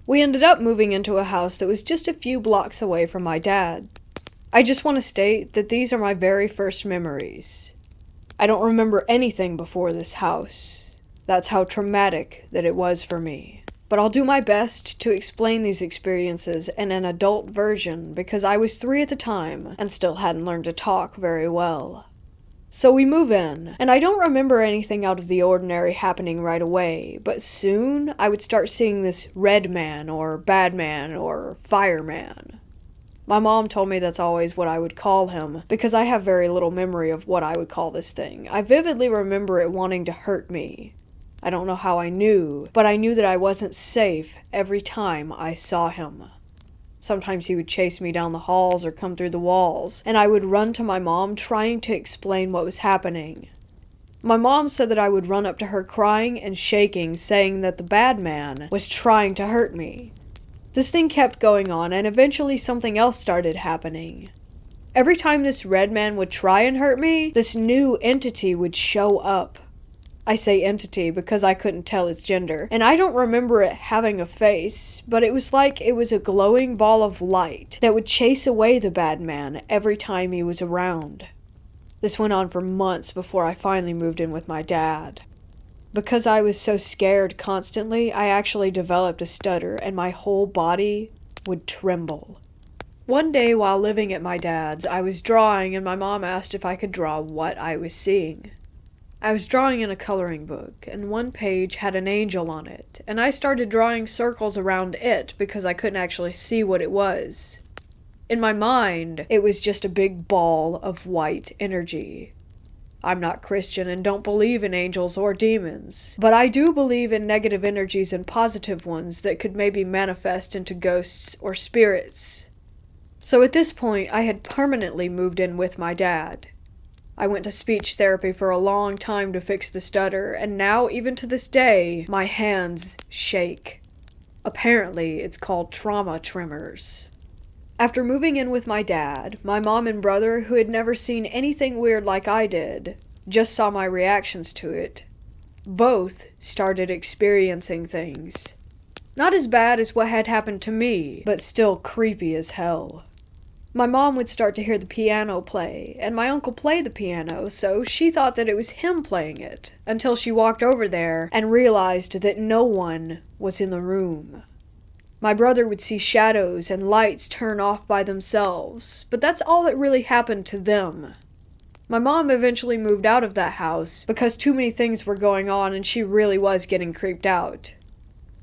We ended up moving into a house that was just a few blocks away from my dad. I just want to state that these are my very first memories. I don't remember anything before this house. That's how traumatic that it was for me. But I'll do my best to explain these experiences in an adult version because I was 3 at the time and still hadn't learned to talk very well. So we move in, and I don't remember anything out of the ordinary happening right away, but soon I would start seeing this red man or bad man or fireman. My mom told me that's always what I would call him, because I have very little memory of what I would call this thing. I vividly remember it wanting to hurt me. I don't know how I knew, but I knew that I wasn't safe every time I saw him. Sometimes he would chase me down the halls or come through the walls, and I would run to my mom trying to explain what was happening. My mom said that I would run up to her crying and shaking, saying that the bad man was trying to hurt me. This thing kept going on, and eventually something else started happening. Every time this red man would try and hurt me, this new entity would show up. I say entity because I couldn't tell its gender, and I don't remember it having a face, but it was like it was a glowing ball of light that would chase away the bad man every time he was around. This went on for months before I finally moved in with my dad. Because I was so scared constantly, I actually developed a stutter, and my whole body would tremble. One day while living at my dad's, I was drawing, and my mom asked if I could draw what I was seeing. I was drawing in a coloring book, and one page had an angel on it, and I started drawing circles around it because I couldn't actually see what it was. In my mind, it was just a big ball of white energy. I'm not Christian and don't believe in angels or demons, but I do believe in negative energies and positive ones that could maybe manifest into ghosts or spirits. So at this point, I had permanently moved in with my dad. I went to speech therapy for a long time to fix the stutter, and now, even to this day, my hands shake. Apparently, it's called trauma tremors. After moving in with my dad, my mom and brother, who had never seen anything weird like I did, just saw my reactions to it. Both started experiencing things. Not as bad as what had happened to me, but still creepy as hell. My mom would start to hear the piano play, and my uncle played the piano, so she thought that it was him playing it, until she walked over there and realized that no one was in the room. My brother would see shadows and lights turn off by themselves, but that's all that really happened to them. My mom eventually moved out of that house because too many things were going on and she really was getting creeped out.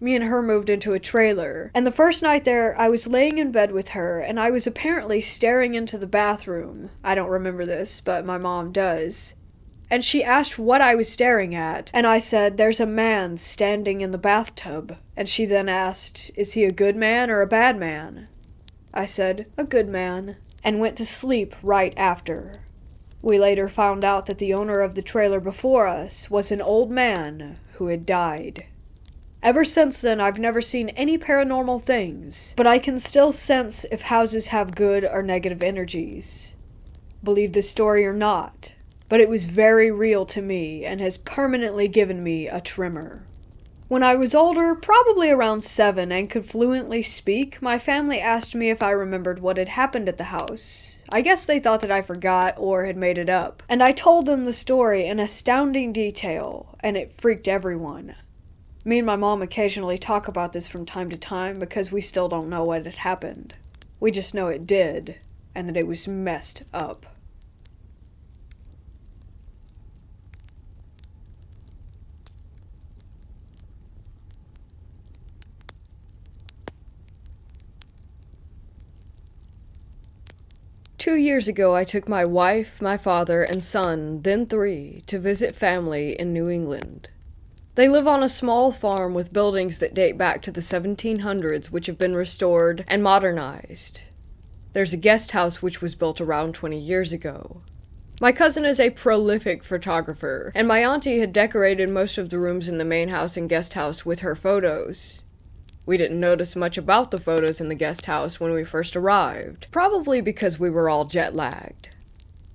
Me and her moved into a trailer, and the first night there, I was laying in bed with her, and I was apparently staring into the bathroom. I don't remember this, but my mom does. And she asked what I was staring at, and I said, "There's a man standing in the bathtub." And she then asked, "Is he a good man or a bad man?" I said, "A good man," and went to sleep right after. We later found out that the owner of the trailer before us was an old man who had died. Ever since then, I've never seen any paranormal things, but I can still sense if houses have good or negative energies. Believe this story or not, but it was very real to me and has permanently given me a tremor. When I was older, probably around 7, and could fluently speak, my family asked me if I remembered what had happened at the house. I guess they thought that I forgot or had made it up, and I told them the story in astounding detail, and it freaked everyone. Me and my mom occasionally talk about this from time to time because we still don't know what had happened. We just know it did, and that it was messed up. Two years ago, I took my wife, my father, and son, then 3, to visit family in New England. They live on a small farm with buildings that date back to the 1700s, which have been restored and modernized. There's a guest house which was built around 20 years ago. My cousin is a prolific photographer, and my auntie had decorated most of the rooms in the main house and guest house with her photos. We didn't notice much about the photos in the guest house when we first arrived, probably because we were all jet-lagged.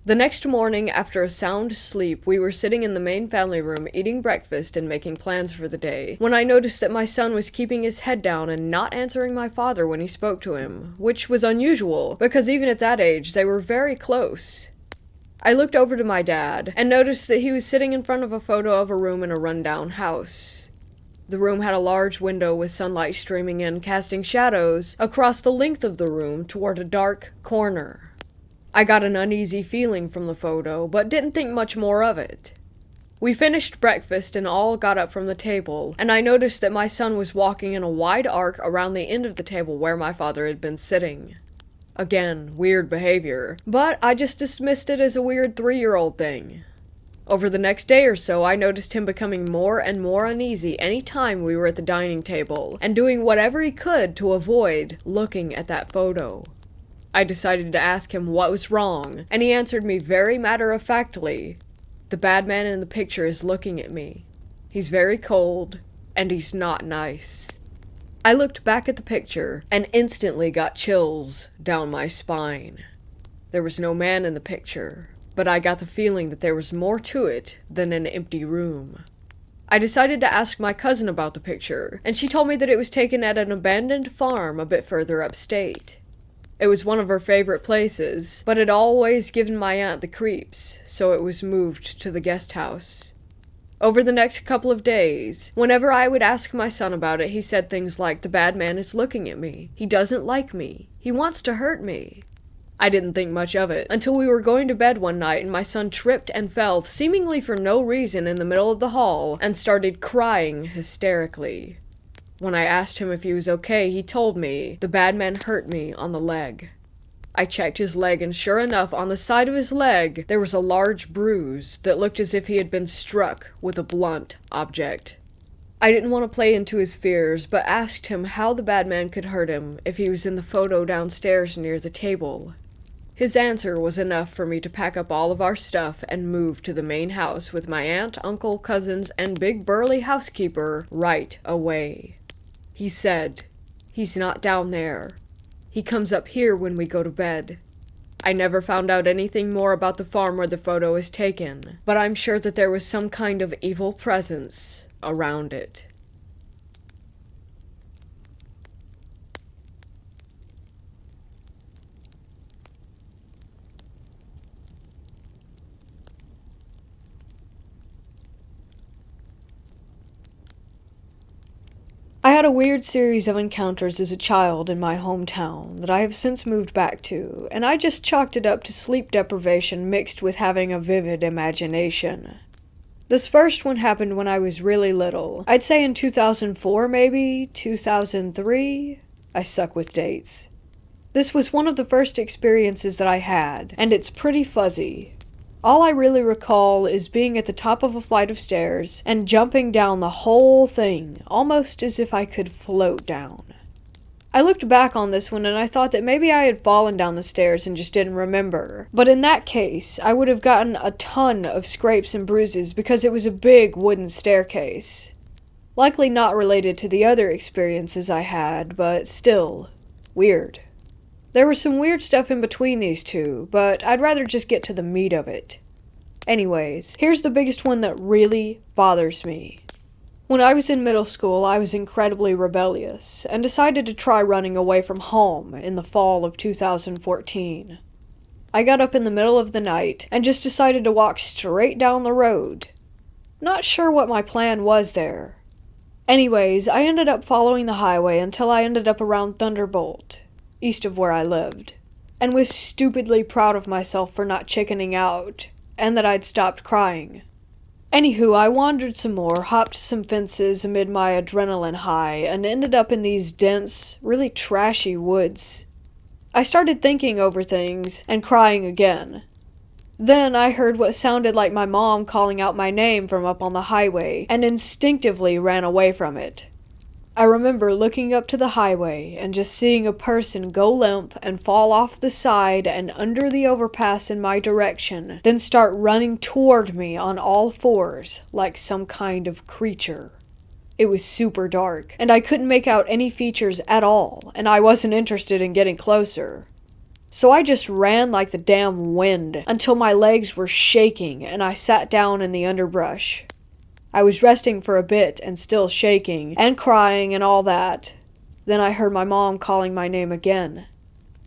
The next morning, after a sound sleep, we were sitting in the main family room eating breakfast and making plans for the day, when I noticed that my son was keeping his head down and not answering my father when he spoke to him, which was unusual, because even at that age, they were very close. I looked over to my dad, and noticed that he was sitting in front of a photo of a room in a rundown house. The room had a large window with sunlight streaming in, casting shadows across the length of the room toward a dark corner. I got an uneasy feeling from the photo, but didn't think much more of it. We finished breakfast and all got up from the table, and I noticed that my son was walking in a wide arc around the end of the table where my father had been sitting. Again, weird behavior, but I just dismissed it as a weird 3-year-old thing. Over the next day or so, I noticed him becoming more and more uneasy any time we were at the dining table, and doing whatever he could to avoid looking at that photo. I decided to ask him what was wrong, and he answered me very matter-of-factly, "The bad man in the picture is looking at me. He's very cold, and he's not nice." I looked back at the picture, and instantly got chills down my spine. There was no man in the picture, but I got the feeling that there was more to it than an empty room. I decided to ask my cousin about the picture, and she told me that it was taken at an abandoned farm a bit further upstate. It was one of her favorite places, but had always given my aunt the creeps, so it was moved to the guest house. Over the next couple of days, whenever I would ask my son about it, he said things like, "The bad man is looking at me. He doesn't like me. He wants to hurt me." I didn't think much of it, until we were going to bed one night and my son tripped and fell, seemingly for no reason, in the middle of the hall, and started crying hysterically. When I asked him if he was okay, he told me, "The bad man hurt me on the leg." I checked his leg, and sure enough, on the side of his leg, there was a large bruise that looked as if he had been struck with a blunt object. I didn't want to play into his fears, but asked him how the bad man could hurt him if he was in the photo downstairs near the table. His answer was enough for me to pack up all of our stuff and move to the main house with my aunt, uncle, cousins, and big burly housekeeper right away. He said, "He's not down there. He comes up here when we go to bed." I never found out anything more about the farm where the photo is taken, but I'm sure that there was some kind of evil presence around it. I had a weird series of encounters as a child in my hometown that I have since moved back to, and I just chalked it up to sleep deprivation mixed with having a vivid imagination. This first one happened when I was really little. I'd say in 2004 maybe, 2003? I suck with dates. This was one of the first experiences that I had, and it's pretty fuzzy. All I really recall is being at the top of a flight of stairs and jumping down the whole thing, almost as if I could float down. I looked back on this one and I thought that maybe I had fallen down the stairs and just didn't remember. But in that case, I would have gotten a ton of scrapes and bruises because it was a big wooden staircase. Likely not related to the other experiences I had, but still, weird. There was some weird stuff in between these two, but I'd rather just get to the meat of it. Anyways, here's the biggest one that really bothers me. When I was in middle school, I was incredibly rebellious, and decided to try running away from home in the fall of 2014. I got up in the middle of the night, and just decided to walk straight down the road. Not sure what my plan was there. Anyways, I ended up following the highway until I ended up around Thunderbolt, east of where I lived, and was stupidly proud of myself for not chickening out, and that I'd stopped crying. Anywho, I wandered some more, hopped some fences amid my adrenaline high, and ended up in these dense, really trashy woods. I started thinking over things, and crying again. Then I heard what sounded like my mom calling out my name from up on the highway, and instinctively ran away from it. I remember looking up to the highway and just seeing a person go limp and fall off the side and under the overpass in my direction, then start running toward me on all fours like some kind of creature. It was super dark, and I couldn't make out any features at all, and I wasn't interested in getting closer. So I just ran like the damn wind until my legs were shaking and I sat down in the underbrush. I was resting for a bit and still shaking and crying and all that. Then I heard my mom calling my name again.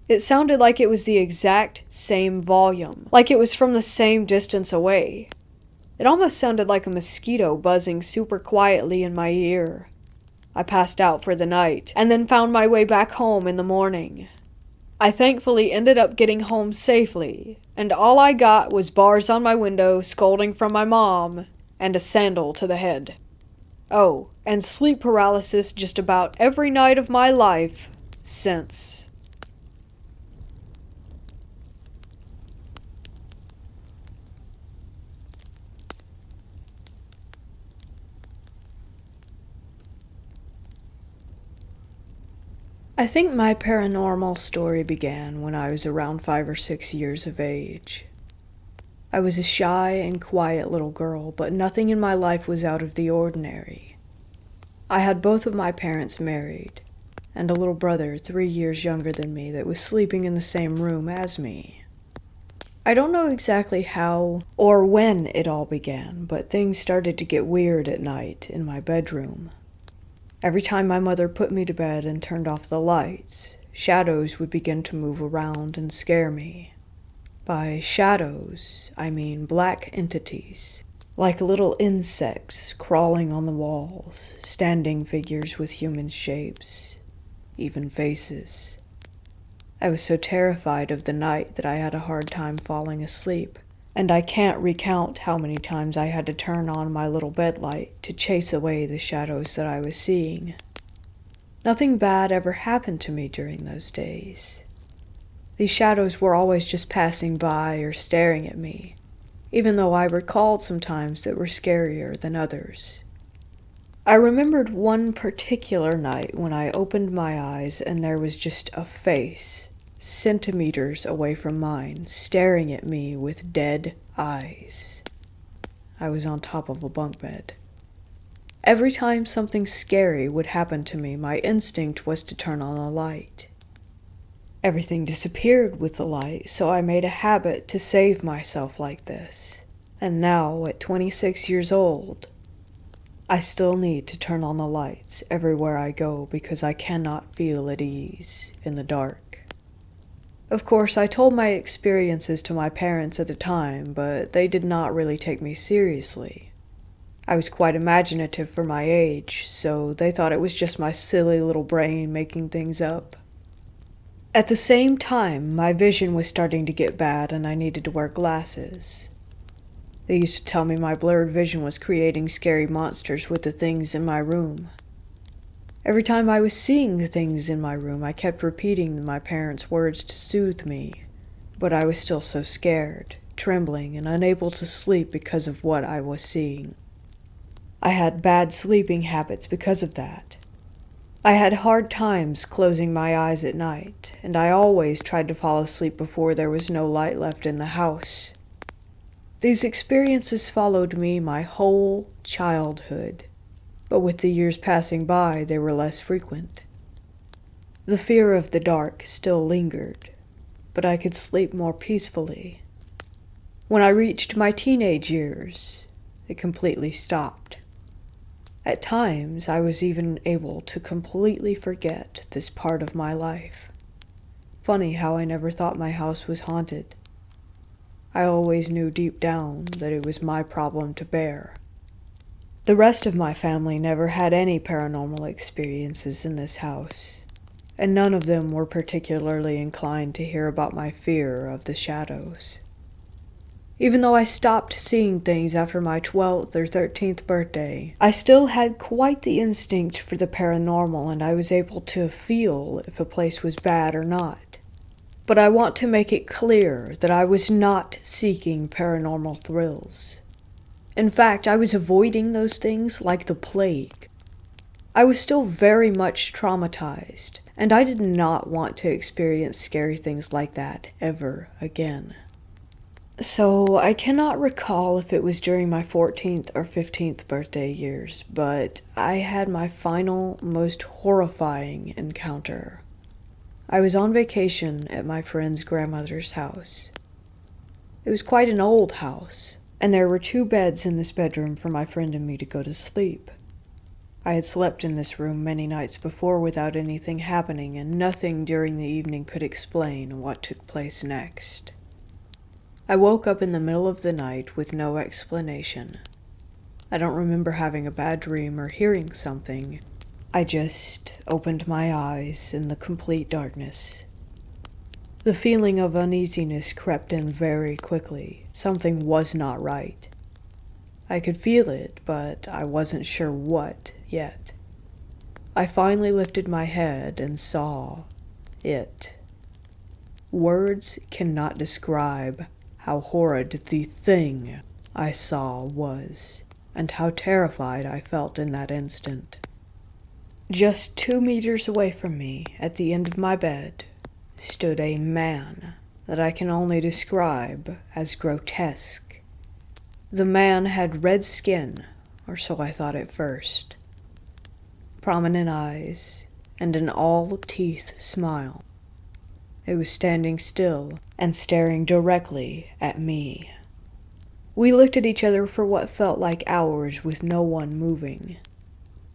It sounded like it was the exact same volume, like it was from the same distance away. It almost sounded like a mosquito buzzing super quietly in my ear. I passed out for the night, and then found my way back home in the morning. I thankfully ended up getting home safely, and all I got was bars on my window, scolding from my mom, and a sandal to the head. Oh, and sleep paralysis just about every night of my life since. I think my paranormal story began when I was around 5 or 6 years of age. I was a shy and quiet little girl, but nothing in my life was out of the ordinary. I had both of my parents married, and a little brother 3 years younger than me that was sleeping in the same room as me. I don't know exactly how or when it all began, but things started to get weird at night in my bedroom. Every time my mother put me to bed and turned off the lights, shadows would begin to move around and scare me. By shadows, I mean black entities, like little insects crawling on the walls, standing figures with human shapes, even faces. I was so terrified of the night that I had a hard time falling asleep, and I can't recount how many times I had to turn on my little bed light to chase away the shadows that I was seeing. Nothing bad ever happened to me during those days. These shadows were always just passing by or staring at me, even though I recalled some times that were scarier than others. I remembered one particular night when I opened my eyes and there was just a face, centimeters away from mine, staring at me with dead eyes. I was on top of a bunk bed. Every time something scary would happen to me, my instinct was to turn on the light. Everything disappeared with the light, so I made a habit to save myself like this. And now, at 26 years old, I still need to turn on the lights everywhere I go because I cannot feel at ease in the dark. Of course, I told my experiences to my parents at the time, but they did not really take me seriously. I was quite imaginative for my age, so they thought it was just my silly little brain making things up. At the same time, my vision was starting to get bad and I needed to wear glasses. They used to tell me my blurred vision was creating scary monsters with the things in my room. Every time I was seeing the things in my room, I kept repeating my parents' words to soothe me, but I was still so scared, trembling, and unable to sleep because of what I was seeing. I had bad sleeping habits because of that. I had hard times closing my eyes at night, and I always tried to fall asleep before there was no light left in the house. These experiences followed me my whole childhood, but with the years passing by, they were less frequent. The fear of the dark still lingered, but I could sleep more peacefully. When I reached my teenage years, it completely stopped. At times, I was even able to completely forget this part of my life. Funny how I never thought my house was haunted. I always knew deep down that it was my problem to bear. The rest of my family never had any paranormal experiences in this house, and none of them were particularly inclined to hear about my fear of the shadows. Even though I stopped seeing things after my 12th or 13th birthday, I still had quite the instinct for the paranormal, and I was able to feel if a place was bad or not. But I want to make it clear that I was not seeking paranormal thrills. In fact, I was avoiding those things like the plague. I was still very much traumatized, and I did not want to experience scary things like that ever again. So, I cannot recall if it was during my 14th or 15th birthday years, but I had my final, most horrifying encounter. I was on vacation at my friend's grandmother's house. It was quite an old house, and there were 2 beds in this bedroom for my friend and me to go to sleep. I had slept in this room many nights before without anything happening, and nothing during the evening could explain what took place next. I woke up in the middle of the night with no explanation. I don't remember having a bad dream or hearing something. I just opened my eyes in the complete darkness. The feeling of uneasiness crept in very quickly. Something was not right. I could feel it, but I wasn't sure what yet. I finally lifted my head and saw it. Words cannot describe how horrid the thing I saw was, and how terrified I felt in that instant. Just 2 meters away from me, at the end of my bed, stood a man that I can only describe as grotesque. The man had red skin, or so I thought at first, prominent eyes, and an all-teeth smile. It was standing still and staring directly at me. We looked at each other for what felt like hours with no one moving.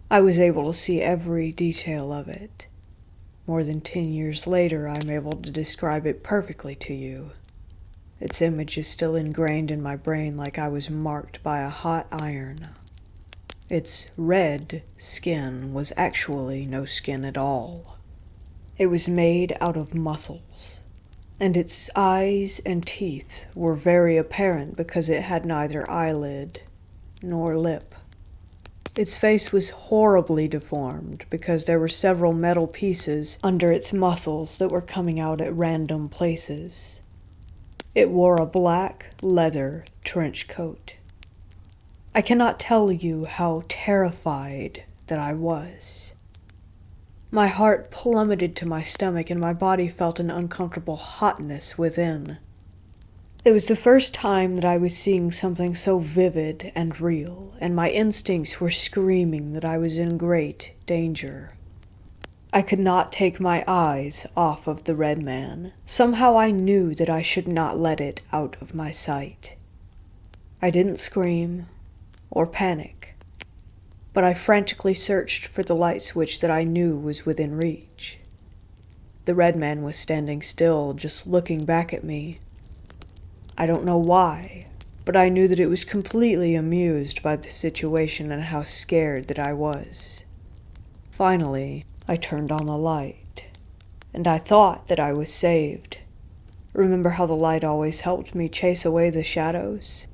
I was able to see every detail of it. More than 10 years later, I'm able to describe it perfectly to you. Its image is still ingrained in my brain like I was marked by a hot iron. Its red skin was actually no skin at all. It was made out of muscles, and its eyes and teeth were very apparent because it had neither eyelid nor lip. Its face was horribly deformed because there were several metal pieces under its muscles that were coming out at random places. It wore a black leather trench coat. I cannot tell you how terrified that I was. My heart plummeted to my stomach and my body felt an uncomfortable hotness within. It was the first time that I was seeing something so vivid and real, and my instincts were screaming that I was in great danger. I could not take my eyes off of the red man. Somehow I knew that I should not let it out of my sight. I didn't scream or panic, but I frantically searched for the light switch that I knew was within reach. The red man was standing still, just looking back at me. I don't know why, but I knew that it was completely amused by the situation and how scared that I was. Finally, I turned on the light, and I thought that I was saved. Remember how the light always helped me chase away the shadows?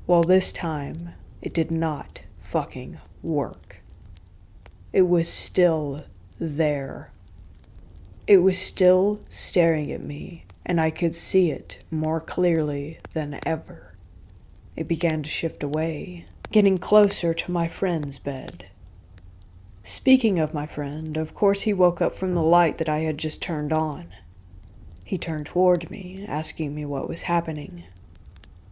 Well, this time, it did not fucking work. It was still there. It was still staring at me, and I could see it more clearly than ever. It began to shift away, getting closer to my friend's bed. Speaking of my friend, of course he woke up from the light that I had just turned on. He turned toward me, asking me what was happening.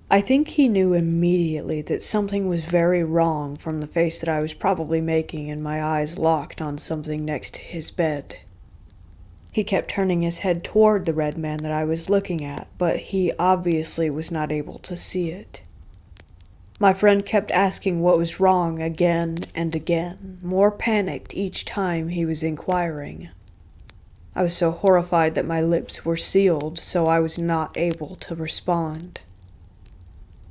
I think he knew immediately that something was very wrong from the face that I was probably making and my eyes locked on something next to his bed. He kept turning his head toward the red man that I was looking at, but he obviously was not able to see it. My friend kept asking what was wrong again and again, more panicked each time he was inquiring. I was so horrified that my lips were sealed, so I was not able to respond.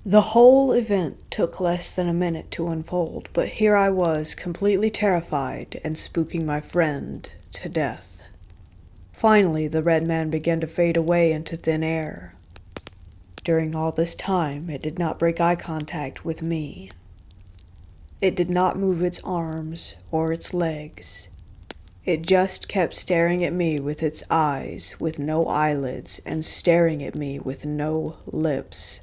The whole event took less than a minute to unfold, but here I was, completely terrified and spooking my friend to death. Finally, the red man began to fade away into thin air. During all this time, it did not break eye contact with me. It did not move its arms or its legs. It just kept staring at me with its eyes with no eyelids and staring at me with no lips.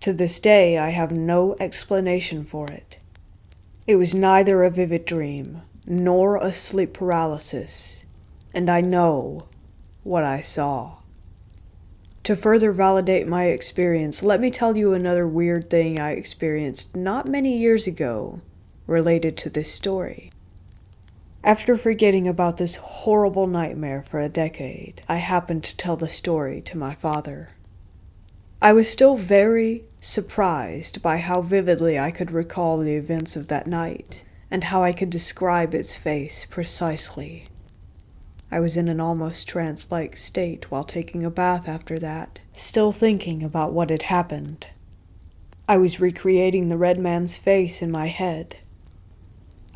To this day, I have no explanation for it. It was neither a vivid dream nor a sleep paralysis, and I know what I saw. To further validate my experience, let me tell you another weird thing I experienced not many years ago related to this story. After forgetting about this horrible nightmare for a decade, I happened to tell the story to my father. I was still very surprised by how vividly I could recall the events of that night, and how I could describe its face precisely. I was in an almost trance-like state while taking a bath after that, still thinking about what had happened. I was recreating the red man's face in my head.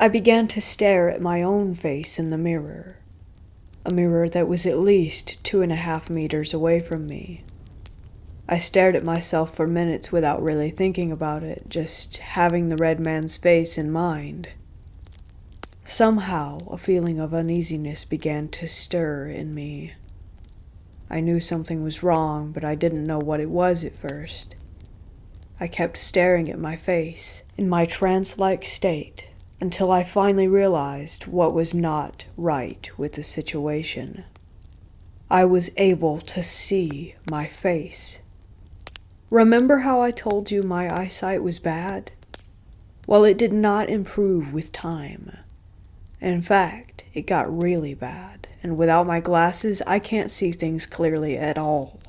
I began to stare at my own face in the mirror, a mirror that was at least 2.5 meters away from me. I stared at myself for minutes without really thinking about it, just having the red man's face in mind. Somehow, a feeling of uneasiness began to stir in me. I knew something was wrong, but I didn't know what it was at first. I kept staring at my face, in my trance-like state, until I finally realized what was not right with the situation. I was able to see my face. Remember how I told you my eyesight was bad? Well, it did not improve with time. In fact, it got really bad, and without my glasses, I can't see things clearly at all.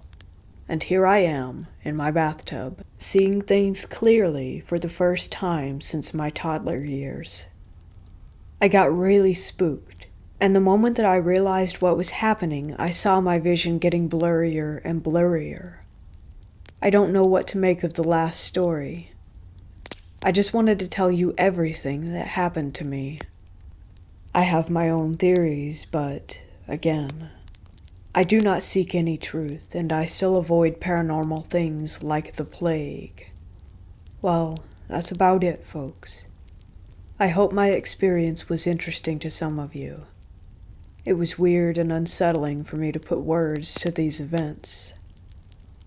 And here I am, in my bathtub, seeing things clearly for the first time since my toddler years. I got really spooked, and the moment that I realized what was happening, I saw my vision getting blurrier and blurrier. I don't know what to make of the last story. I just wanted to tell you everything that happened to me. I have my own theories, but, again, I do not seek any truth, and I still avoid paranormal things like the plague. Well, that's about it, folks. I hope my experience was interesting to some of you. It was weird and unsettling for me to put words to these events.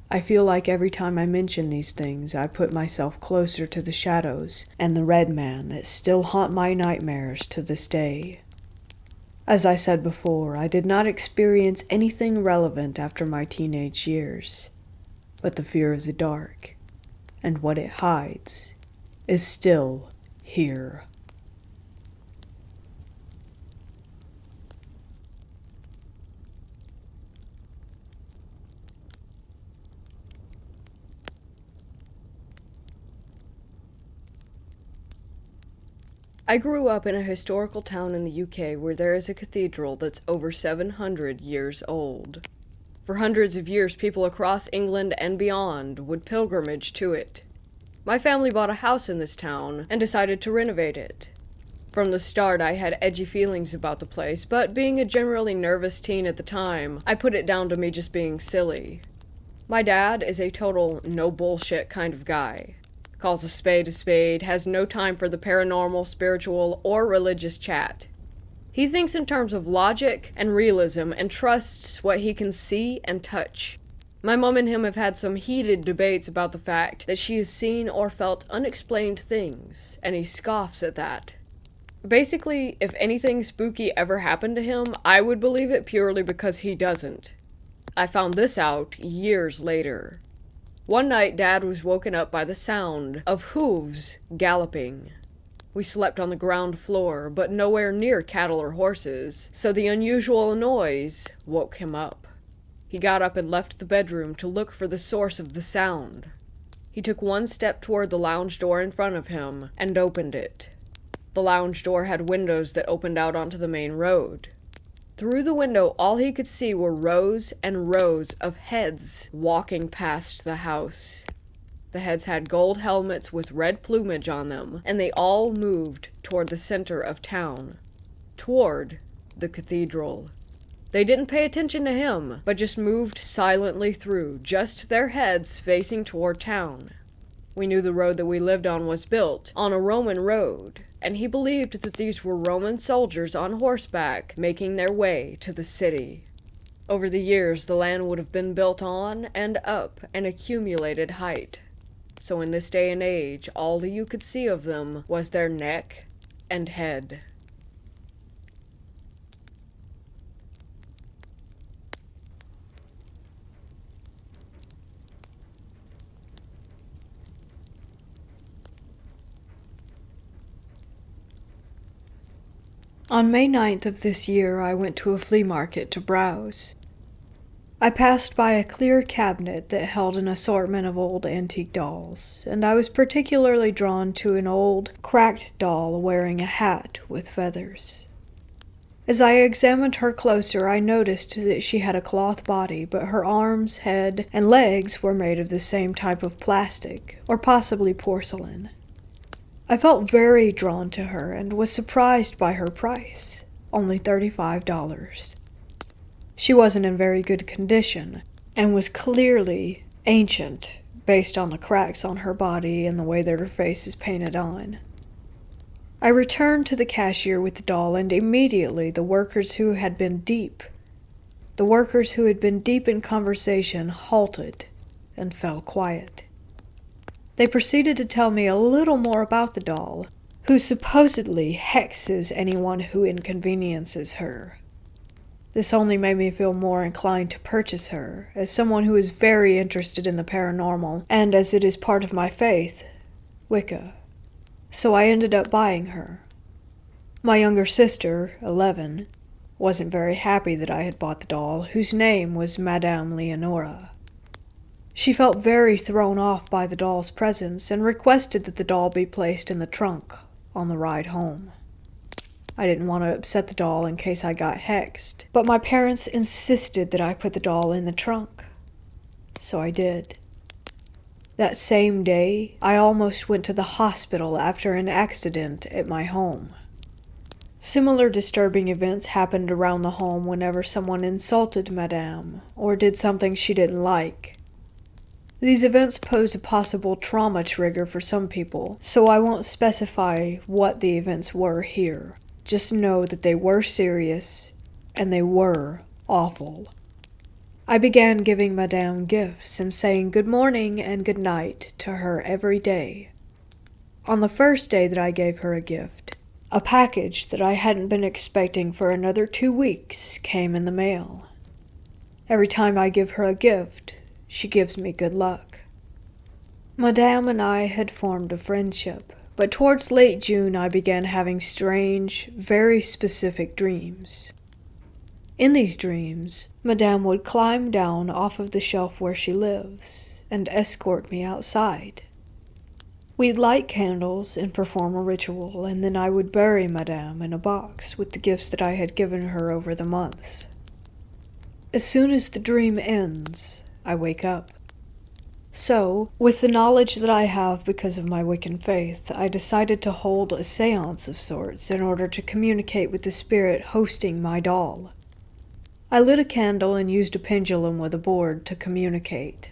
I feel like every time I mention these things, I put myself closer to the shadows and the red man that still haunt my nightmares to this day. As I said before, I did not experience anything relevant after my teenage years, but the fear of the dark and what it hides is still here. I grew up in a historical town in the UK where there is a cathedral that's over 700 years old. For hundreds of years, people across England and beyond would pilgrimage to it. My family bought a house in this town and decided to renovate it. From the start, I had edgy feelings about the place, but being a generally nervous teen at the time, I put it down to me just being silly. My dad is a total no bullshit kind of guy. Calls a spade, has no time for the paranormal, spiritual, or religious chat. He thinks in terms of logic and realism and trusts what he can see and touch. My mom and him have had some heated debates about the fact that she has seen or felt unexplained things, and he scoffs at that. Basically, if anything spooky ever happened to him, I would believe it purely because he doesn't. I found this out years later. One night, Dad was woken up by the sound of hooves galloping. We slept on the ground floor, but nowhere near cattle or horses, so the unusual noise woke him up. He got up and left the bedroom to look for the source of the sound. He took one step toward the lounge door in front of him and opened it. The lounge door had windows that opened out onto the main road. Through the window, all he could see were rows and rows of heads walking past the house. The heads had gold helmets with red plumage on them, and they all moved toward the center of town, toward the cathedral. They didn't pay attention to him, but just moved silently through, just their heads facing toward town. We knew the road that we lived on was built on a Roman road, and he believed that these were Roman soldiers on horseback making their way to the city. Over the years, the land would have been built on and up an accumulated height. So in this day and age, all you could see of them was their neck and head. On May 9th of this year, I went to a flea market to browse. I passed by a clear cabinet that held an assortment of old antique dolls, and I was particularly drawn to an old, cracked doll wearing a hat with feathers. As I examined her closer, I noticed that she had a cloth body, but her arms, head, and legs were made of the same type of plastic, or possibly porcelain. I felt very drawn to her and was surprised by her price, only $35. She wasn't in very good condition, and was clearly ancient, based on the cracks on her body and the way that her face is painted on. I returned to the cashier with the doll, and immediately the workers who had been deep in conversation halted and fell quiet. They proceeded to tell me a little more about the doll, who supposedly hexes anyone who inconveniences her. This only made me feel more inclined to purchase her, as someone who is very interested in the paranormal, and as it is part of my faith, Wicca. So I ended up buying her. My younger sister, 11, wasn't very happy that I had bought the doll, whose name was Madame Leonora. She felt very thrown off by the doll's presence and requested that the doll be placed in the trunk on the ride home. I didn't want to upset the doll in case I got hexed, but my parents insisted that I put the doll in the trunk. So I did. That same day, I almost went to the hospital after an accident at my home. Similar disturbing events happened around the home whenever someone insulted Madame or did something she didn't like. These events pose a possible trauma trigger for some people, so I won't specify what the events were here. Just know that they were serious, and they were awful. I began giving Madame gifts and saying good morning and good night to her every day. On the first day that I gave her a gift, a package that I hadn't been expecting for another 2 weeks came in the mail. Every time I give her a gift, she gives me good luck. Madame and I had formed a friendship. But towards late June, I began having strange, very specific dreams. In these dreams, Madame would climb down off of the shelf where she lives and escort me outside. We'd light candles and perform a ritual, and then I would bury Madame in a box with the gifts that I had given her over the months. As soon as the dream ends, I wake up. So, with the knowledge that I have because of my Wiccan faith, I decided to hold a seance of sorts in order to communicate with the spirit hosting my doll. I lit a candle and used a pendulum with a board to communicate.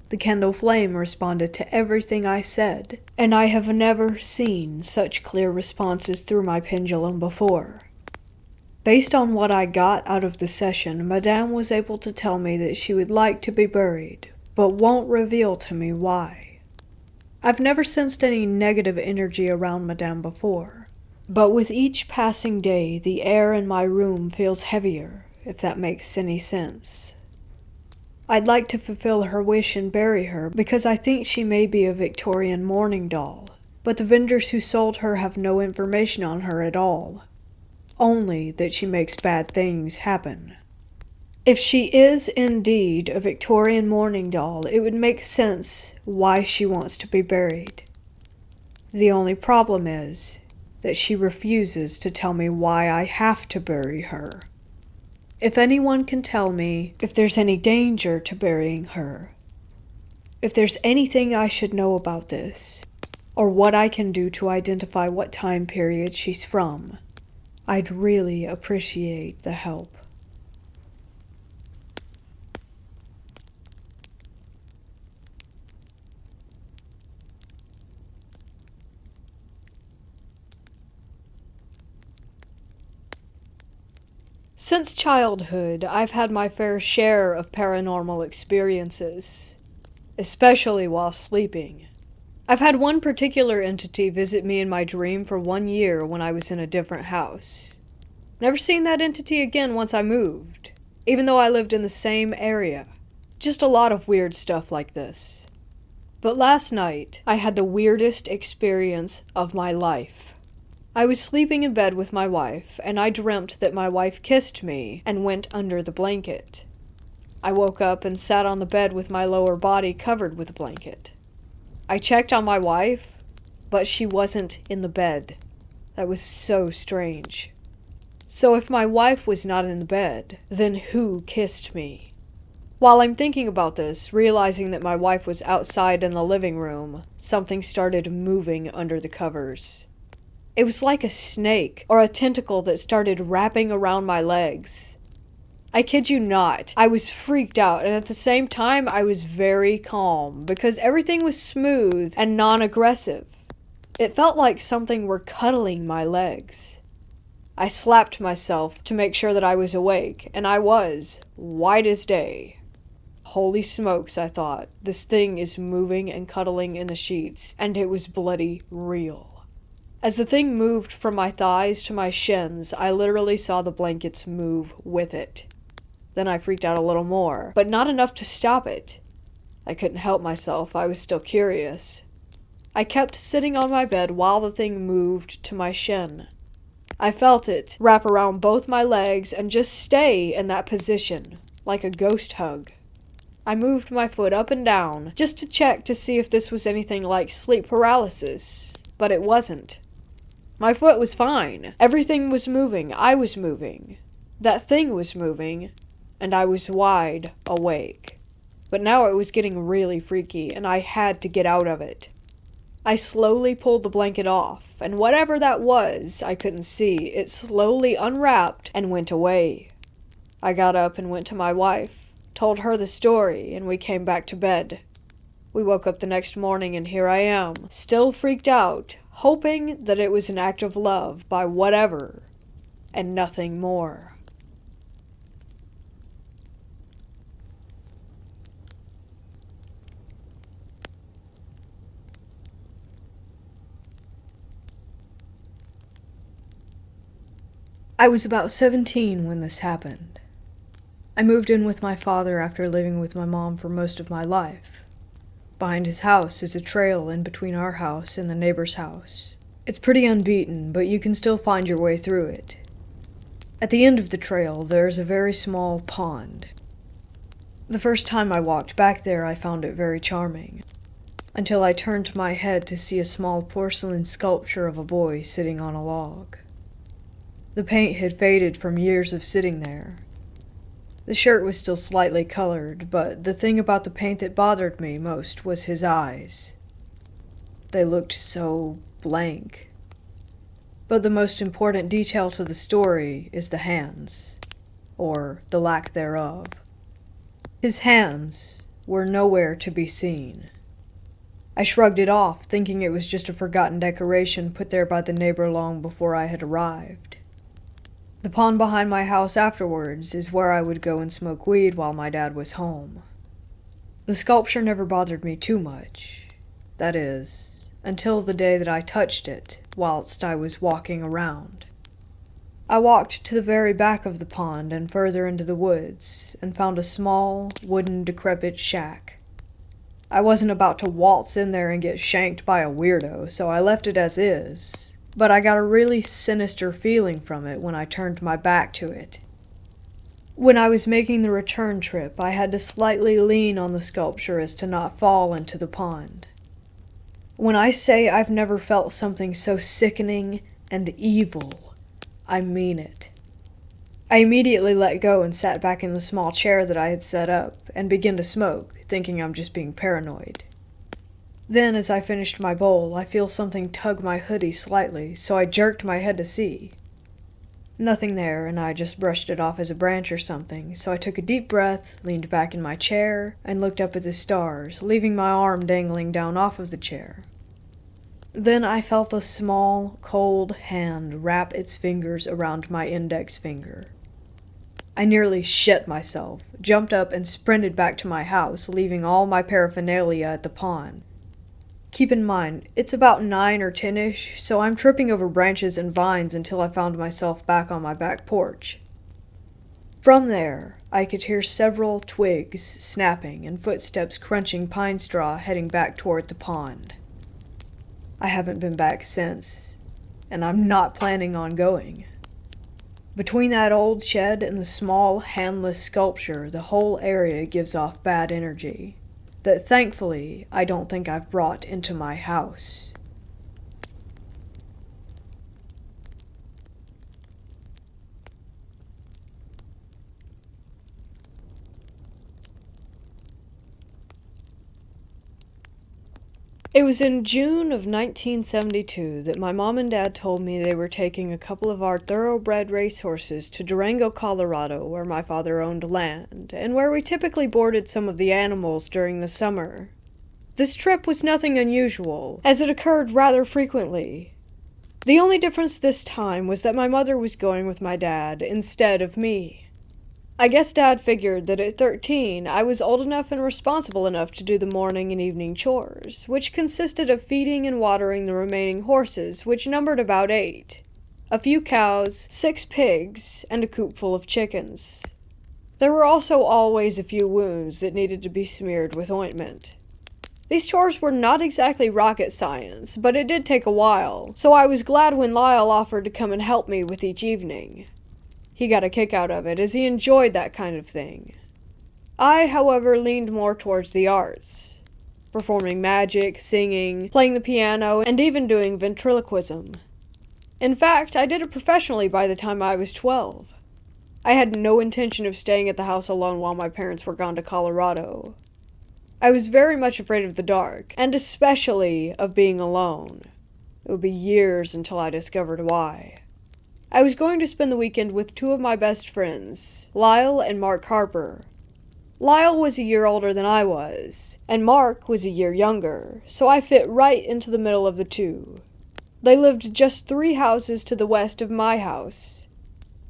The candle flame responded to everything I said, and I have never seen such clear responses through my pendulum before. Based on what I got out of the session, Madame was able to tell me that she would like to be buried, but won't reveal to me why. I've never sensed any negative energy around Madame before, but with each passing day, the air in my room feels heavier, if that makes any sense. I'd like to fulfill her wish and bury her because I think she may be a Victorian mourning doll, but the vendors who sold her have no information on her at all, only that she makes bad things happen. If she is indeed a Victorian mourning doll, it would make sense why she wants to be buried. The only problem is that she refuses to tell me why I have to bury her. If anyone can tell me if there's any danger to burying her, if there's anything I should know about this, or what I can do to identify what time period she's from, I'd really appreciate the help. Since childhood, I've had my fair share of paranormal experiences, especially while sleeping. I've had one particular entity visit me in my dream for 1 year when I was in a different house. Never seen that entity again once I moved, even though I lived in the same area. Just a lot of weird stuff like this. But last night, I had the weirdest experience of my life. I was sleeping in bed with my wife, and I dreamt that my wife kissed me and went under the blanket. I woke up and sat on the bed with my lower body covered with a blanket. I checked on my wife, but she wasn't in the bed. That was so strange. So if my wife was not in the bed, then who kissed me? While I'm thinking about this, realizing that my wife was outside in the living room, something started moving under the covers. It was like a snake or a tentacle that started wrapping around my legs. I kid you not, I was freaked out, and at the same time I was very calm because everything was smooth and non-aggressive. It felt like something were cuddling my legs. I slapped myself to make sure that I was awake, and I was, white as day. Holy smokes, I thought, this thing is moving and cuddling in the sheets, and it was bloody real. As the thing moved from my thighs to my shins, I literally saw the blankets move with it. Then I freaked out a little more, but not enough to stop it. I couldn't help myself, I was still curious. I kept sitting on my bed while the thing moved to my shin. I felt it wrap around both my legs and just stay in that position, like a ghost hug. I moved my foot up and down, just to check to see if this was anything like sleep paralysis, but it wasn't. My foot was fine. Everything was moving. I was moving. That thing was moving, and I was wide awake. But now it was getting really freaky, and I had to get out of it. I slowly pulled the blanket off, and whatever that was, I couldn't see. It slowly unwrapped and went away. I got up and went to my wife, told her the story, and we came back to bed. We woke up the next morning, and here I am, still freaked out, hoping that it was an act of love by whatever, and nothing more. I was about 17 when this happened. I moved in with my father after living with my mom for most of my life. Behind his house is a trail in between our house and the neighbor's house. It's pretty unbeaten, but you can still find your way through it. At the end of the trail, there's a very small pond. The first time I walked back there, I found it very charming, until I turned my head to see a small porcelain sculpture of a boy sitting on a log. The paint had faded from years of sitting there. The shirt was still slightly colored, but the thing about the paint that bothered me most was his eyes. They looked so blank. But the most important detail to the story is the hands, or the lack thereof. His hands were nowhere to be seen. I shrugged it off, thinking it was just a forgotten decoration put there by the neighbor long before I had arrived. The pond behind my house afterwards is where I would go and smoke weed while my dad was home. The sculpture never bothered me too much. That is, until the day that I touched it whilst I was walking around. I walked to the very back of the pond and further into the woods and found a small, wooden, decrepit shack. I wasn't about to waltz in there and get shanked by a weirdo, so I left it as is. But I got a really sinister feeling from it when I turned my back to it. When I was making the return trip, I had to slightly lean on the sculpture as to not fall into the pond. When I say I've never felt something so sickening and evil, I mean it. I immediately let go and sat back in the small chair that I had set up and began to smoke, thinking I'm just being paranoid. Then, as I finished my bowl, I feel something tug my hoodie slightly, so I jerked my head to see. Nothing there, and I just brushed it off as a branch or something, so I took a deep breath, leaned back in my chair, and looked up at the stars, leaving my arm dangling down off of the chair. Then I felt a small, cold hand wrap its fingers around my index finger. I nearly shit myself, jumped up, and sprinted back to my house, leaving all my paraphernalia at the pond. Keep in mind, it's about 9 or 10-ish, so I'm tripping over branches and vines until I found myself back on my back porch. From there, I could hear several twigs snapping and footsteps crunching pine straw heading back toward the pond. I haven't been back since. and I'm not planning on going. Between that old shed and the small, handless sculpture, the whole area gives off bad energy that thankfully I don't think I've brought into my house. It was in June of 1972 that my mom and dad told me they were taking a couple of our thoroughbred racehorses to Durango, Colorado, where my father owned land, and where we typically boarded some of the animals during the summer. This trip was nothing unusual, as it occurred rather frequently. The only difference this time was that my mother was going with my dad instead of me. I guess Dad figured that at 13, I was old enough and responsible enough to do the morning and evening chores, which consisted of feeding and watering the remaining horses, which numbered about 8. A few cows, 6 pigs, and a coop full of chickens. There were also always a few wounds that needed to be smeared with ointment. These chores were not exactly rocket science, but it did take a while, so I was glad when Lyle offered to come and help me with each evening. He got a kick out of it, as he enjoyed that kind of thing. I, however, leaned more towards the arts, performing magic, singing, playing the piano, and even doing ventriloquism. In fact, I did it professionally by the time I was 12. I had no intention of staying at the house alone while my parents were gone to Colorado. I was very much afraid of the dark, and especially of being alone. It would be years until I discovered why. I was going to spend the weekend with 2 of my best friends, Lyle and Mark Harper. Lyle was a year older than I was, and Mark was a year younger, so I fit right into the middle of the 2. They lived just 3 houses to the west of my house.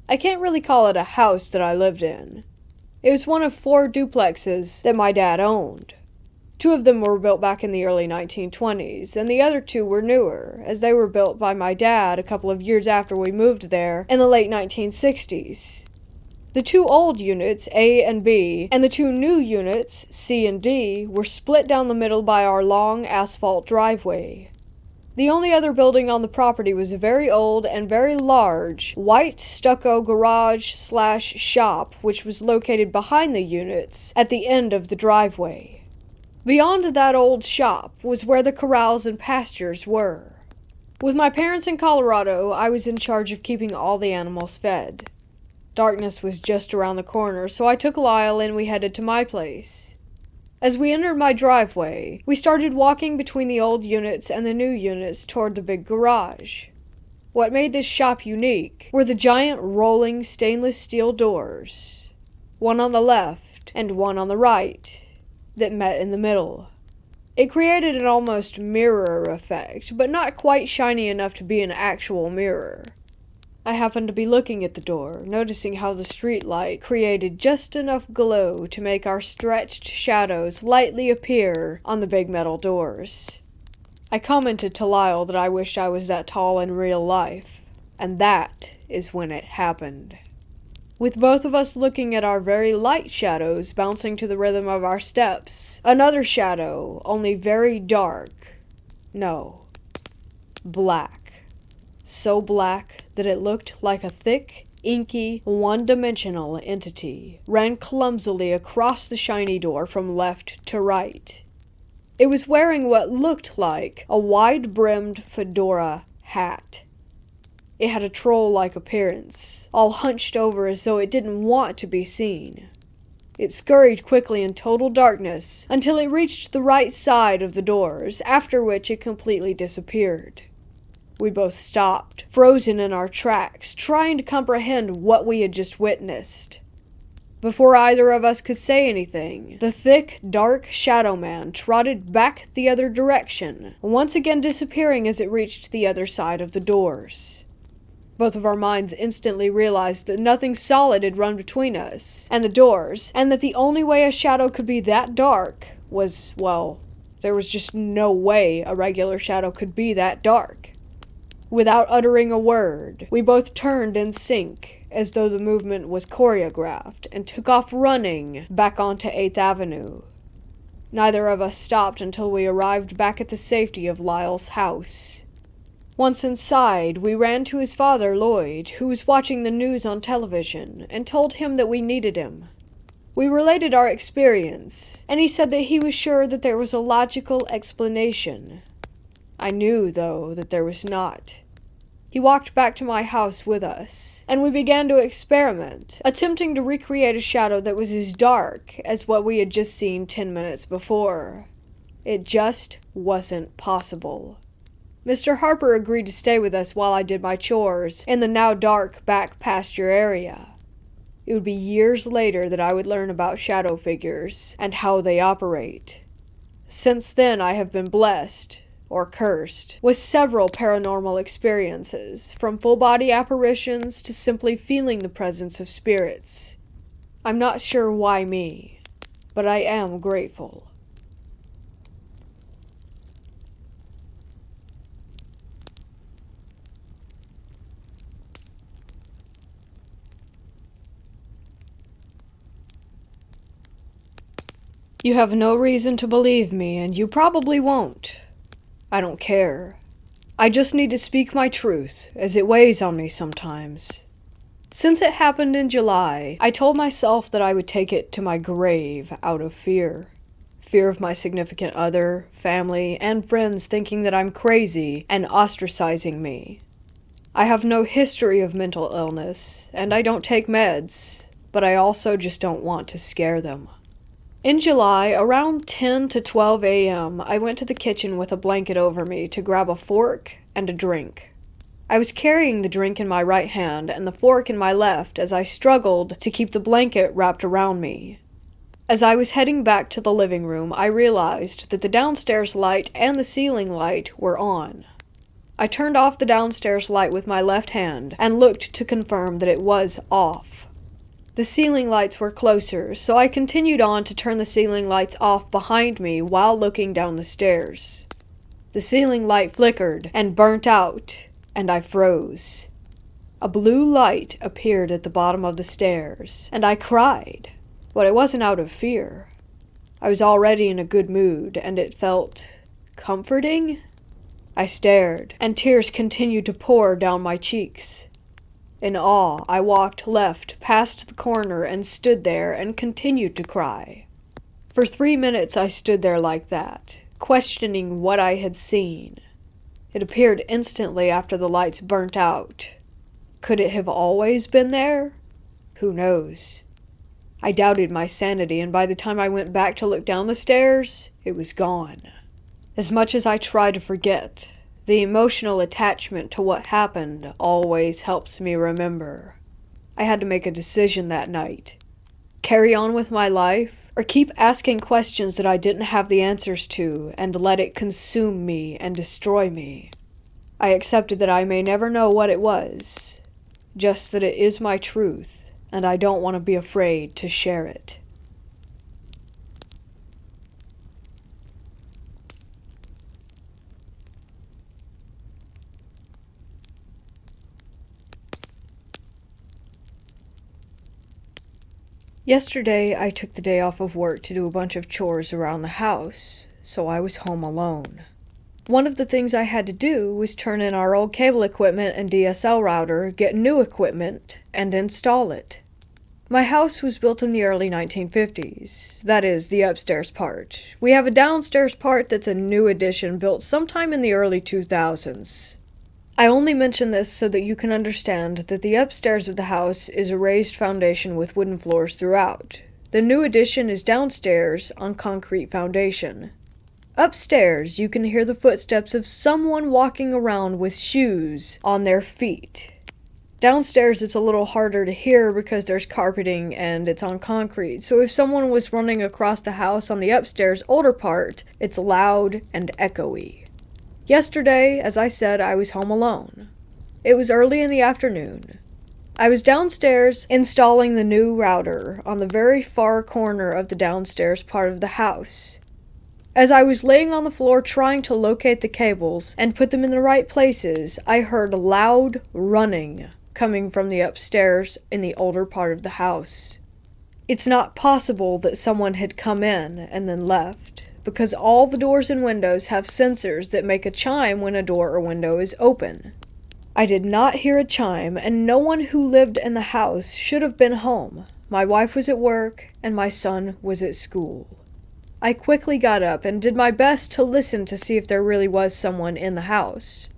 I can't really call it a house that I lived in. It was one of 4 duplexes that my dad owned. 2 of them were built back in the early 1920s, and the other 2 were newer, as they were built by my dad a couple of years after we moved there in the late 1960s. The 2 old units, A and B, and the 2 new units, C and D, were split down the middle by our long asphalt driveway. The only other building on the property was a very old and very large white stucco garage/shop, which was located behind the units at the end of the driveway. Beyond that old shop was where the corrals and pastures were. With my parents in Colorado, I was in charge of keeping all the animals fed. Darkness was just around the corner, so I took Lyle and we headed to my place. As we entered my driveway, we started walking between the old units and the new units toward the big garage. What made this shop unique were the giant rolling stainless steel doors, one on the left and one on the right, that met in the middle. It created an almost mirror effect, but not quite shiny enough to be an actual mirror. I happened to be looking at the door, noticing how the street light created just enough glow to make our stretched shadows lightly appear on the big metal doors. I commented to Lyle that I wished I was that tall in real life, and that is when it happened. With both of us looking at our very light shadows bouncing to the rhythm of our steps, another shadow, only very dark, no, black. So black that it looked like a thick, inky, one-dimensional entity, ran clumsily across the shiny door from left to right. It was wearing what looked like a wide-brimmed fedora hat. It had a troll-like appearance, all hunched over as though it didn't want to be seen. It scurried quickly in total darkness until it reached the right side of the doors, after which it completely disappeared. We both stopped, frozen in our tracks, trying to comprehend what we had just witnessed. Before either of us could say anything, the thick, dark shadow man trotted back the other direction, once again disappearing as it reached the other side of the doors. Both of our minds instantly realized that nothing solid had run between us and the doors, and that the only way a shadow could be that dark was, well, there was just no way a regular shadow could be that dark. Without uttering a word, we both turned in sync, as though the movement was choreographed, and took off running back onto 8th Avenue. Neither of us stopped until we arrived back at the safety of Lyle's house. Once inside, we ran to his father, Lloyd, who was watching the news on television, and told him that we needed him. We related our experience, and he said that he was sure that there was a logical explanation. I knew, though, that there was not. He walked back to my house with us, and we began to experiment, attempting to recreate a shadow that was as dark as what we had just seen 10 minutes before. It just wasn't possible. Mr. Harper agreed to stay with us while I did my chores in the now dark back pasture area. It would be years later that I would learn about shadow figures and how they operate. Since then, I have been blessed, or cursed, with several paranormal experiences, from full-body apparitions to simply feeling the presence of spirits. I'm not sure why me, but I am grateful. You have no reason to believe me, and you probably won't. I don't care. I just need to speak my truth, as it weighs on me sometimes. Since it happened in July, I told myself that I would take it to my grave out of fear. Fear of my significant other, family, and friends thinking that I'm crazy and ostracizing me. I have no history of mental illness, and I don't take meds, but I also just don't want to scare them. In July, around 10 to 12 a.m., I went to the kitchen with a blanket over me to grab a fork and a drink. I was carrying the drink in my right hand and the fork in my left as I struggled to keep the blanket wrapped around me. As I was heading back to the living room, I realized that the downstairs light and the ceiling light were on. I turned off the downstairs light with my left hand and looked to confirm that it was off. The ceiling lights were closer, so I continued on to turn the ceiling lights off behind me while looking down the stairs. The ceiling light flickered and burnt out, and I froze. A blue light appeared at the bottom of the stairs, and I cried, but it wasn't out of fear. I was already in a good mood, and it felt comforting. I stared, and tears continued to pour down my cheeks. In awe, I walked left past the corner and stood there and continued to cry. For 3 minutes I stood there like that, questioning what I had seen. It appeared instantly after the lights burnt out. Could it have always been there? Who knows? I doubted my sanity, and by the time I went back to look down the stairs, it was gone. As much as I try to forget, the emotional attachment to what happened always helps me remember. I had to make a decision that night. Carry on with my life, or keep asking questions that I didn't have the answers to and let it consume me and destroy me. I accepted that I may never know what it was, just that it is my truth, and I don't want to be afraid to share it. Yesterday, I took the day off of work to do a bunch of chores around the house, so I was home alone. One of the things I had to do was turn in our old cable equipment and DSL router, get new equipment, and install it. My house was built in the early 1950s, that is, the upstairs part. We have a downstairs part that's a new addition built sometime in the early 2000s. I only mention this so that you can understand that the upstairs of the house is a raised foundation with wooden floors throughout. The new addition is downstairs on concrete foundation. Upstairs, you can hear the footsteps of someone walking around with shoes on their feet. Downstairs, it's a little harder to hear because there's carpeting and it's on concrete, so if someone was running across the house on the upstairs older part, it's loud and echoey. Yesterday, as I said, I was home alone. It was early in the afternoon. I was downstairs installing the new router on the very far corner of the downstairs part of the house. As I was laying on the floor trying to locate the cables and put them in the right places, I heard loud running coming from the upstairs in the older part of the house. It's not possible that someone had come in and then left, because all the doors and windows have sensors that make a chime when a door or window is open. I did not hear a chime, and no one who lived in the house should have been home. My wife was at work, and my son was at school. I quickly got up and did my best to listen to see if there really was someone in the house.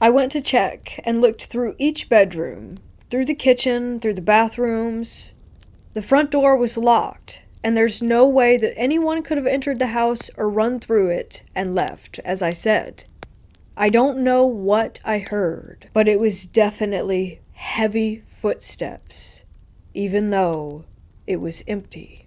I went to check and looked through each bedroom, through the kitchen, through the bathrooms. The front door was locked, and there's no way that anyone could have entered the house or run through it and left, as I said. I don't know what I heard, but it was definitely heavy footsteps, even though it was empty.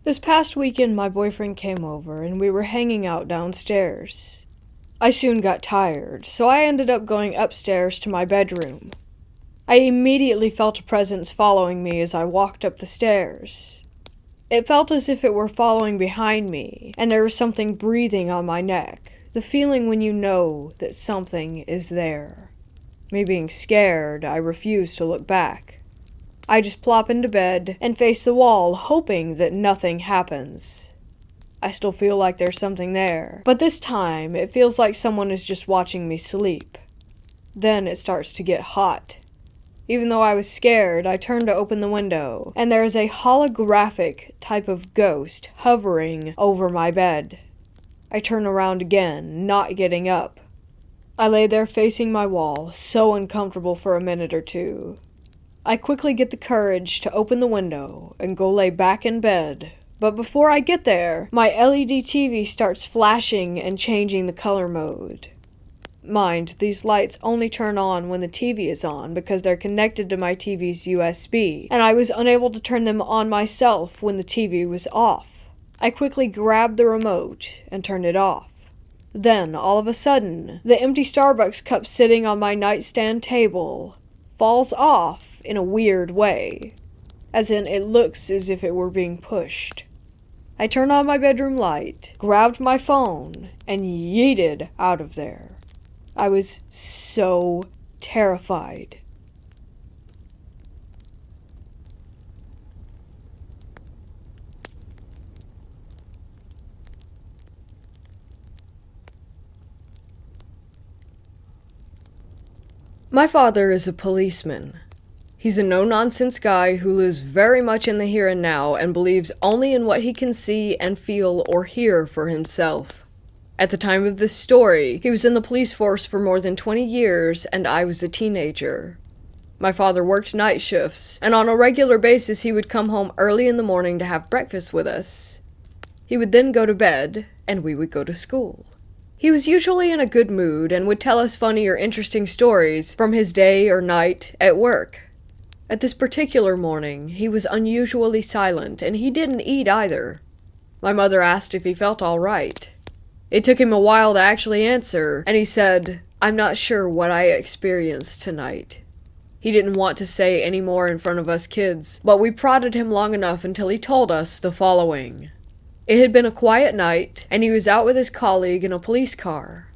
This past weekend, my boyfriend came over and we were hanging out downstairs. I soon got tired, so I ended up going upstairs to my bedroom. I immediately felt a presence following me as I walked up the stairs. It felt as if it were following behind me, and there was something breathing on my neck, the feeling when you know that something is there. Me being scared, I refused to look back. I just plop into bed and face the wall, hoping that nothing happens. I still feel like there's something there, but this time it feels like someone is just watching me sleep. Then it starts to get hot. Even though I was scared, I turned to open the window, and there is a holographic type of ghost hovering over my bed. I turn around again, not getting up. I lay there facing my wall, so uncomfortable for a minute or two. I quickly get the courage to open the window and go lay back in bed. But before I get there, my LED TV starts flashing and changing the color mode. Mind, these lights only turn on when the TV is on because they're connected to my TV's USB, and I was unable to turn them on myself when the TV was off. I quickly grabbed the remote and turned it off. Then, all of a sudden, the empty Starbucks cup sitting on my nightstand table falls off in a weird way. As in, it looks as if it were being pushed. I turned on my bedroom light, grabbed my phone, and yeeted out of there. I was so terrified. My father is a policeman. He's a no-nonsense guy who lives very much in the here and now and believes only in what he can see and feel or hear for himself. At the time of this story, he was in the police force for more than 20 years and I was a teenager. My father worked night shifts, and on a regular basis he would come home early in the morning to have breakfast with us. He would then go to bed, and we would go to school. He was usually in a good mood and would tell us funny or interesting stories from his day or night at work. At this particular morning, he was unusually silent, and he didn't eat either. My mother asked if he felt all right. It took him a while to actually answer, and he said, "I'm not sure what I experienced tonight." He didn't want to say any more in front of us kids, but we prodded him long enough until he told us the following. It had been a quiet night, and he was out with his colleague in a police car.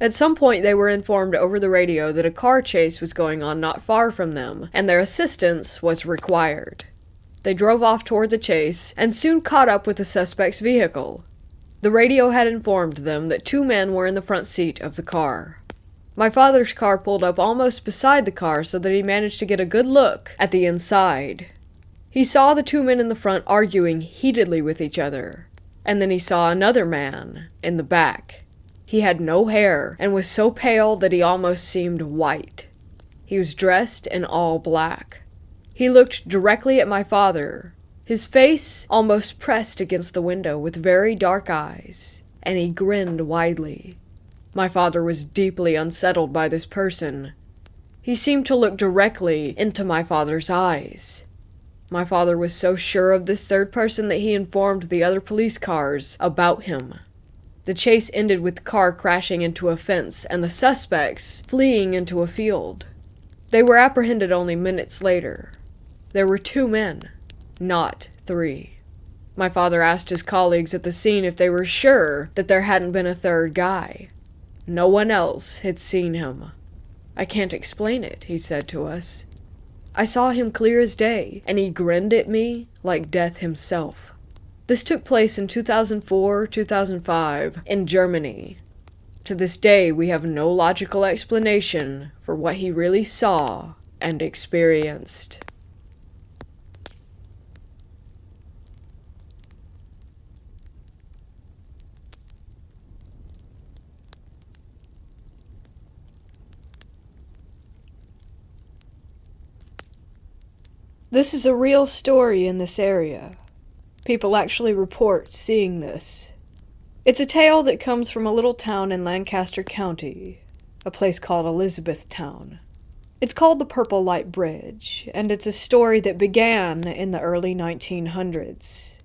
At some point they were informed over the radio that a car chase was going on not far from them, and their assistance was required. They drove off toward the chase, and soon caught up with the suspect's vehicle. The radio had informed them that 2 men were in the front seat of the car. My father's car pulled up almost beside the car so that he managed to get a good look at the inside. He saw the 2 men in the front arguing heatedly with each other, and then he saw another man in the back. He had no hair, and was so pale that he almost seemed white. He was dressed in all black. He looked directly at my father, his face almost pressed against the window with very dark eyes, and he grinned widely. My father was deeply unsettled by this person. He seemed to look directly into my father's eyes. My father was so sure of this third person that he informed the other police cars about him. The chase ended with the car crashing into a fence and the suspects fleeing into a field. They were apprehended only minutes later. There were 2 men, not 3. My father asked his colleagues at the scene if they were sure that there hadn't been a third guy. No one else had seen him. "I can't explain it," he said to us. "I saw him clear as day, and he grinned at me like death himself." This took place in 2004-2005 in Germany. To this day, we have no logical explanation for what he really saw and experienced. This is a real story in this area. People actually report seeing this. It's a tale that comes from a little town in Lancaster County, a place called Elizabethtown. It's called the Purple Light Bridge, and it's a story that began in the early 1900s.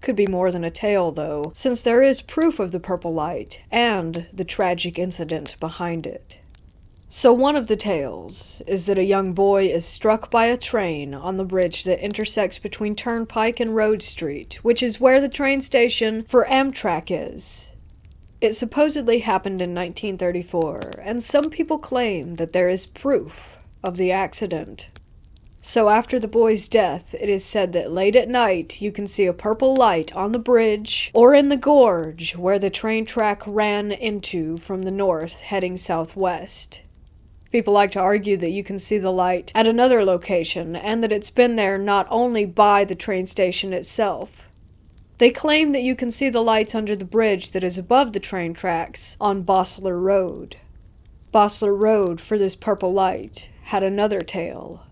Could be more than a tale, though, since there is proof of the purple light and the tragic incident behind it. So one of the tales is that a young boy is struck by a train on the bridge that intersects between Turnpike and Road Street, which is where the train station for Amtrak is. It supposedly happened in 1934, and some people claim that there is proof of the accident. So after the boy's death, it is said that late at night you can see a purple light on the bridge or in the gorge where the train track ran into from the north heading southwest. People like to argue that you can see the light at another location and that it's been there not only by the train station itself. They claim that you can see the lights under the bridge that is above the train tracks on Bossler Road. Bossler Road, for this purple light, had another tale.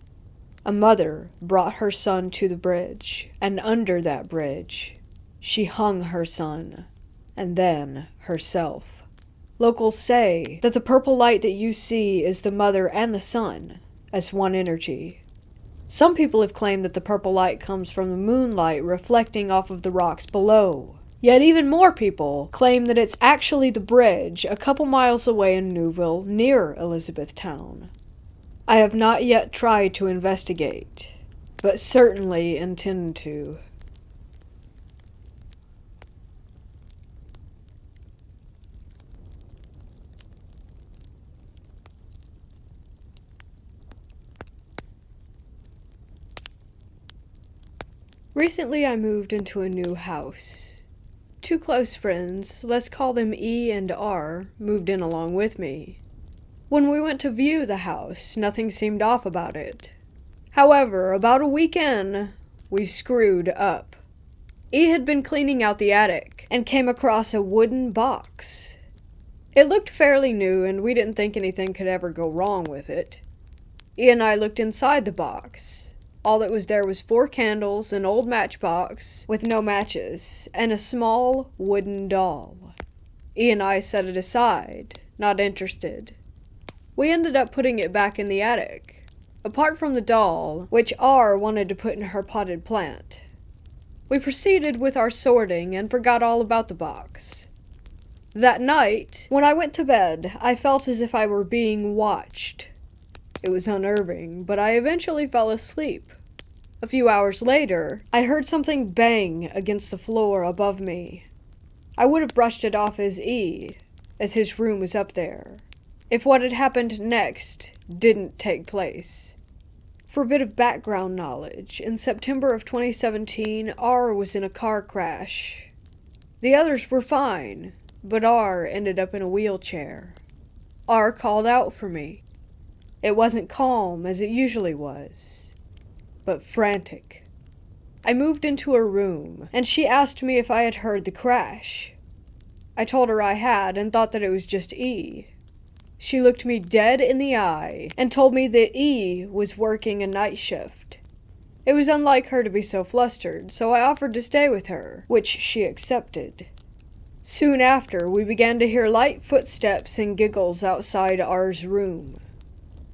A mother brought her son to the bridge, and under that bridge, she hung her son, and then herself. Locals say that the purple light that you see is the mother and the son, as one energy. Some people have claimed that the purple light comes from the moonlight reflecting off of the rocks below. Yet even more people claim that it's actually the bridge a couple miles away in Newville near Elizabethtown. I have not yet tried to investigate, but certainly intend to. Recently I moved into a new house. Two close friends, let's call them E and R, moved in along with me. When we went to view the house, nothing seemed off about it. However, about a week in, we screwed up. E had been cleaning out the attic and came across a wooden box. It looked fairly new and we didn't think anything could ever go wrong with it. E and I looked inside the box. All that was there was 4 candles, an old matchbox with no matches, and a small wooden doll. E and I set it aside, not interested. We ended up putting it back in the attic, apart from the doll, which R wanted to put in her potted plant. We proceeded with our sorting and forgot all about the box. That night, when I went to bed, I felt as if I were being watched. It was unnerving, but I eventually fell asleep. A few hours later, I heard something bang against the floor above me. I would have brushed it off as E, as his room was up there, if what had happened next didn't take place. For a bit of background knowledge, in September of 2017, R was in a car crash. The others were fine, but R ended up in a wheelchair. R called out for me. It wasn't calm as it usually was, but frantic. I moved into her room, and she asked me if I had heard the crash. I told her I had and thought that it was just E. She looked me dead in the eye and told me that E was working a night shift. It was unlike her to be so flustered, so I offered to stay with her, which she accepted. Soon after, we began to hear light footsteps and giggles outside R's room.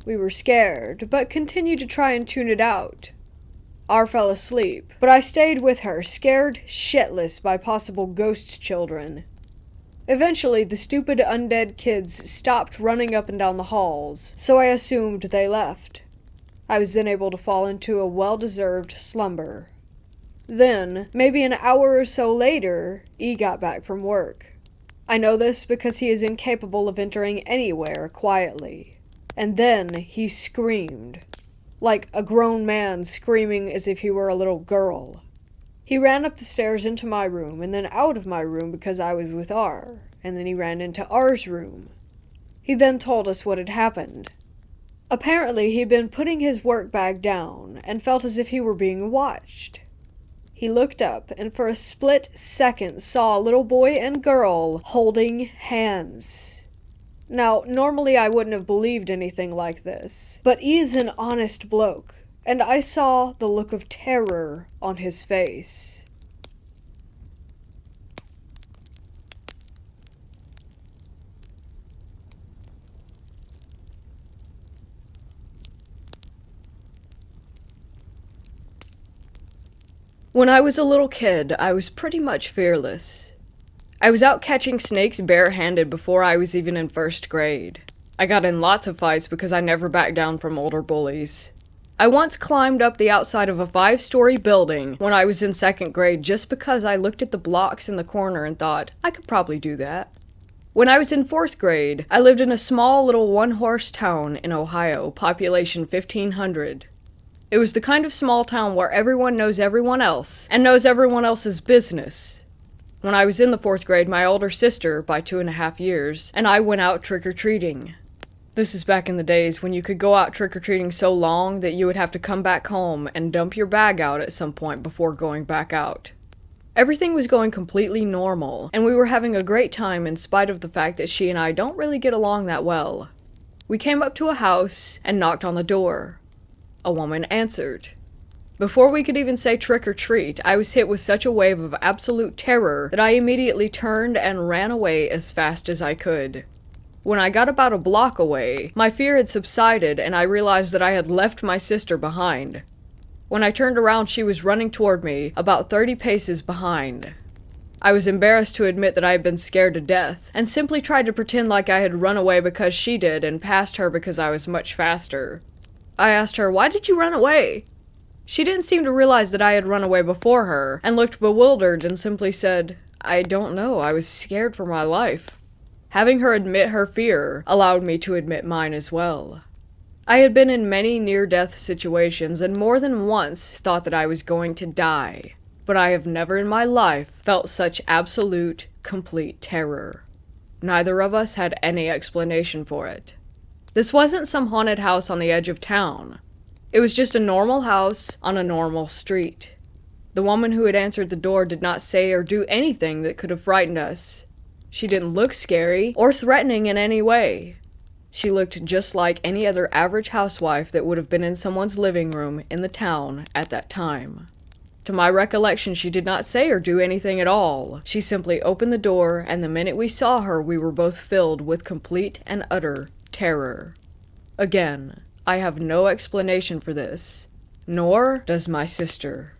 We were scared, but continued to try and tune it out. R fell asleep, but I stayed with her, scared shitless by possible ghost children. Eventually, the stupid undead kids stopped running up and down the halls, so I assumed they left. I was then able to fall into a well-deserved slumber. Then, maybe an hour or so later, E got back from work. I know this because he is incapable of entering anywhere quietly. And then he screamed. Like a grown man screaming as if he were a little girl. He ran up the stairs into my room and then out of my room because I was with R, and then he ran into R's room. He then told us what had happened. Apparently, he'd been putting his work bag down and felt as if he were being watched. He looked up and for a split second saw a little boy and girl holding hands. Now, normally I wouldn't have believed anything like this, but E is an honest bloke, and I saw the look of terror on his face. When I was a little kid, I was pretty much fearless. I was out catching snakes barehanded before I was even in first grade. I got in lots of fights because I never backed down from older bullies. I once climbed up the outside of a 5-story building when I was in second grade just because I looked at the blocks in the corner and thought, I could probably do that. When I was in 4th grade, I lived in a small little one-horse town in Ohio, population 1,500. It was the kind of small town where everyone knows everyone else, and knows everyone else's business. When I was in the 4th grade, my older sister, by 2.5 years, and I went out trick-or-treating. This is back in the days when you could go out trick-or-treating so long that you would have to come back home and dump your bag out at some point before going back out. Everything was going completely normal, and we were having a great time in spite of the fact that she and I don't really get along that well. We came up to a house and knocked on the door. A woman answered. Before we could even say trick or treat, I was hit with such a wave of absolute terror that I immediately turned and ran away as fast as I could. When I got about a block away, my fear had subsided and I realized that I had left my sister behind. When I turned around, she was running toward me, about 30 paces behind. I was embarrassed to admit that I had been scared to death, and simply tried to pretend like I had run away because she did and passed her because I was much faster. I asked her, "Why did you run away?" She didn't seem to realize that I had run away before her, and looked bewildered and simply said, "I don't know, I was scared for my life." Having her admit her fear allowed me to admit mine as well. I had been in many near-death situations and more than once thought that I was going to die, but I have never in my life felt such absolute, complete terror. Neither of us had any explanation for it. This wasn't some haunted house on the edge of town. It was just a normal house on a normal street. The woman who had answered the door did not say or do anything that could have frightened us. She didn't look scary or threatening in any way. She looked just like any other average housewife that would have been in someone's living room in the town at that time. To my recollection, she did not say or do anything at all. She simply opened the door, and the minute we saw her, we were both filled with complete and utter terror. Again, I have no explanation for this, nor does my sister.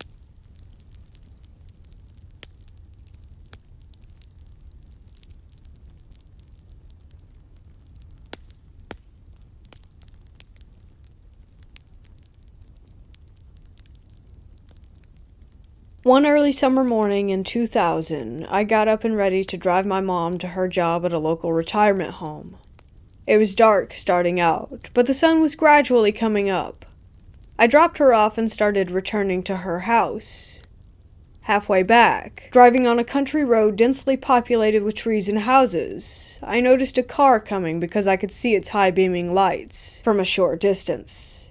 One early summer morning in 2000, I got up and ready to drive my mom to her job at a local retirement home. It was dark starting out, but the sun was gradually coming up. I dropped her off and started returning to her house. Halfway back, driving on a country road densely populated with trees and houses, I noticed a car coming because I could see its high-beaming lights from a short distance.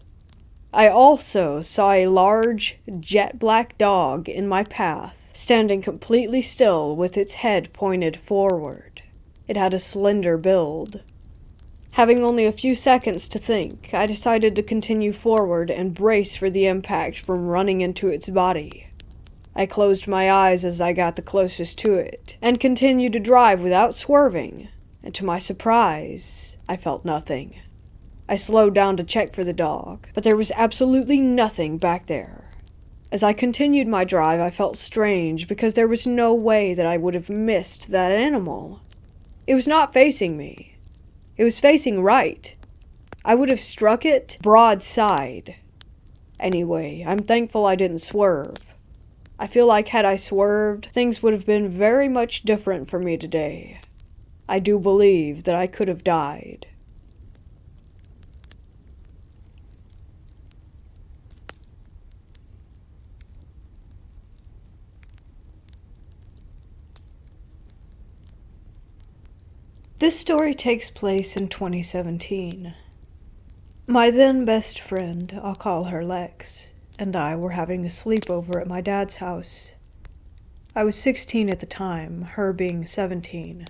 I also saw a large, jet-black dog in my path, standing completely still with its head pointed forward. It had a slender build. Having only a few seconds to think, I decided to continue forward and brace for the impact from running into its body. I closed my eyes as I got the closest to it, and continued to drive without swerving, and to my surprise, I felt nothing. I slowed down to check for the dog, but there was absolutely nothing back there. As I continued my drive, I felt strange because there was no way that I would have missed that animal. It was not facing me. It was facing right. I would have struck it broadside. Anyway, I'm thankful I didn't swerve. I feel like had I swerved, things would have been very much different for me today. I do believe that I could have died. This story takes place in 2017. My then best friend, I'll call her Lex, and I were having a sleepover at my dad's house. I was 16 at the time, her being 17.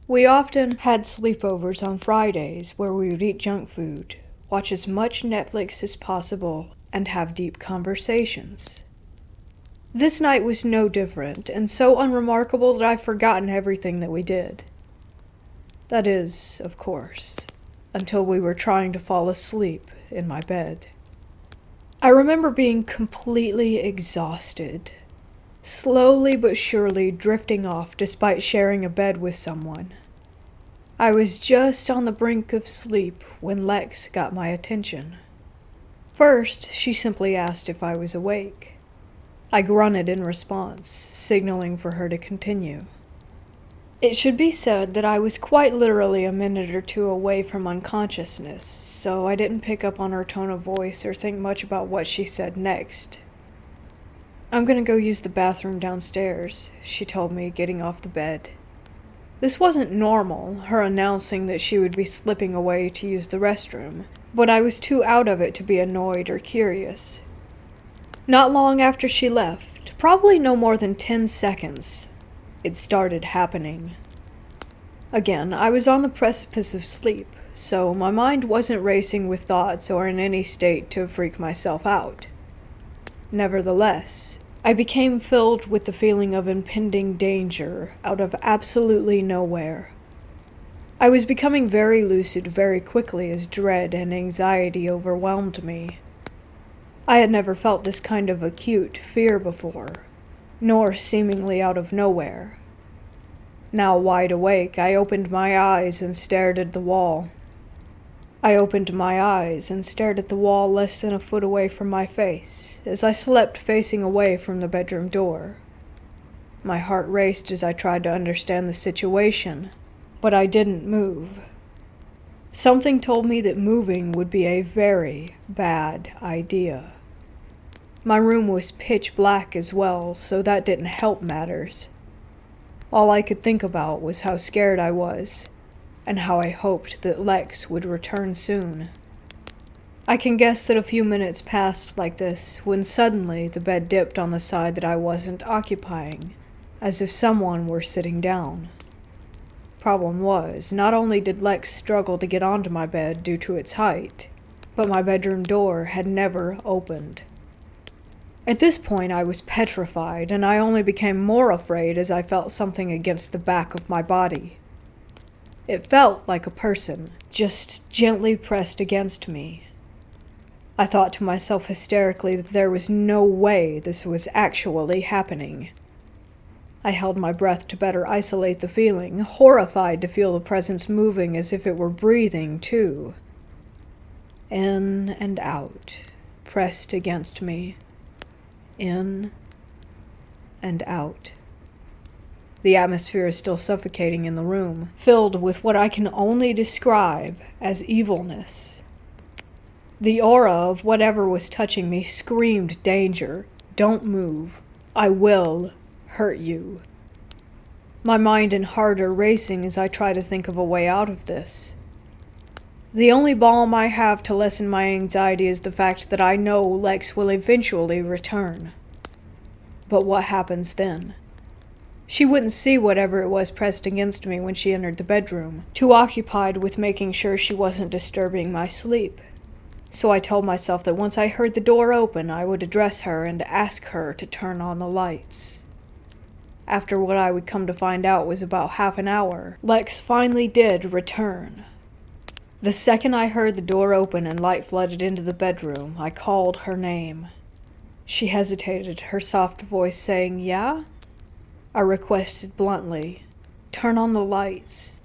We often had sleepovers on Fridays where we would eat junk food, watch as much Netflix as possible, and have deep conversations. This night was no different, and so unremarkable that I've forgotten everything that we did. That is, of course, until we were trying to fall asleep in my bed. I remember being completely exhausted, slowly but surely drifting off despite sharing a bed with someone. I was just on the brink of sleep when Lex got my attention. First, she simply asked if I was awake. I grunted in response, signaling for her to continue. It should be said that I was quite literally a minute or two away from unconsciousness, so I didn't pick up on her tone of voice or think much about what she said next. "I'm gonna go use the bathroom downstairs," she told me, getting off the bed. This wasn't normal, her announcing that she would be slipping away to use the restroom, but I was too out of it to be annoyed or curious. Not long after she left, probably no more than 10 seconds, it started happening. Again, I was on the precipice of sleep, so my mind wasn't racing with thoughts or in any state to freak myself out. Nevertheless, I became filled with the feeling of impending danger out of absolutely nowhere. I was becoming very lucid very quickly as dread and anxiety overwhelmed me. I had never felt this kind of acute fear before, nor seemingly out of nowhere. Now wide awake, I opened my eyes and stared at the wall. Less than a foot away from my face, as I slept facing away from the bedroom door. My heart raced as I tried to understand the situation, but I didn't move. Something told me that moving would be a very bad idea. My room was pitch black as well, so that didn't help matters. All I could think about was how scared I was, and how I hoped that Lex would return soon. I can guess that a few minutes passed like this when suddenly the bed dipped on the side that I wasn't occupying, as if someone were sitting down. Problem was, not only did Lex struggle to get onto my bed due to its height, but my bedroom door had never opened. At this point, I was petrified, and I only became more afraid as I felt something against the back of my body. It felt like a person, just gently pressed against me. I thought to myself hysterically that there was no way this was actually happening. I held my breath to better isolate the feeling, horrified to feel the presence moving as if it were breathing, too. In and out, pressed against me. In and out. The atmosphere is still suffocating in the room, filled with what I can only describe as evilness. The aura of whatever was touching me screamed danger. Don't move. I will hurt you. My mind and heart are racing as I try to think of a way out of this. The only balm I have to lessen my anxiety is the fact that I know Lex will eventually return. But what happens then? She wouldn't see whatever it was pressed against me when she entered the bedroom, too occupied with making sure she wasn't disturbing my sleep. So I told myself that once I heard the door open, I would address her and ask her to turn on the lights. After what I would come to find out was about half an hour, Lex finally did return. The second I heard the door open and light flooded into the bedroom, I called her name. She hesitated, her soft voice saying, "Yeah?" I requested bluntly, "Turn on the lights."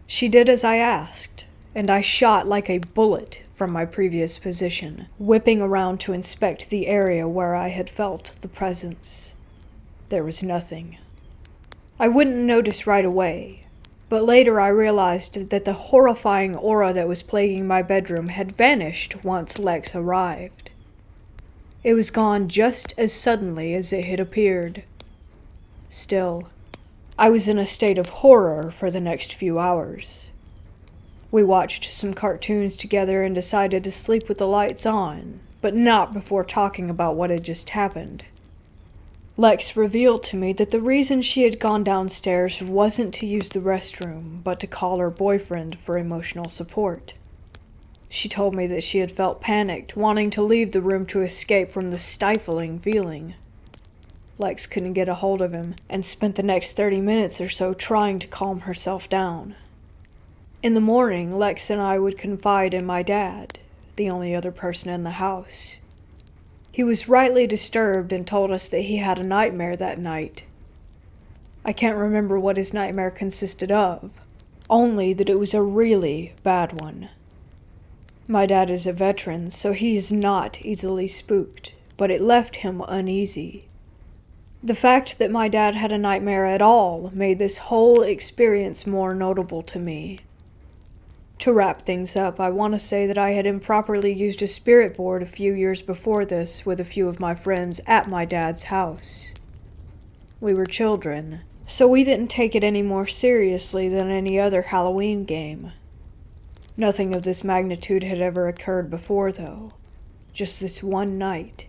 She did as I asked, and I shot like a bullet, from my previous position, whipping around to inspect the area where I had felt the presence. There was nothing. I wouldn't notice right away, but later I realized that the horrifying aura that was plaguing my bedroom had vanished once Lex arrived. It was gone just as suddenly as it had appeared. Still, I was in a state of horror for the next few hours. We watched some cartoons together and decided to sleep with the lights on, but not before talking about what had just happened. Lex revealed to me that the reason she had gone downstairs wasn't to use the restroom, but to call her boyfriend for emotional support. She told me that she had felt panicked, wanting to leave the room to escape from the stifling feeling. Lex couldn't get a hold of him, and spent the next 30 minutes or so trying to calm herself down. In the morning, Lex and I would confide in my dad, the only other person in the house. He was rightly disturbed and told us that he had a nightmare that night. I can't remember what his nightmare consisted of, only that it was a really bad one. My dad is a veteran, so he is not easily spooked, but it left him uneasy. The fact that my dad had a nightmare at all made this whole experience more notable to me. To wrap things up, I want to say that I had improperly used a spirit board a few years before this with a few of my friends at my dad's house. We were children, so we didn't take it any more seriously than any other Halloween game. Nothing of this magnitude had ever occurred before, though. Just this one night.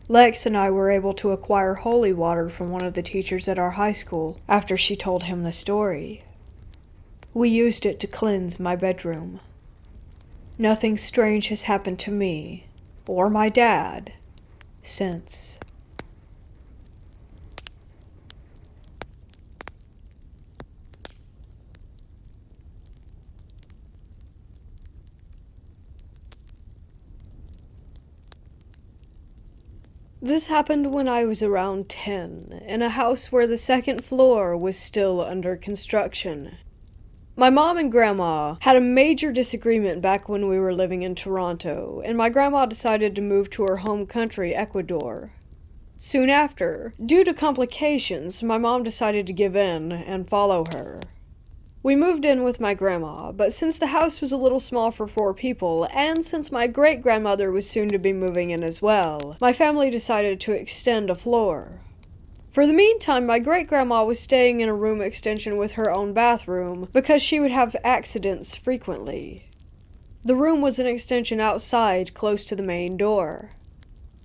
Lex and I were able to acquire holy water from one of the teachers at our high school after she told him the story. We used it to cleanse my bedroom. Nothing strange has happened to me, or my dad, since. This happened when I was around 10, in a house where the second floor was still under construction. My mom and grandma had a major disagreement back when we were living in Toronto, and my grandma decided to move to her home country, Ecuador. Soon after, due to complications, my mom decided to give in and follow her. We moved in with my grandma, but since the house was a little small for 4 people, and since my great-grandmother was soon to be moving in as well, my family decided to extend a floor. For the meantime, my great-grandma was staying in a room extension with her own bathroom because she would have accidents frequently. The room was an extension outside, close to the main door.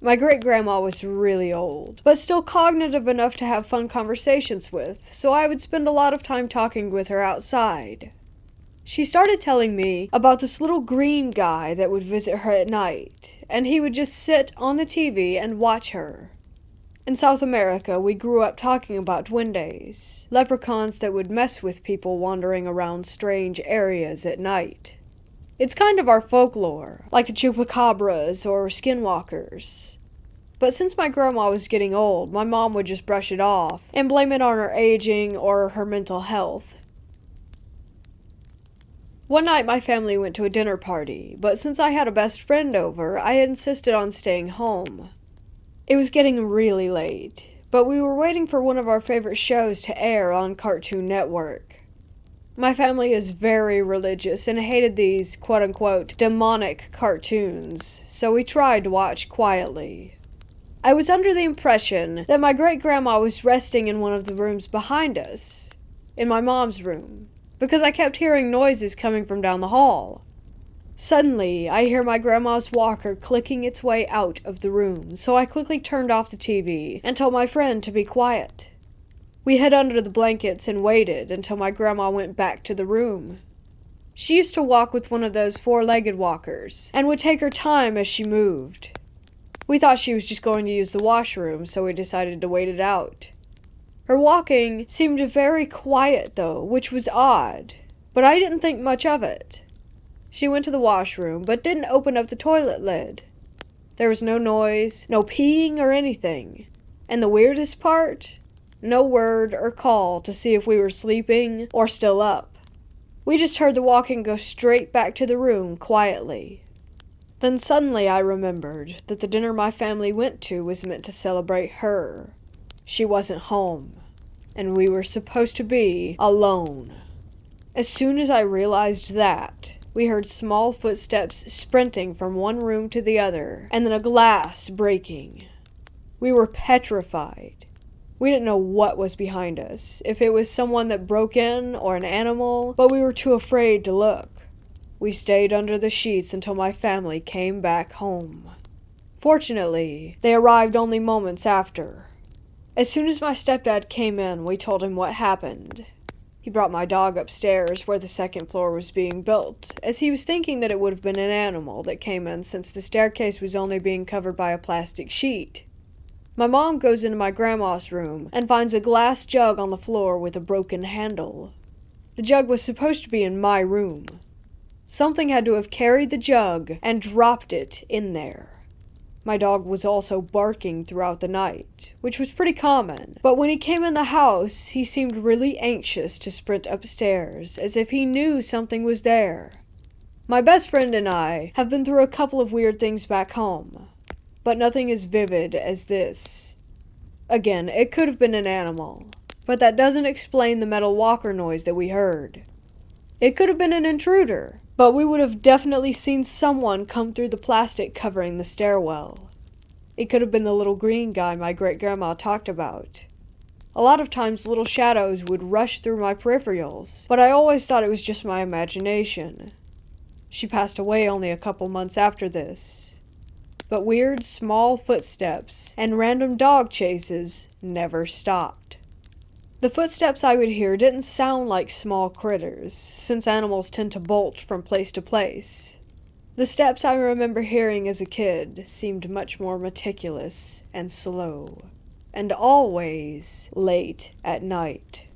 My great-grandma was really old, but still cognitive enough to have fun conversations with, so I would spend a lot of time talking with her outside. She started telling me about this little green guy that would visit her at night, and he would just sit on the TV and watch her. In South America, we grew up talking about duendes, leprechauns that would mess with people wandering around strange areas at night. It's kind of our folklore, like the chupacabras or skinwalkers. But since my grandma was getting old, my mom would just brush it off and blame it on her aging or her mental health. One night my family went to a dinner party, but since I had a best friend over, I insisted on staying home. It was getting really late, but we were waiting for one of our favorite shows to air on Cartoon Network. My family is very religious and hated these quote-unquote demonic cartoons, so we tried to watch quietly. I was under the impression that my great-grandma was resting in one of the rooms behind us, in my mom's room, because I kept hearing noises coming from down the hall. Suddenly, I hear my grandma's walker clicking its way out of the room, so I quickly turned off the TV and told my friend to be quiet. We hid under the blankets and waited until my grandma went back to the room. She used to walk with one of those 4-legged walkers, and would take her time as she moved. We thought she was just going to use the washroom, so we decided to wait it out. Her walking seemed very quiet, though, which was odd, but I didn't think much of it. She went to the washroom, but didn't open up the toilet lid. There was no noise, no peeing or anything. And the weirdest part? No word or call to see if we were sleeping or still up. We just heard the walking go straight back to the room quietly. Then suddenly I remembered that the dinner my family went to was meant to celebrate her. She wasn't home, and we were supposed to be alone. As soon as I realized that, we heard small footsteps sprinting from one room to the other, and then a glass breaking. We were petrified. We didn't know what was behind us, if it was someone that broke in or an animal, but we were too afraid to look. We stayed under the sheets until my family came back home. Fortunately, they arrived only moments after. As soon as my stepdad came in, we told him what happened. He brought my dog upstairs where the second floor was being built, as he was thinking that it would have been an animal that came in since the staircase was only being covered by a plastic sheet. My mom goes into my grandma's room and finds a glass jug on the floor with a broken handle. The jug was supposed to be in my room. Something had to have carried the jug and dropped it in there. My dog was also barking throughout the night, which was pretty common, but when he came in the house, he seemed really anxious to sprint upstairs, as if he knew something was there. My best friend and I have been through a couple of weird things back home, but nothing as vivid as this. Again, it could have been an animal, but that doesn't explain the metal walker noise that we heard. It could have been an intruder, but we would have definitely seen someone come through the plastic covering the stairwell. It could have been the little green guy my great-grandma talked about. A lot of times little shadows would rush through my peripherals, but I always thought it was just my imagination. She passed away only a couple months after this. But weird, small footsteps and random dog chases never stopped. The footsteps I would hear didn't sound like small critters, since animals tend to bolt from place to place. The steps I remember hearing as a kid seemed much more meticulous and slow, and always late at night.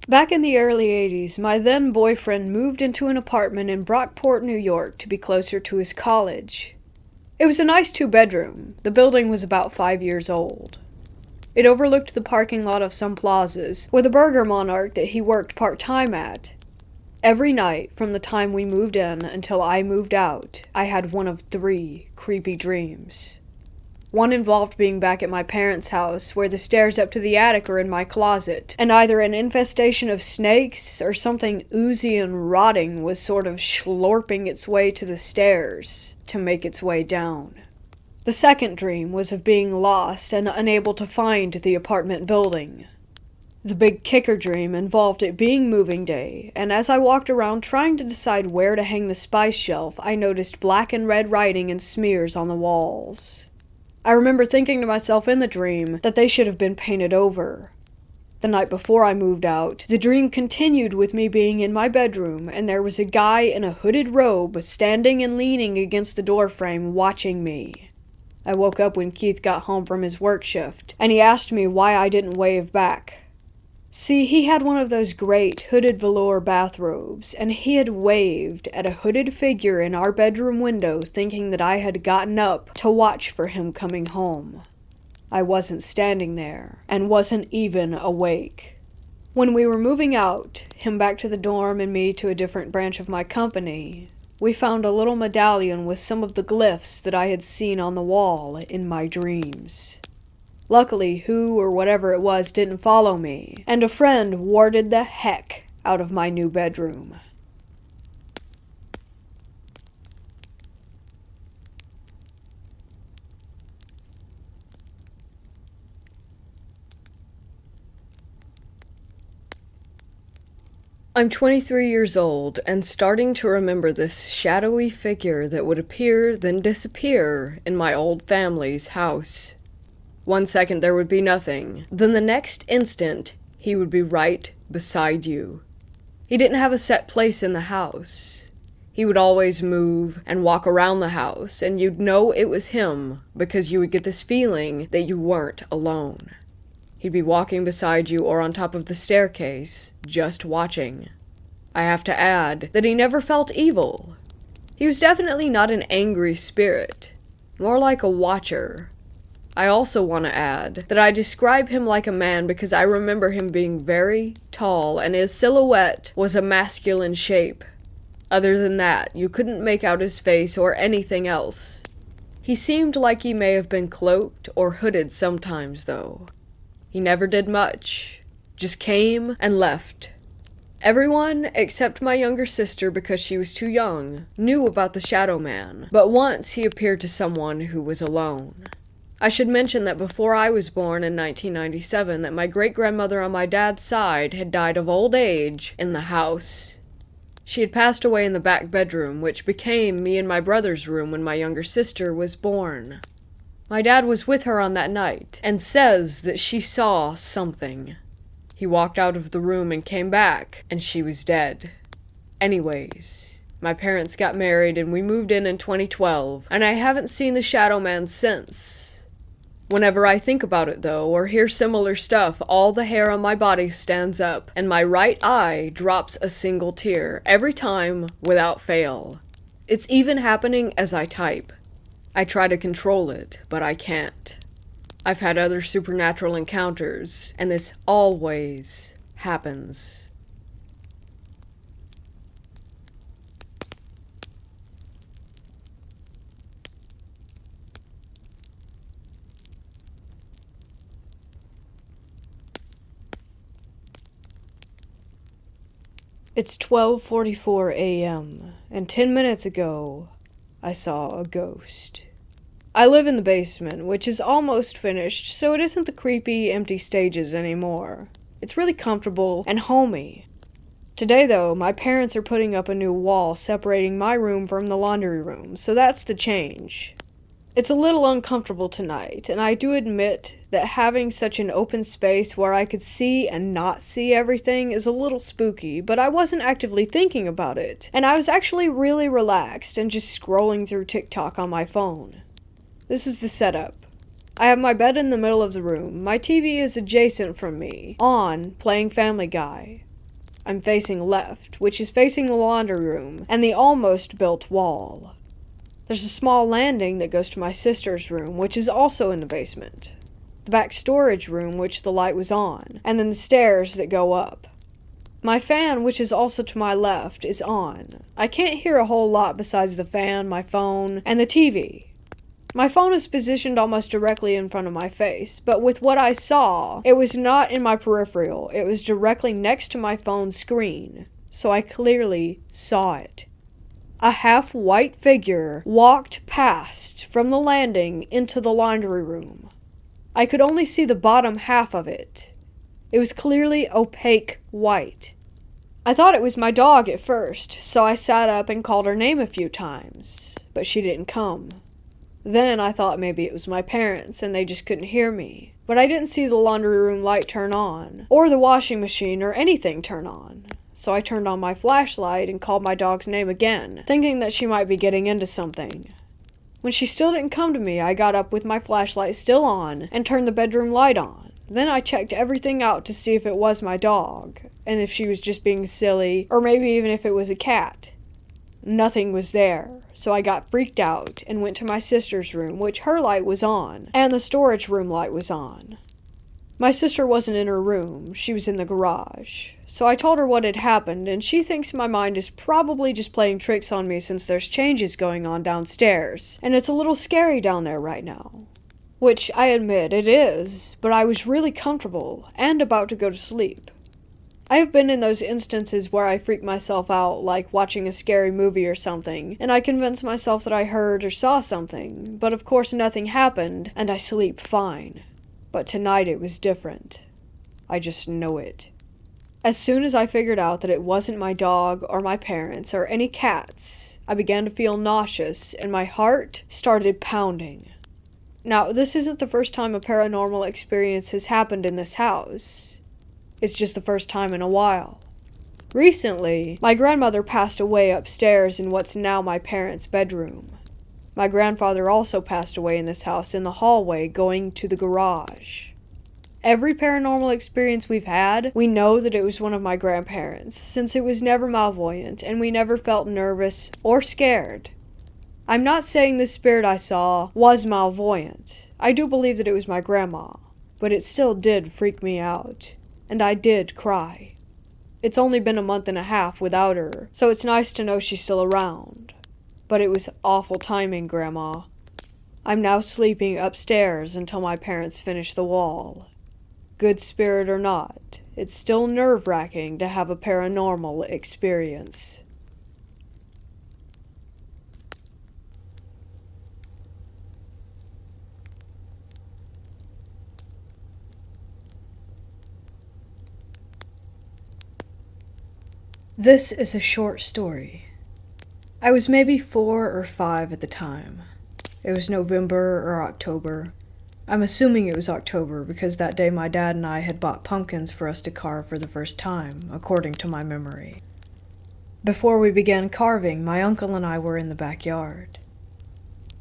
Back in the early 80s, my then boyfriend moved into an apartment in Brockport, New York to be closer to his college. It was a nice 2-bedroom. The building was about 5 years old. It overlooked the parking lot of some plazas, with a burger monarch that he worked part-time at. Every night, from the time we moved in until I moved out, I had one of 3 creepy dreams. One involved being back at my parents' house, where the stairs up to the attic are in my closet, and either an infestation of snakes or something oozy and rotting was sort of slurping its way to the stairs to make its way down. The second dream was of being lost and unable to find the apartment building. The big kicker dream involved it being moving day, and as I walked around trying to decide where to hang the spice shelf, I noticed black and red writing and smears on the walls. I remember thinking to myself in the dream that they should have been painted over. The night before I moved out, the dream continued with me being in my bedroom, and there was a guy in a hooded robe standing and leaning against the doorframe watching me. I woke up when Keith got home from his work shift, and he asked me why I didn't wave back. See, he had one of those great hooded velour bathrobes, and he had waved at a hooded figure in our bedroom window thinking that I had gotten up to watch for him coming home. I wasn't standing there, and wasn't even awake. When we were moving out, him back to the dorm and me to a different branch of my company, we found a little medallion with some of the glyphs that I had seen on the wall in my dreams. Luckily, who or whatever it was didn't follow me, and a friend warded the heck out of my new bedroom. I'm 23 years old and starting to remember this shadowy figure that would appear then disappear in my old family's house. 1 second there would be nothing, then the next instant he would be right beside you. He didn't have a set place in the house. He would always move and walk around the house, and you'd know it was him because you would get this feeling that you weren't alone. He'd be walking beside you or on top of the staircase, just watching. I have to add that he never felt evil. He was definitely not an angry spirit, more like a watcher. I also want to add that I describe him like a man because I remember him being very tall and his silhouette was a masculine shape. Other than that, you couldn't make out his face or anything else. He seemed like he may have been cloaked or hooded sometimes, though. He never did much, just came and left. Everyone, except my younger sister because she was too young, knew about the Shadow Man, but once he appeared to someone who was alone. I should mention that before I was born in 1997 that my great-grandmother on my dad's side had died of old age in the house. She had passed away in the back bedroom, which became me and my brother's room when my younger sister was born. My dad was with her on that night, and says that she saw something. He walked out of the room and came back, and she was dead. Anyways, my parents got married and we moved in 2012, and I haven't seen the Shadow Man since. Whenever I think about it though, or hear similar stuff, all the hair on my body stands up, and my right eye drops a single tear, every time, without fail. It's even happening as I type. I try to control it, but I can't. I've had other supernatural encounters, and this always happens. It's 12:44 a.m., and 10 minutes ago, I saw a ghost. I live in the basement, which is almost finished, so it isn't the creepy, empty stages anymore. It's really comfortable and homey. Today, though, my parents are putting up a new wall separating my room from the laundry room, so that's the change. It's a little uncomfortable tonight, and I do admit that having such an open space where I could see and not see everything is a little spooky, but I wasn't actively thinking about it, and I was actually really relaxed and just scrolling through TikTok on my phone. This is the setup. I have my bed in the middle of the room, my TV is adjacent from me, on, playing Family Guy. I'm facing left, which is facing the laundry room, and the almost built wall. There's a small landing that goes to my sister's room, which is also in the basement. The back storage room, which the light was on, and then the stairs that go up. My fan, which is also to my left, is on. I can't hear a whole lot besides the fan, my phone, and the TV. My phone is positioned almost directly in front of my face, but with what I saw, it was not in my peripheral, it was directly next to my phone's screen, so I clearly saw it. A half-white figure walked past from the landing into the laundry room. I could only see the bottom half of it. It was clearly opaque white. I thought it was my dog at first, so I sat up and called her name a few times, but she didn't come. Then I thought maybe it was my parents and they just couldn't hear me. But I didn't see the laundry room light turn on, or the washing machine or anything turn on. So I turned on my flashlight and called my dog's name again, thinking that she might be getting into something. When she still didn't come to me, I got up with my flashlight still on and turned the bedroom light on. Then I checked everything out to see if it was my dog, and if she was just being silly, or maybe even if it was a cat. Nothing was there, so I got freaked out and went to my sister's room, which her light was on, and the storage room light was on. My sister wasn't in her room, she was in the garage. So I told her what had happened, and she thinks my mind is probably just playing tricks on me since there's changes going on downstairs, and it's a little scary down there right now. Which, I admit, it is, but I was really comfortable, and about to go to sleep. I have been in those instances where I freak myself out, like watching a scary movie or something, and I convince myself that I heard or saw something, but of course nothing happened, and I sleep fine. But tonight it was different. I just know it. As soon as I figured out that it wasn't my dog or my parents or any cats, I began to feel nauseous, and my heart started pounding. Now, this isn't the first time a paranormal experience has happened in this house. It's just the first time in a while. Recently, my grandmother passed away upstairs in what's now my parents' bedroom. My grandfather also passed away in this house in the hallway going to the garage. every paranormal experience we've had, we know that it was one of my grandparents, since it was never malvoyant and we never felt nervous or scared. I'm not saying the spirit I saw was malvoyant. I do believe that it was my grandma, but it still did freak me out, and I did cry. It's only been a month and a half without her, so it's nice to know she's still around. But it was awful timing, Grandma. I'm now sleeping upstairs until my parents finish the wall. Good spirit or not, it's still nerve-wracking to have a paranormal experience. This is a short story. I was maybe 4 or 5 at the time. It was November or October. I'm assuming it was October because that day my dad and I had bought pumpkins for us to carve for the first time, according to my memory. Before we began carving, my uncle and I were in the backyard.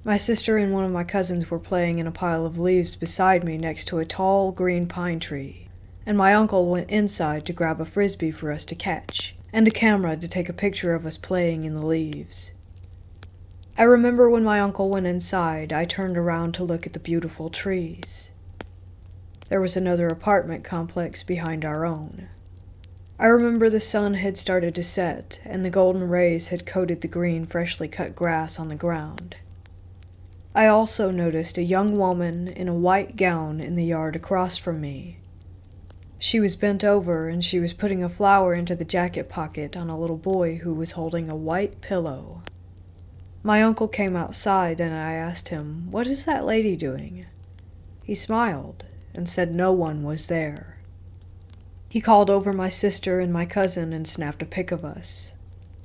My sister and one of my cousins were playing in a pile of leaves beside me next to a tall green pine tree, and my uncle went inside to grab a frisbee for us to catch, and a camera to take a picture of us playing in the leaves. I remember when my uncle went inside, I turned around to look at the beautiful trees. There was another apartment complex behind our own. I remember the sun had started to set, and the golden rays had coated the green, freshly cut grass on the ground. I also noticed a young woman in a white gown in the yard across from me. She was bent over, and she was putting a flower into the jacket pocket on a little boy who was holding a white pillow. My uncle came outside, and I asked him, "What is that lady doing?" He smiled and said no one was there. He called over my sister and my cousin and snapped a pic of us.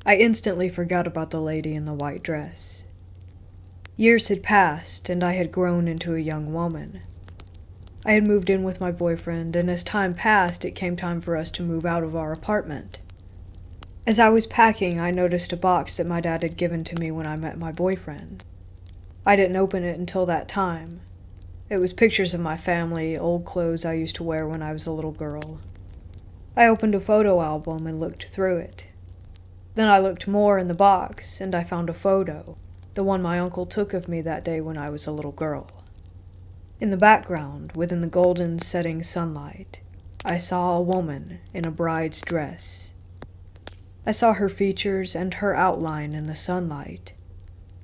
I instantly forgot about the lady in the white dress. Years had passed, and I had grown into a young woman. I had moved in with my boyfriend, and as time passed, it came time for us to move out of our apartment. As I was packing, I noticed a box that my dad had given to me when I met my boyfriend. I didn't open it until that time. It was pictures of my family, old clothes I used to wear when I was a little girl. I opened a photo album and looked through it. Then I looked more in the box, and I found a photo, the one my uncle took of me that day when I was a little girl. In the background, within the golden setting sunlight, I saw a woman in a bride's dress. I saw her features and her outline in the sunlight,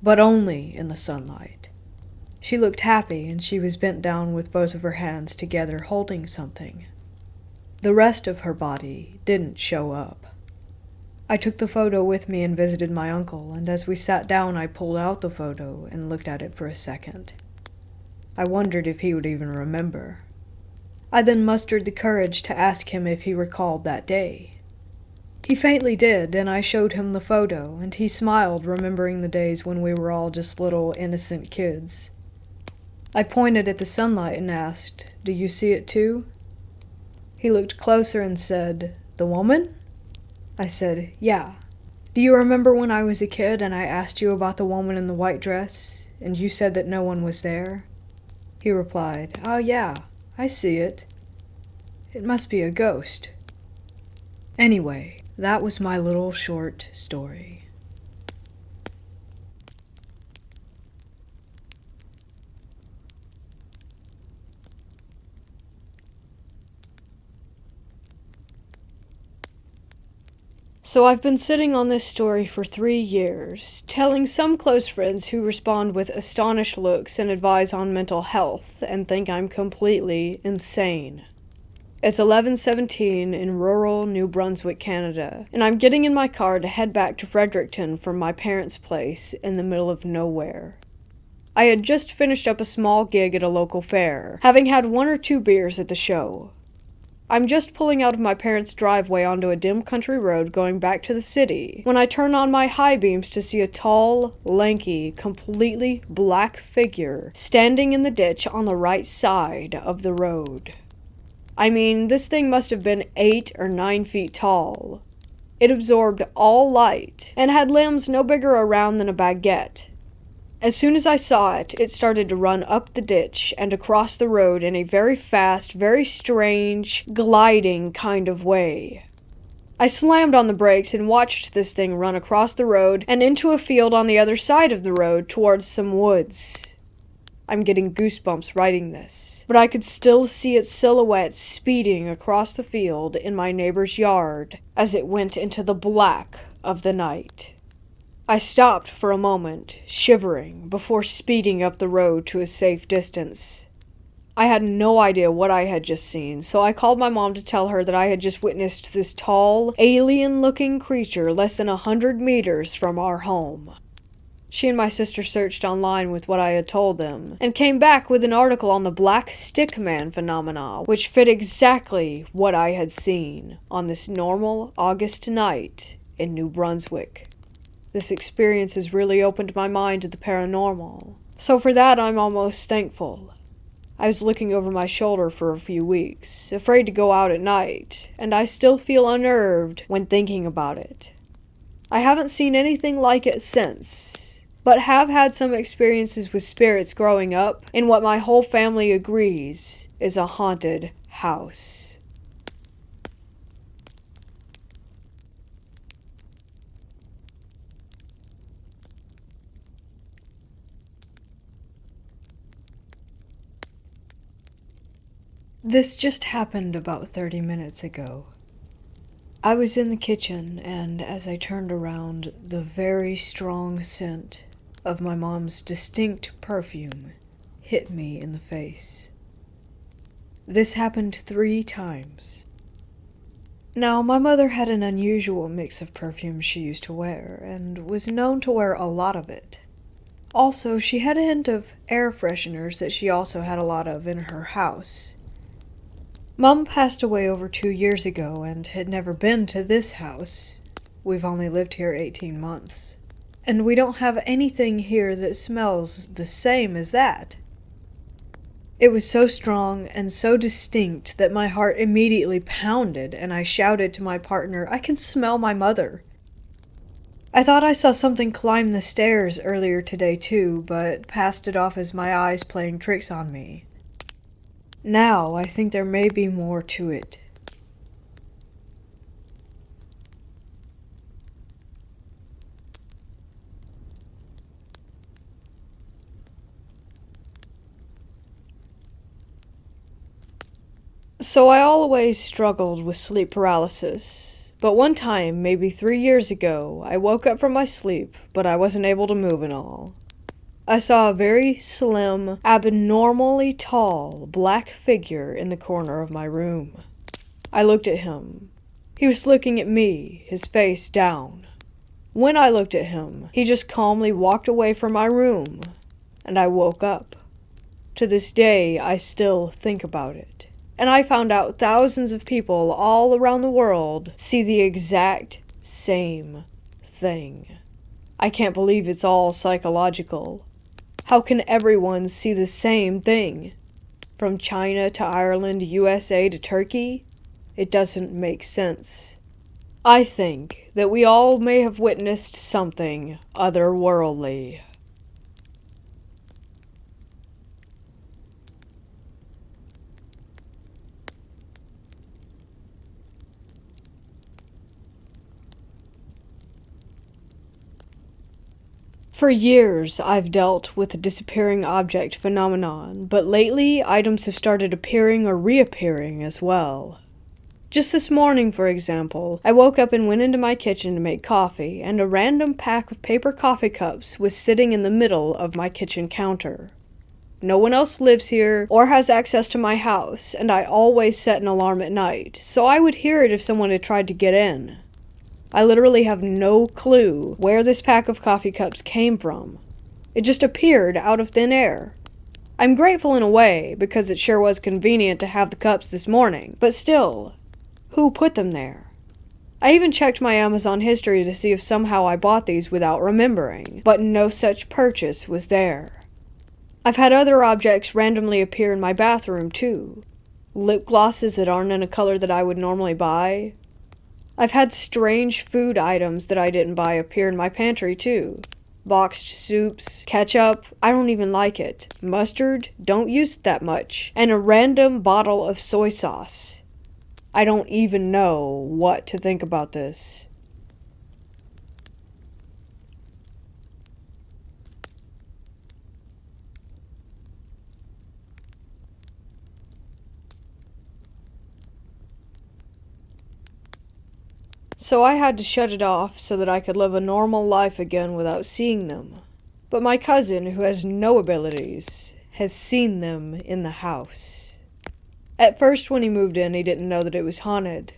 but only in the sunlight. She looked happy, and she was bent down with both of her hands together holding something. The rest of her body didn't show up. I took the photo with me and visited my uncle, and as we sat down I pulled out the photo and looked at it for a second. I wondered if he would even remember. I then mustered the courage to ask him if he recalled that day. He faintly did, and I showed him the photo, and he smiled, remembering the days when we were all just little, innocent kids. I pointed at the sunlight and asked, "Do you see it too?" He looked closer and said, "The woman?" I said, "Yeah. Do you remember when I was a kid and I asked you about the woman in the white dress, and you said that no one was there?" He replied, "Oh yeah, I see it. It must be a ghost." Anyway, that was my little short story. So I've been sitting on this story for 3 years, telling some close friends who respond with astonished looks and advise on mental health and think I'm completely insane. It's 11:17 in rural New Brunswick, Canada, and I'm getting in my car to head back to Fredericton from my parents' place in the middle of nowhere. I had just finished up a small gig at a local fair, having had 1 or 2 beers at the show. I'm just pulling out of my parents' driveway onto a dim country road going back to the city when I turn on my high beams to see a tall, lanky, completely black figure standing in the ditch on the right side of the road. I mean, this thing must have been 8 or 9 feet tall. It absorbed all light and had limbs no bigger around than a baguette. As soon as I saw it, it started to run up the ditch and across the road in a very fast, very strange, gliding kind of way. I slammed on the brakes and watched this thing run across the road and into a field on the other side of the road towards some woods. I'm getting goosebumps writing this, but I could still see its silhouette speeding across the field in my neighbor's yard as it went into the black of the night. I stopped for a moment, shivering, before speeding up the road to a safe distance. I had no idea what I had just seen, so I called my mom to tell her that I had just witnessed this tall, alien-looking creature less than 100 meters from our home. She and my sister searched online with what I had told them, and came back with an article on the Black Stick Man phenomena, which fit exactly what I had seen on this normal August night in New Brunswick. This experience has really opened my mind to the paranormal, so for that I'm almost thankful. I was looking over my shoulder for a few weeks, afraid to go out at night, and I still feel unnerved when thinking about it. I haven't seen anything like it since, but have had some experiences with spirits growing up in what my whole family agrees is a haunted house. This just happened about 30 minutes ago. I was in the kitchen, and as I turned around, the very strong scent of my mom's distinct perfume hit me in the face. This happened 3 times. Now, my mother had an unusual mix of perfumes she used to wear, and was known to wear a lot of it. Also, she had a hint of air fresheners that she also had a lot of in her house. Mom passed away over 2 years ago and had never been to this house. We've only lived here 18 months. And we don't have anything here that smells the same as that. It was so strong and so distinct that my heart immediately pounded, and I shouted to my partner, "I can smell my mother." I thought I saw something climb the stairs earlier today too, but passed it off as my eyes playing tricks on me. Now, I think there may be more to it. So I always struggled with sleep paralysis, but one time, maybe 3 years ago, I woke up from my sleep, but I wasn't able to move at all. I saw a very slim, abnormally tall, black figure in the corner of my room. I looked at him. He was looking at me, his face down. When I looked at him, he just calmly walked away from my room, and I woke up. To this day, I still think about it. And I found out thousands of people all around the world see the exact same thing. I can't believe it's all psychological. How can everyone see the same thing? From China to Ireland, USA to Turkey? It doesn't make sense. I think that we all may have witnessed something otherworldly. For years, I've dealt with the disappearing object phenomenon, but lately, items have started appearing or reappearing as well. Just this morning, for example, I woke up and went into my kitchen to make coffee, and a random pack of paper coffee cups was sitting in the middle of my kitchen counter. No one else lives here or has access to my house, and I always set an alarm at night, so I would hear it if someone had tried to get in. I literally have no clue where this pack of coffee cups came from. It just appeared out of thin air. I'm grateful in a way, because it sure was convenient to have the cups this morning, but still, who put them there? I even checked my Amazon history to see if somehow I bought these without remembering, but no such purchase was there. I've had other objects randomly appear in my bathroom too. Lip glosses that aren't in a color that I would normally buy. I've had strange food items that I didn't buy appear in my pantry too. Boxed soups, ketchup, I don't even like it. Mustard, don't use it that much. And a random bottle of soy sauce. I don't even know what to think about this. So I had to shut it off so that I could live a normal life again without seeing them. But my cousin, who has no abilities, has seen them in the house. At first, when he moved in, he didn't know that it was haunted.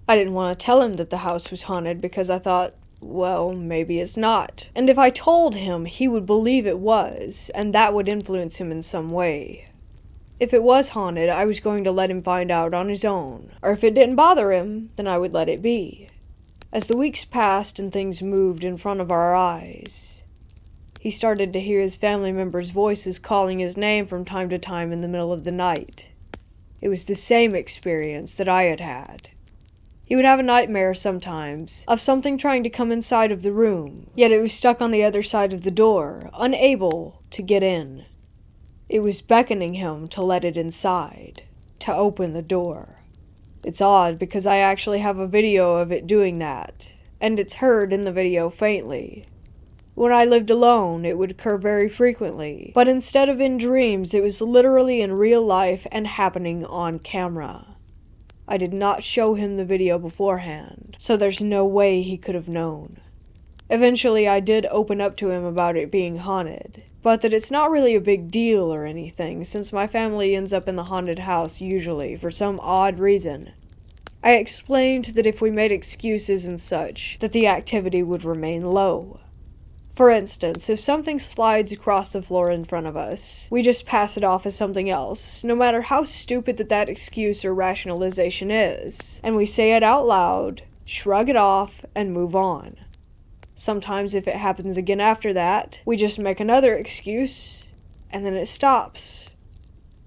I didn't want to tell him that the house was haunted because I thought, well, maybe it's not. And if I told him, he would believe it was, and that would influence him in some way. If it was haunted, I was going to let him find out on his own. Or if it didn't bother him, then I would let it be. As the weeks passed and things moved in front of our eyes, he started to hear his family members' voices calling his name from time to time in the middle of the night. It was the same experience that I had had. He would have a nightmare sometimes of something trying to come inside of the room, yet it was stuck on the other side of the door, unable to get in. It was beckoning him to let it inside, to open the door. It's odd because I actually have a video of it doing that, and it's heard in the video faintly. When I lived alone, it would occur very frequently, but instead of in dreams, it was literally in real life and happening on camera. I did not show him the video beforehand, so there's no way he could have known. Eventually, I did open up to him about it being haunted, but that it's not really a big deal or anything, since my family ends up in the haunted house usually, for some odd reason. I explained that if we made excuses and such, that the activity would remain low. For instance, if something slides across the floor in front of us, we just pass it off as something else, no matter how stupid that excuse or rationalization is, and we say it out loud, shrug it off, and move on. Sometimes if it happens again after that, we just make another excuse, and then it stops.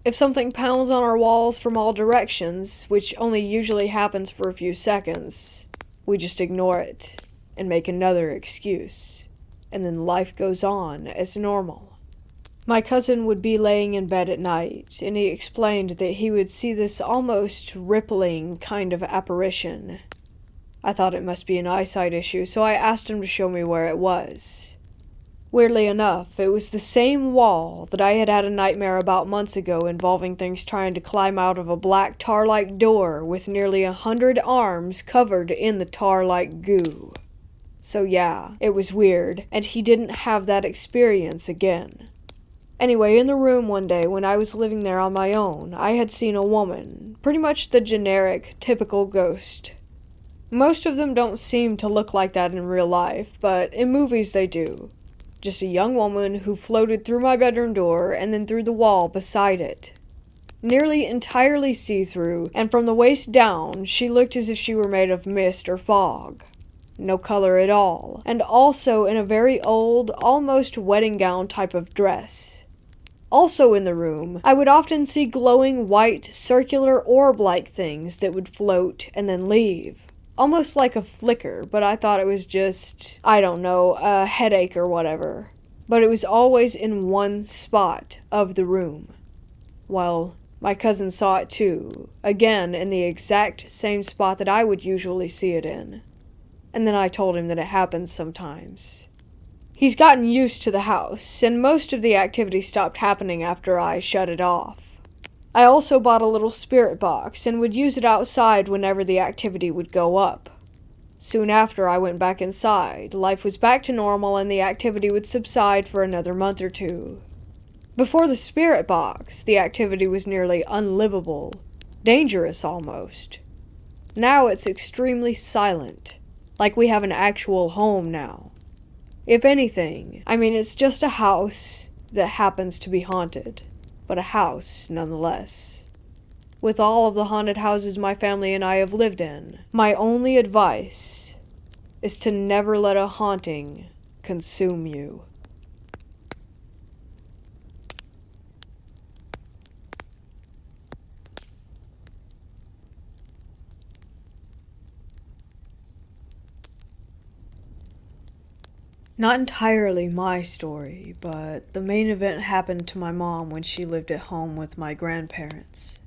If something pounds on our walls from all directions, which only usually happens for a few seconds, we just ignore it, and make another excuse, and then life goes on as normal. My cousin would be laying in bed at night, and he explained that he would see this almost rippling kind of apparition. I thought it must be an eyesight issue, so I asked him to show me where it was. Weirdly enough, it was the same wall that I had had a nightmare about months ago involving things trying to climb out of a black tar-like door with nearly 100 arms covered in the tar-like goo. So yeah, it was weird, and he didn't have that experience again. Anyway, in the room one day when I was living there on my own, I had seen a woman, pretty much the generic, typical ghost. Most of them don't seem to look like that in real life, but in movies they do. Just a young woman who floated through my bedroom door and then through the wall beside it. Nearly entirely see-through, and from the waist down, she looked as if she were made of mist or fog. No color at all, and also in a very old, almost wedding gown type of dress. Also in the room, I would often see glowing white, circular orb-like things that would float and then leave. Almost like a flicker, but I thought it was just, I don't know, a headache or whatever. But it was always in one spot of the room. Well, my cousin saw it too, again in the exact same spot that I would usually see it in. And then I told him that it happens sometimes. He's gotten used to the house, and most of the activity stopped happening after I shut it off. I also bought a little spirit box and would use it outside whenever the activity would go up. Soon after I went back inside, life was back to normal and the activity would subside for another month or two. Before the spirit box, the activity was nearly unlivable, dangerous almost. Now it's extremely silent, like we have an actual home now. If anything, it's just a house that happens to be haunted. But a house, nonetheless. With all of the haunted houses my family and I have lived in, my only advice is to never let a haunting consume you. Not entirely my story, but the main event happened to my mom when she lived at home with my grandparents.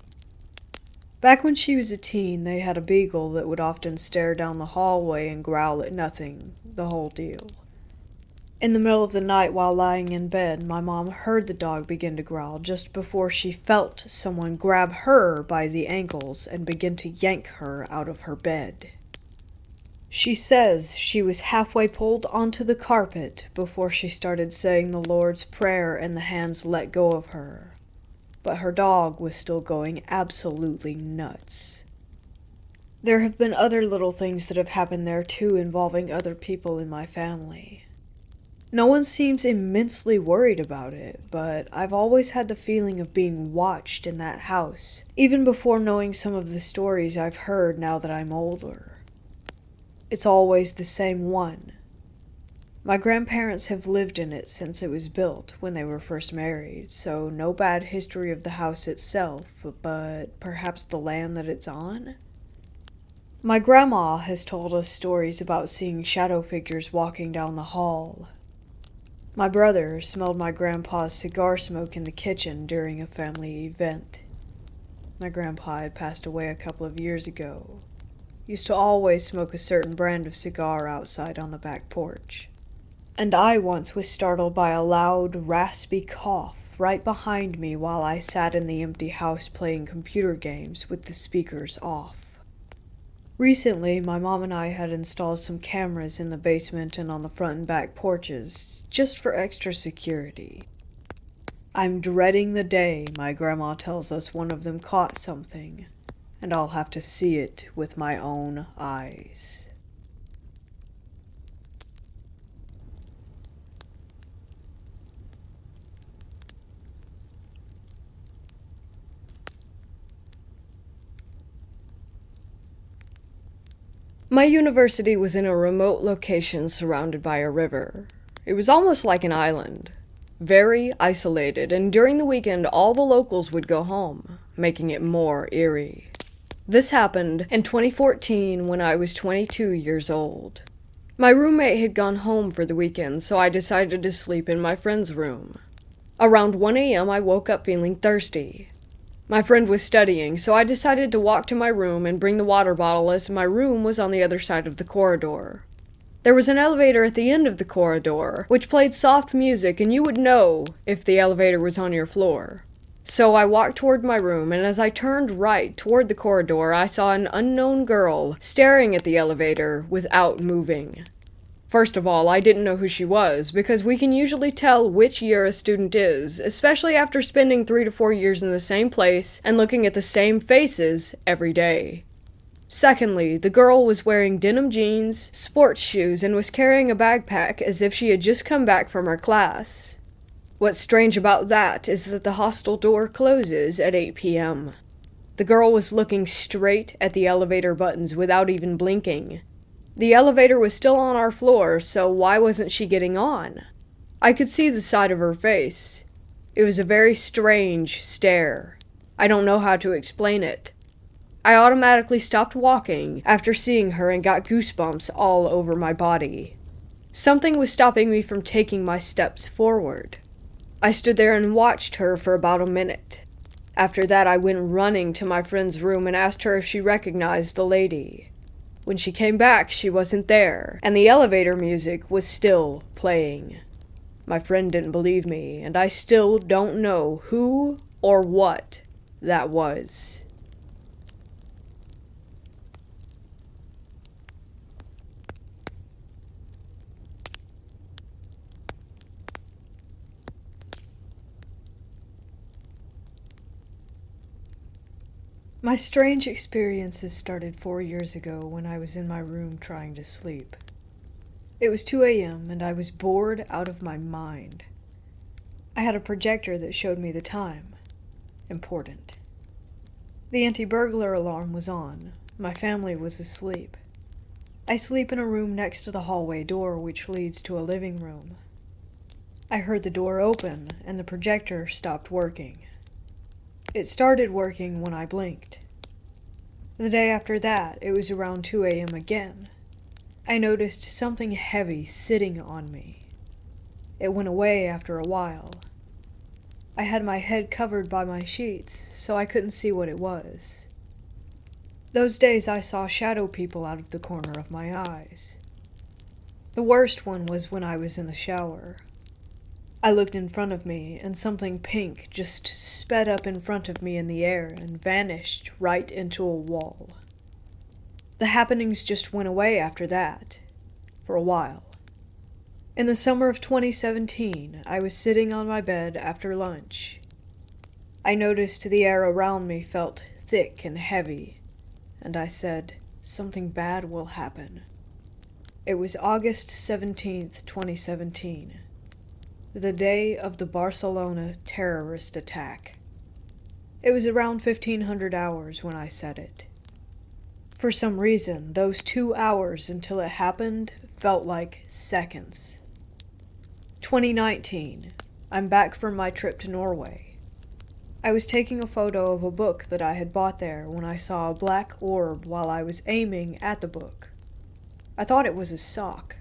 Back when she was a teen, they had a beagle that would often stare down the hallway and growl at nothing, the whole deal. In the middle of the night while lying in bed, my mom heard the dog begin to growl just before she felt someone grab her by the ankles and begin to yank her out of her bed. She says she was halfway pulled onto the carpet before she started saying the Lord's Prayer and the hands let go of her. But her dog was still going absolutely nuts. There have been other little things that have happened there too involving other people in my family. No one seems immensely worried about it, but I've always had the feeling of being watched in that house, even before knowing some of the stories I've heard now that I'm older. It's always the same one. My grandparents have lived in it since it was built when they were first married, so no bad history of the house itself, but perhaps the land that it's on? My grandma has told us stories about seeing shadow figures walking down the hall. My brother smelled my grandpa's cigar smoke in the kitchen during a family event. My grandpa had passed away a couple of years ago. Used to always smoke a certain brand of cigar outside on the back porch. And I once was startled by a loud, raspy cough right behind me while I sat in the empty house playing computer games with the speakers off. Recently, my mom and I had installed some cameras in the basement and on the front and back porches, just for extra security. I'm dreading the day my grandma tells us one of them caught something, and I'll have to see it with my own eyes. My university was in a remote location surrounded by a river. It was almost like an island, very isolated, and during the weekend all the locals would go home, making it more eerie. This happened in 2014 when I was 22 years old. My roommate had gone home for the weekend, so I decided to sleep in my friend's room. Around 1 a.m. I woke up feeling thirsty. My friend was studying, so I decided to walk to my room and bring the water bottle as my room was on the other side of the corridor. There was an elevator at the end of the corridor, which played soft music, and you would know if the elevator was on your floor. So I walked toward my room, and as I turned right toward the corridor, I saw an unknown girl staring at the elevator without moving. First of all, I didn't know who she was, because we can usually tell which year a student is, especially after spending 3 to 4 years in the same place and looking at the same faces every day. Secondly, the girl was wearing denim jeans, sports shoes, and was carrying a backpack as if she had just come back from her class. What's strange about that is that the hostel door closes at 8 p.m. The girl was looking straight at the elevator buttons without even blinking. The elevator was still on our floor, so why wasn't she getting on? I could see the side of her face. It was a very strange stare. I don't know how to explain it. I automatically stopped walking after seeing her and got goosebumps all over my body. Something was stopping me from taking my steps forward. I stood there and watched her for about a minute. After that, I went running to my friend's room and asked her if she recognized the lady. When she came back, she wasn't there, and the elevator music was still playing. My friend didn't believe me, and I still don't know who or what that was. My strange experiences started 4 years ago when I was in my room trying to sleep. It was 2 a.m. and I was bored out of my mind. I had a projector that showed me the time. Important. The anti-burglar alarm was on. My family was asleep. I sleep in a room next to the hallway door which leads to a living room. I heard the door open and the projector stopped working. It started working when I blinked. The day after that, it was around 2 a.m. again. I noticed something heavy sitting on me. It went away after a while. I had my head covered by my sheets, so I couldn't see what it was. Those days I saw shadow people out of the corner of my eyes. The worst one was when I was in the shower. I looked in front of me, and something pink just sped up in front of me in the air and vanished right into a wall. The happenings just went away after that, for a while. In the summer of 2017, I was sitting on my bed after lunch. I noticed the air around me felt thick and heavy, and I said, "Something bad will happen." It was August 17th, 2017, the day of the Barcelona terrorist attack. It was around 1500 hours when I said it. For some reason, those 2 hours until it happened felt like seconds. 2019. I'm back from my trip to Norway. I was taking a photo of a book that I had bought there when I saw a black orb while I was aiming at the book. I thought it was a sock.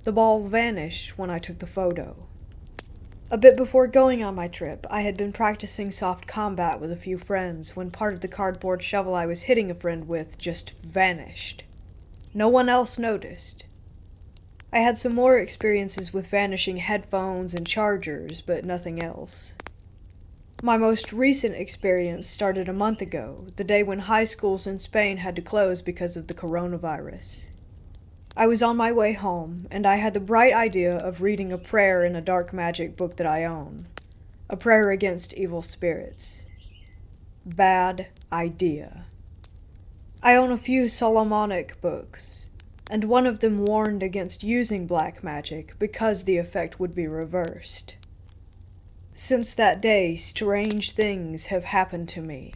The ball vanished when I took the photo. A bit before going on my trip, I had been practicing soft combat with a few friends when part of the cardboard shovel I was hitting a friend with just vanished. No one else noticed. I had some more experiences with vanishing headphones and chargers, but nothing else. My most recent experience started a month ago, the day when high schools in Spain had to close because of the coronavirus. I was on my way home, and I had the bright idea of reading a prayer in a dark magic book that I own. A prayer against evil spirits. Bad idea. I own a few Solomonic books, and one of them warned against using black magic because the effect would be reversed. Since that day, strange things have happened to me.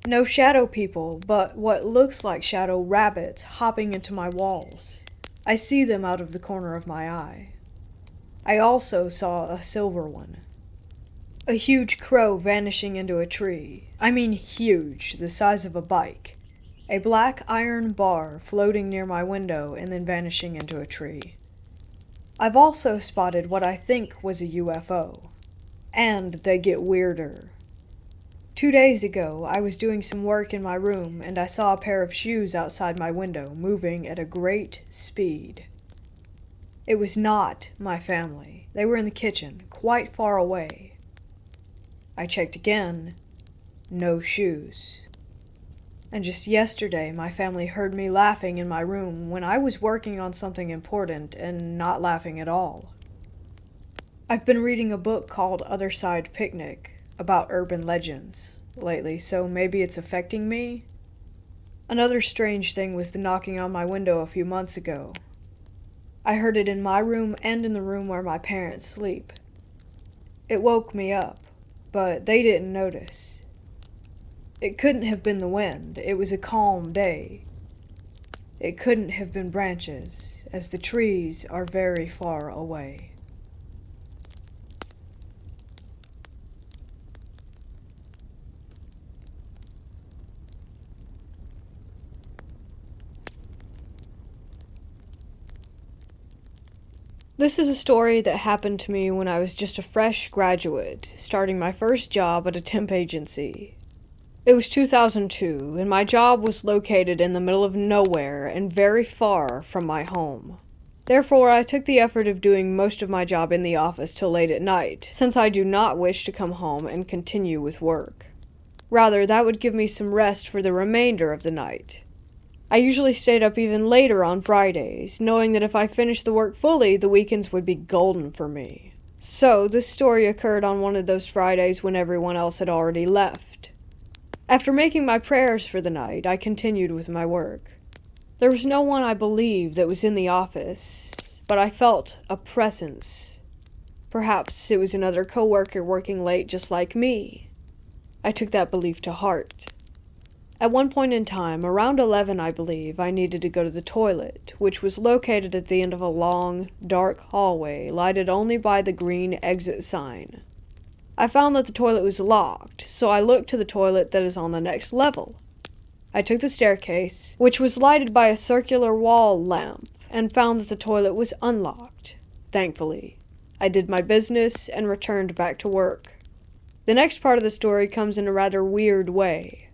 No shadow people, but what looks like shadow rabbits hopping into my walls. I see them out of the corner of my eye. I also saw a silver one. A huge crow vanishing into a tree. I mean huge, the size of a bike. A black iron bar floating near my window and then vanishing into a tree. I've also spotted what I think was a UFO. And they get weirder. 2 days ago, I was doing some work in my room and I saw a pair of shoes outside my window moving at a great speed. It was not my family. They were in the kitchen, quite far away. I checked again. No shoes. And just yesterday, my family heard me laughing in my room when I was working on something important and not laughing at all. I've been reading a book called Other Side Picnic about urban legends lately, so maybe it's affecting me. Another strange thing was the knocking on my window a few months ago. I heard it in my room and in the room where my parents sleep. It woke me up, but they didn't notice. It couldn't have been the wind. It was a calm day. It couldn't have been branches, as the trees are very far away. This is a story that happened to me when I was just a fresh graduate, starting my first job at a temp agency. It was 2002, and my job was located in the middle of nowhere and very far from my home. Therefore, I took the effort of doing most of my job in the office till late at night, since I do not wish to come home and continue with work. Rather, that would give me some rest for the remainder of the night. I usually stayed up even later on Fridays, knowing that if I finished the work fully, the weekends would be golden for me. So, this story occurred on one of those Fridays when everyone else had already left. After making my prayers for the night, I continued with my work. There was no one I believed that was in the office, but I felt a presence. Perhaps it was another coworker working late just like me. I took that belief to heart. At one point in time, around 11 I believe, I needed to go to the toilet, which was located at the end of a long, dark hallway lighted only by the green exit sign. I found that the toilet was locked, so I looked to the toilet that is on the next level. I took the staircase, which was lighted by a circular wall lamp, and found that the toilet was unlocked. Thankfully, I did my business and returned back to work. The next part of the story comes in a rather weird way.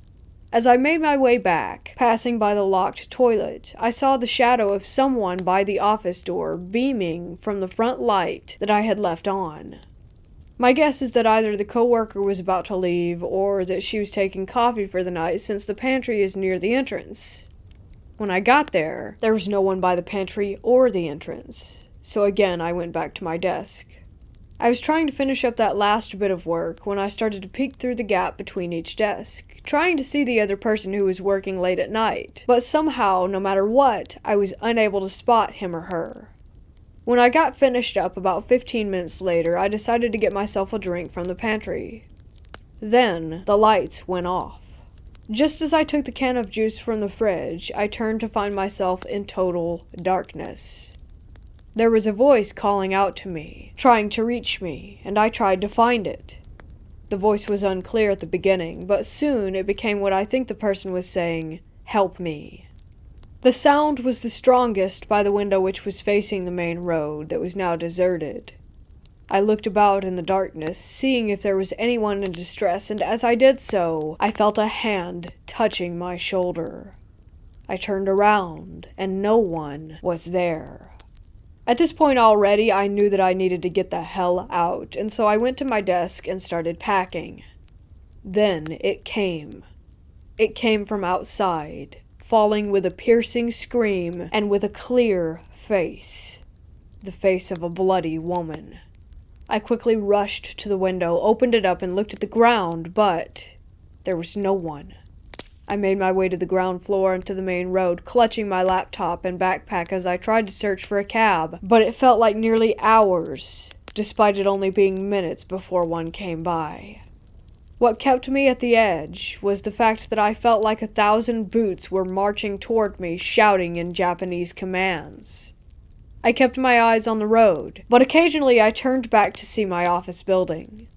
As I made my way back, passing by the locked toilet, I saw the shadow of someone by the office door beaming from the front light that I had left on. My guess is that either the coworker was about to leave or that she was taking coffee for the night since the pantry is near the entrance. When I got there was no one by the pantry or the entrance, so again I went back to my desk. I was trying to finish up that last bit of work when I started to peek through the gap between each desk, trying to see the other person who was working late at night, but somehow, no matter what, I was unable to spot him or her. When I got finished up about 15 minutes later, I decided to get myself a drink from the pantry. Then, the lights went off. Just as I took the can of juice from the fridge, I turned to find myself in total darkness. There was a voice calling out to me, trying to reach me, and I tried to find it. The voice was unclear at the beginning, but soon it became what I think the person was saying, "Help me." The sound was the strongest by the window which was facing the main road that was now deserted. I looked about in the darkness, seeing if there was anyone in distress, and as I did so, I felt a hand touching my shoulder. I turned around, and no one was there. At this point already, I knew that I needed to get the hell out, and so I went to my desk and started packing. Then it came. It came from outside, falling with a piercing scream and with a clear face. The face of a bloody woman. I quickly rushed to the window, opened it up, and looked at the ground, but there was no one. I made my way to the ground floor and to the main road, clutching my laptop and backpack as I tried to search for a cab, but it felt like nearly hours, despite it only being minutes before one came by. What kept me at the edge was the fact that I felt like 1,000 boots were marching toward me, shouting in Japanese commands. I kept my eyes on the road, but occasionally I turned back to see my office building.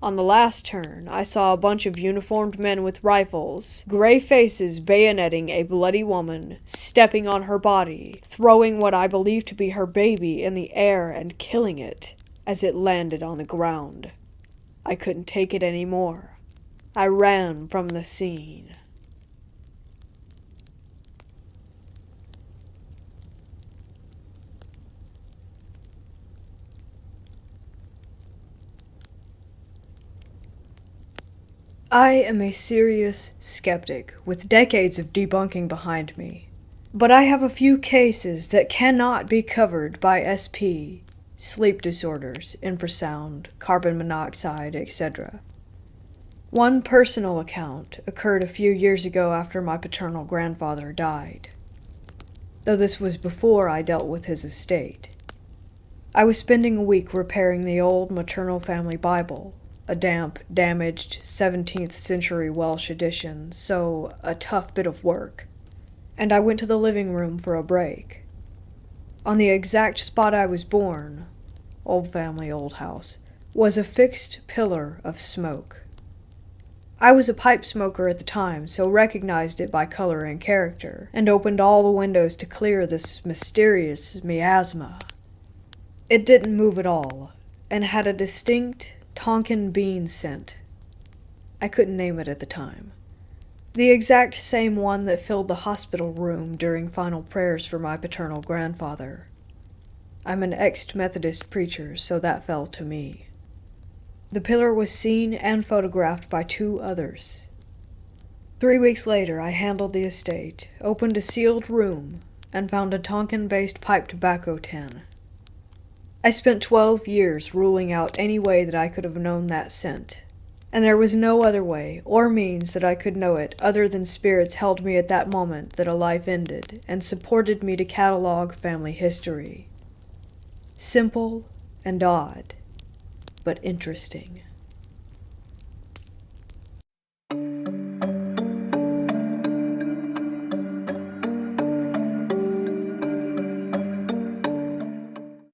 On the last turn, I saw a bunch of uniformed men with rifles, gray faces bayoneting a bloody woman, stepping on her body, throwing what I believed to be her baby in the air and killing it as it landed on the ground. I couldn't take it anymore. I ran from the scene. I am a serious skeptic with decades of debunking behind me, but I have a few cases that cannot be covered by SP, sleep disorders, infrasound, carbon monoxide, etc. One personal account occurred a few years ago after my paternal grandfather died, though this was before I dealt with his estate. I was spending a week repairing the old maternal family Bible, a damp, damaged 17th century Welsh edition, so a tough bit of work, and I went to the living room for a break. On the exact spot I was born, old family, old house, was a fixed pillar of smoke. I was a pipe smoker at the time, so recognized it by color and character, and opened all the windows to clear this mysterious miasma. It didn't move at all, and had a distinct Tonkin bean scent. I couldn't name it at the time. The exact same one that filled the hospital room during final prayers for my paternal grandfather. I'm an ex-Methodist preacher, so that fell to me. The pillar was seen and photographed by 2 others. 3 weeks later, I handled the estate, opened a sealed room, and found a Tonkin-based pipe tobacco tin. I spent 12 years ruling out any way that I could have known that scent, and there was no other way or means that I could know it other than spirits held me at that moment that a life ended and supported me to catalog family history. Simple and odd, but interesting.